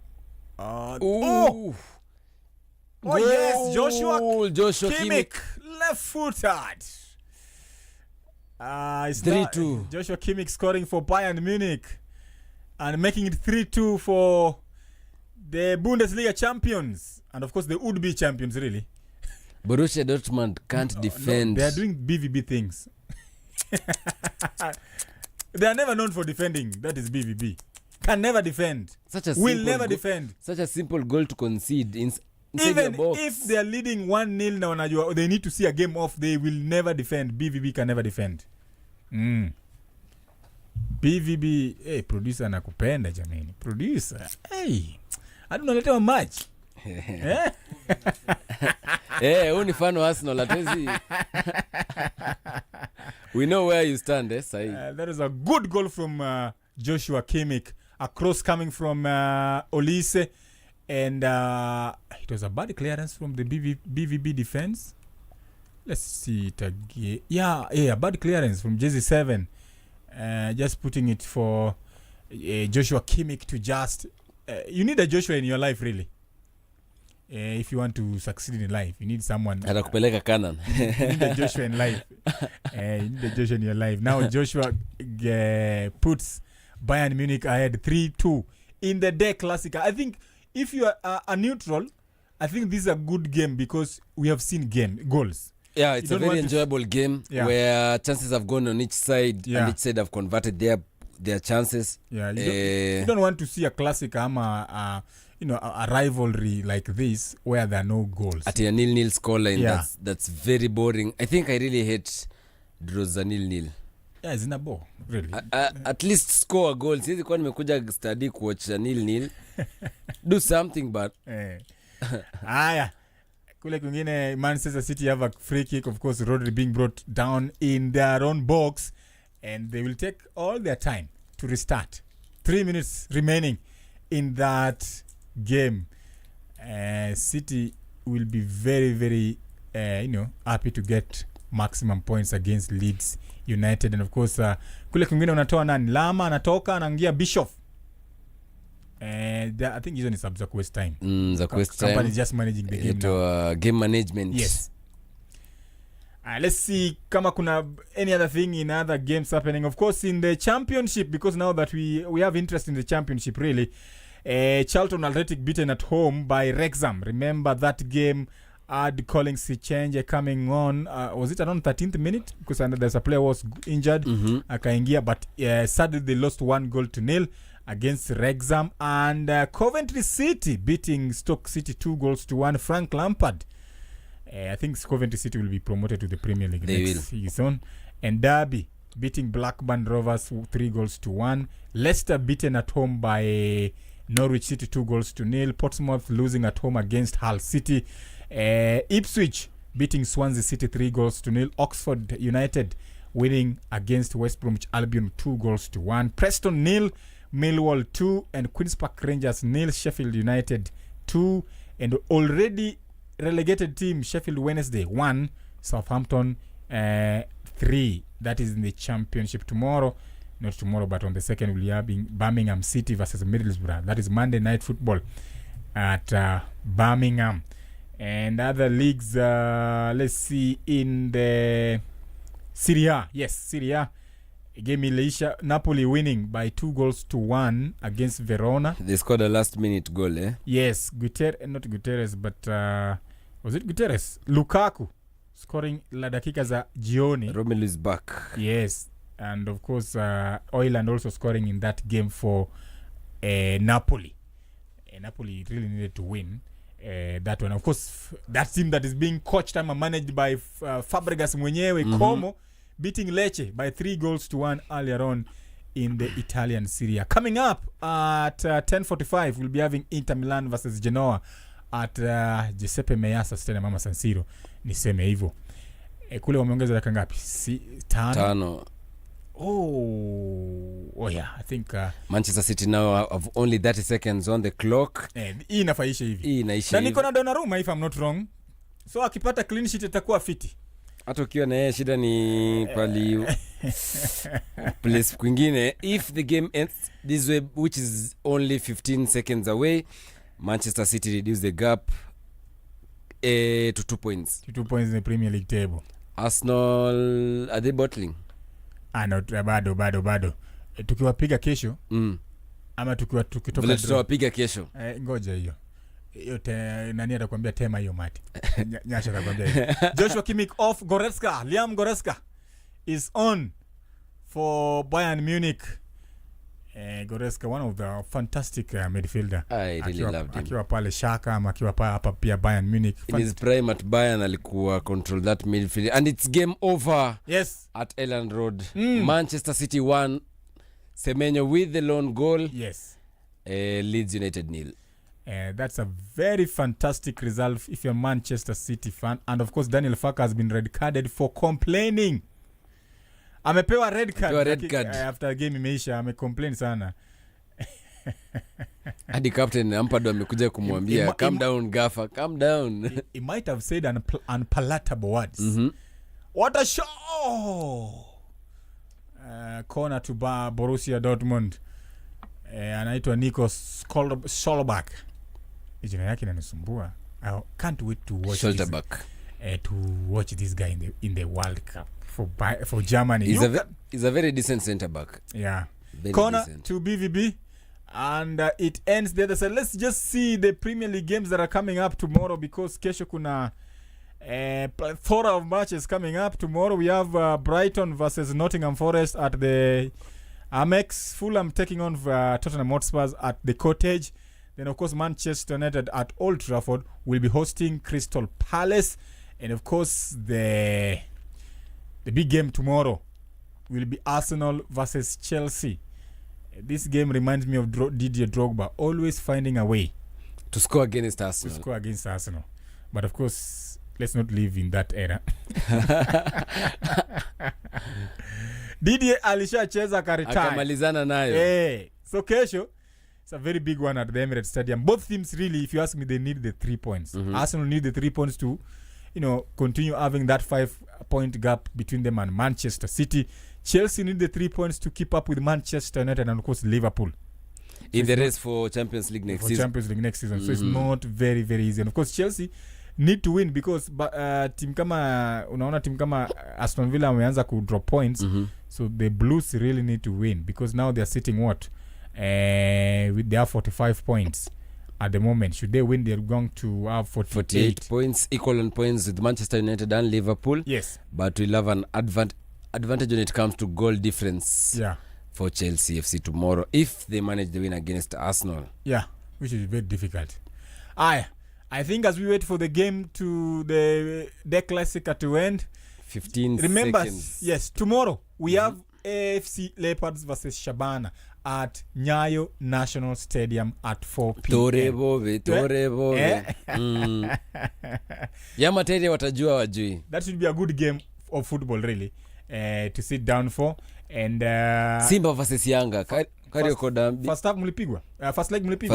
Yes, Joshua Kimmich, left-footed. It's 3-2. Joshua Kimmich scoring for Bayern Munich and making it 3-2 for the Bundesliga champions, and of course the would-be champions, really. Borussia Dortmund can't defend. They are doing BVB things. They are never known for defending. That is BVB. Can never defend. Will never defend. Such a simple goal to concede inside even the box. If they are leading 1-0 na wanajua they need to see a game off, they will never defend. BVB can never defend. BVB, producer nakupenda jamani. Producer. Hey. I don't know, letewa match. Huu ni fan wa Arsenal atezi. We know where you stand, sahi. That is a good goal from Joshua Kimmich. A cross coming from Olise, and it was a bad clearance from the BVB defense. Let's see it again. Yeah, bad clearance from Jersey 7. Just putting it for Joshua Kimmich to just... you need a Joshua in your life, really. If you want to succeed in life, you need someone. Atakupeleka Canaan. You need a Joshua in life. You need a Joshua in your life. Now Joshua puts Bayern Munich ahead 3-2 in the day Classica. I think if you are a neutral, I think this is a good game because we have seen goals. Yeah, it's a very enjoyable game where chances have gone on each side and each side have converted their chances. Yeah, you don't want to see a Classica a rivalry like this where there are no goals. At a 0-0 scoreline, that's very boring. I think I really hate draws a 0-0. Yeah, it's in a ball, really. At least score a goal. Siwezi kwa nimekuja study kuwatch a 0-0. Do something, but... Aya. Kule kwingine Manchester City have a free kick, of course, Rodri being brought down in their own box, and they will take all their time to restart. 3 minutes remaining in that game. City will be very, very, happy to get maximum points against Leeds United. And of course, kule kwingine unatoa nani? Lama anatoka anaingia Bishop. I think hizo ni subs za quest time. The quest time. Company just managing the game now. Game management. Yes. Let's see kama kuna any other thing in other games happening. Of course, in the championship, because now that we have interest in the championship, really. Charlton Athletic beaten at home by Wrexham. Remember that game had Collins change coming on. Was it around 13th minute? Because there's a player was injured. Akaingia, but sadly they lost 1-0 against Wrexham. And Coventry City beating Stoke City 2-1. Frank Lampard. I think Coventry City will be promoted to the Premier League next season. And Derby beating Blackburn Rovers 3-1. Leicester beaten at home by Norwich City 2-0. Portsmouth losing at home against Hull City. Ipswich beating Swansea City 3-0. Oxford United winning against West Bromwich Albion 2-1. Preston 0, Millwall 2, and Queen's Park Rangers 0, Sheffield United 2, and already relegated team Sheffield Wednesday 1, Southampton 3. That is in the championship tomorrow. Not tomorrow, but on the 2nd we'll be having Birmingham City versus Middlesbrough. That is Monday Night Football at Birmingham. And other leagues, let's see, in the Serie A. Yes, Serie A. Game Ileisha, Napoli winning by 2-1 against Verona. They scored a last-minute goal, Yes, not Guterres, but was it Guterres? Lukaku scoring la dakika za jioni. Romelu is back. Yes, and of course, Oiland also scoring in that game for Napoli. Napoli really needed to win that one. Of course, that team that is being coached and managed by Fabregas mwenyewe, Como, beating Lecce by 3-1 earlier on in the Italian Serie A. Coming up at 10:45, we'll be having Inter Milan versus Genoa at Giuseppe Meazza Stadium, Mama San Siro. Niseme hivyo. Kule wameongeza dakika ngapi? 5. Oh yeah, I think Manchester City now have only 30 seconds on the clock. Hii inafaisha hivi. Hii inaisha. Na niko na Donnarumma if I'm not wrong. So akipata clean sheet itakuwa fiti. Hata ukiwa na yeye shida ni pali place kwingine. If the game ends this way, which is only 15 seconds away, Manchester City reduce the gap to 2 points. 2 points in the Premier League table. Arsenal, are they bottling? Not bado. Tukiwapiga kesho ama tukitoka vile tutawapiga kesho. Ngoja hiyo. Yote nani atakwambia tema hiyo mati. Nyasha atakwambia hiyo. Joshua Kimmich off Goretzka. Liam Goretzka is on for Bayern Munich. Goretzka, one of the fantastic midfielder. I really loved him. Akiwa pale Shaka ama akiwa hapa pia Bayern Munich. In his prime at Bayern alikuwa control that midfield, and it's game over. Yes. At Elland Road. Manchester City won. Semenyo with the lone goal. Yes. Leeds United 0. That's a very fantastic result if you're a Manchester City fan. And of course, Daniel Farke has been red carded for complaining. Amepewa red card. After game imeisha, amecomplain sana. Hadi captain Ampado amekuja kumwambia calm down Gaffer, calm down. He might have said unpalatable words. What a show! Corner to Borussia Dortmund. Anaitwa Nico Scholbach. Jina yake inanisumbua. I can't wait to watch this guy in the World Cup for Germany. He's a very decent center back. Yeah. Very Corner decent. to BVB. And it ends there. So let's just see the Premier League games that are coming up tomorrow, because kesho kuna plethora of matches coming up. Tomorrow we have Brighton versus Nottingham Forest at the Amex. Fulham taking on Tottenham Hotspur at the Cottage. Then of course Manchester United at Old Trafford will be hosting Crystal Palace. And of course the big game tomorrow will be Arsenal versus Chelsea. This game reminds me of Didier Drogba, always finding a way to score against Arsenal. But of course, let's not live in that era. Didier alishacheza akaretire. Akamalizana nayo. So kesho, it's a very big one at the Emirates Stadium. Both teams really, if you ask me, they need the 3 points. Arsenal need the 3 points to, continue having that 5-point gap between them and Manchester City. Chelsea need the 3 points to keep up with Manchester United and of course Liverpool in the race for Champions League next season. So it's not very very easy. And of course Chelsea need to win because team kama Aston Villa wameanza ku drop points. So the Blues really need to win because now they're sitting with their 45 points at the moment. Should they win, they're going to have 48 points, equal on points with Manchester United and Liverpool. Yes, but we'll have an advantage when it comes to goal difference for Chelsea FC tomorrow if they manage the win against Arsenal. Yeah, which is very difficult. I think as we wait for the game to the Classic to end, 15 remember, seconds. Yes, tomorrow we have AFC Leopards versus Shabana at Nyayo National Stadium at 4 p.m. Torebo. Yamatere watajua wajui. That should be a good game of football really. To sit down for. And Simba versus Yanga. First half mlipigwa. First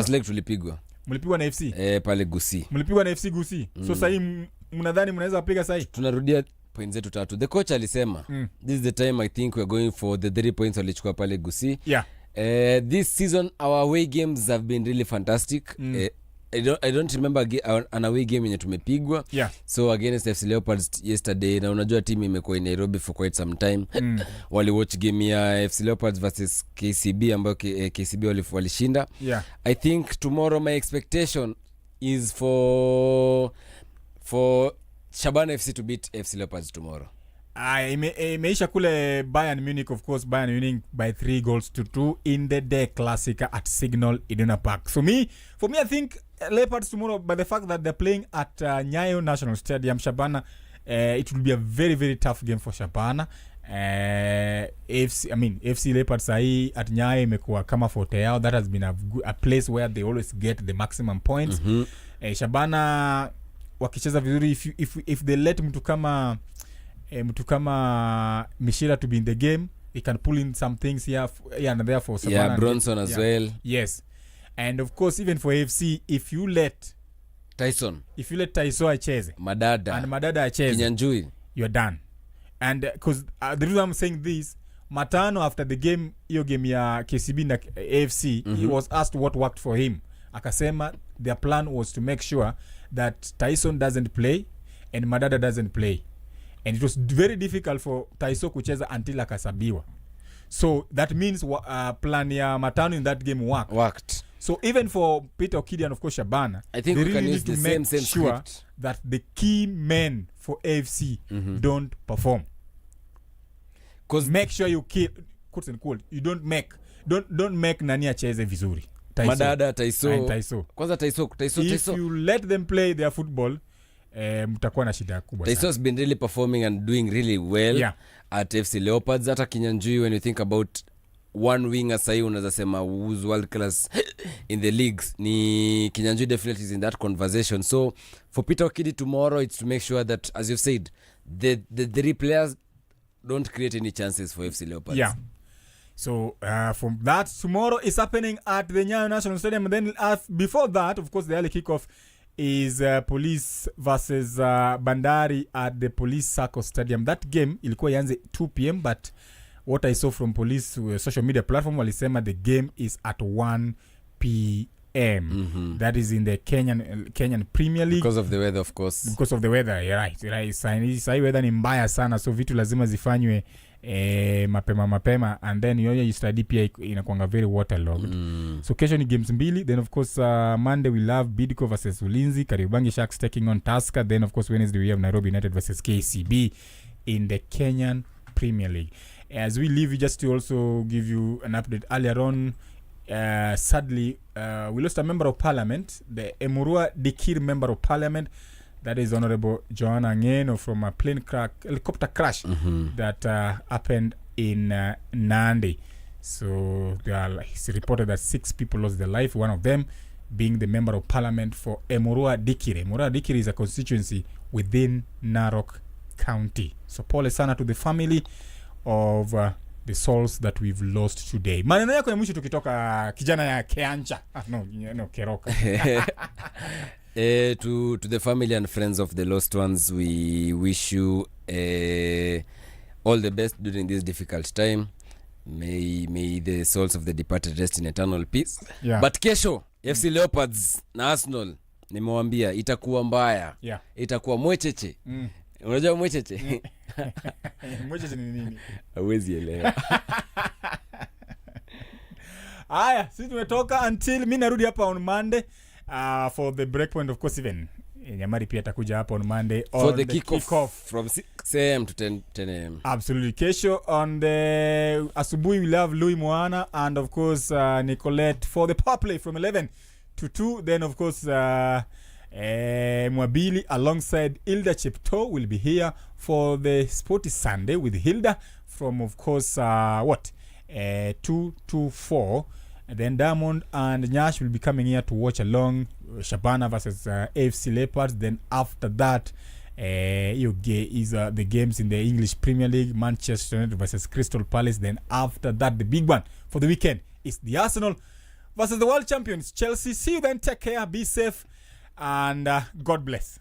leg tulipigwa. Mlipigwa na FC. Pale Gusii. Mlipigwa na FC Gusii. So sasa mnadhani mnaweza kupiga sasa? Tunarudia points zetu 3. The coach alisema this is the time I think we are going for the 3 points walichukua pale Gusii. Yeah. This season our away games have been really fantastic. I don't remember an away game yenye tumepigwa. Yeah. So against FC Leopards yesterday, na unajua team imekuwa in Nairobi for quite some time. Wali watch game ya FC Leopards versus KCB ambayo KCB walishinda. Yeah. I think tomorrow my expectation is for Shabana FC to beat FC Leopards tomorrow. Imeisha kule Bayern Munich, of course. Bayern Munich by 3-2 in the Classic at Signal Iduna Park. For me I think Leopards tomorrow, by the fact that they're playing at Nyayo National Stadium, Shabana, it will be a very very tough game for Shabana. FC Leopards at Nyayo imekuwa kama forte yao. That has been a place where they always get the maximum points. Shabana wakicheza vizuri, if they let mtu kama Mishira to be in the game, he can pull in some things here and there for Savannah. Yeah, Bronson as well. Yes. And of course, even for AFC, if you let Tyson acheze, Madada acheze, Kinyanjui, you're done. And because the reason I'm saying this, Matano after the game, hiyo game ya KCB na AFC, he was asked what worked for him. Akasema their plan was to make sure that Tyson doesn't play and Madada doesn't play. And it was very difficult for Taiso kucheza until akasabiwa. So that means plan ya Matano in that game worked. So even for Peter Okidi and of course Shabana, I think they we really can need use to the make same sure script that the key men for AFC don't perform. Because make sure you kill, quote and quote, you don't make nani acheze vizuri. Madada, Taiso. Kwanza Taiso. If you let them play their football, mtakuwa na shida kubwa sana. Taiso's been really performing and doing really well at FC Leopards. Hata Kinyanjui, when you think about one winger sahi unaweza sema who's world class in the leagues, ni Kinyanjui definitely is in that conversation. So for Peter Okidi tomorrow, it's to make sure that, as you've said, the three players don't create any chances for FC Leopards. Yeah. So from that, tomorrow is happening at the Nyayo National Stadium. And then before that, of course, the early kickoff is Police versus Bandari at the Police Circle Stadium. That game ilikuwa ianze 2 p.m. but what I saw from Police social media platform walisema the game is at 1 p.m. That is in the Kenyan Premier League. Because of the weather, of course. Because of the weather, you're right. Sai weather ni mbaya sana, so vitu lazima zifanywe mapema, and then you study pia inakuanga very waterlogged. So kesho ni games mbili, then of course Monday we'll have Bidco versus Ulinzi, Kariobangi Sharks taking on Tusker, then of course Wednesday we have Nairobi United versus KCB in the Kenyan Premier League. As we leave, just to also give you an update earlier on, sadly we lost a member of parliament, the Emurua Dikir member of parliament, that is Honorable Joanna Ngeno, from a helicopter crash that happened in Nandi. So it's reported that 6 people lost their life, one of them being the member of parliament for Emurua Dikir. Emurua Dikir is a constituency within Narok County. So pole sana to the family of the souls that we've lost today. Maneno yako ya mwisho tukitoka kijana ya Keancha. No, Keroka. To the family and friends of the lost ones, we wish you all the best during this difficult time. May the souls of the departed rest in eternal peace. Yeah. But kesho FC Leopards na Arsenal, nimewambia itakuwa mbaya. Yeah. Itakuwa mwecheche. Unajua mwecheche? Mwecheche ni nini? Hawezi elewa. Aya, sisi tumetoka until mimi narudi hapa on Monday for the breakpoint, of course. Even Nyamari pia atakuja hapa on Monday for the kick-off from 6 am to 10 am. Absolutely. Kesho on the asubuhi we'll have Louis Moana and of course Nicolette for the power play from 11 to 2. Then of course Mwabili alongside Hilda Chepto will be here for the Sporty Sunday with Hilda from, of course, 2 to 4. And then Diamond and Nyash will be coming here to watch along Shabana versus AFC Leopards. Then after that, is the games in the English Premier League, Manchester United versus Crystal Palace. Then after that, the big one for the weekend is the Arsenal versus the world champions Chelsea. See you then. Take care. Be safe. And God bless.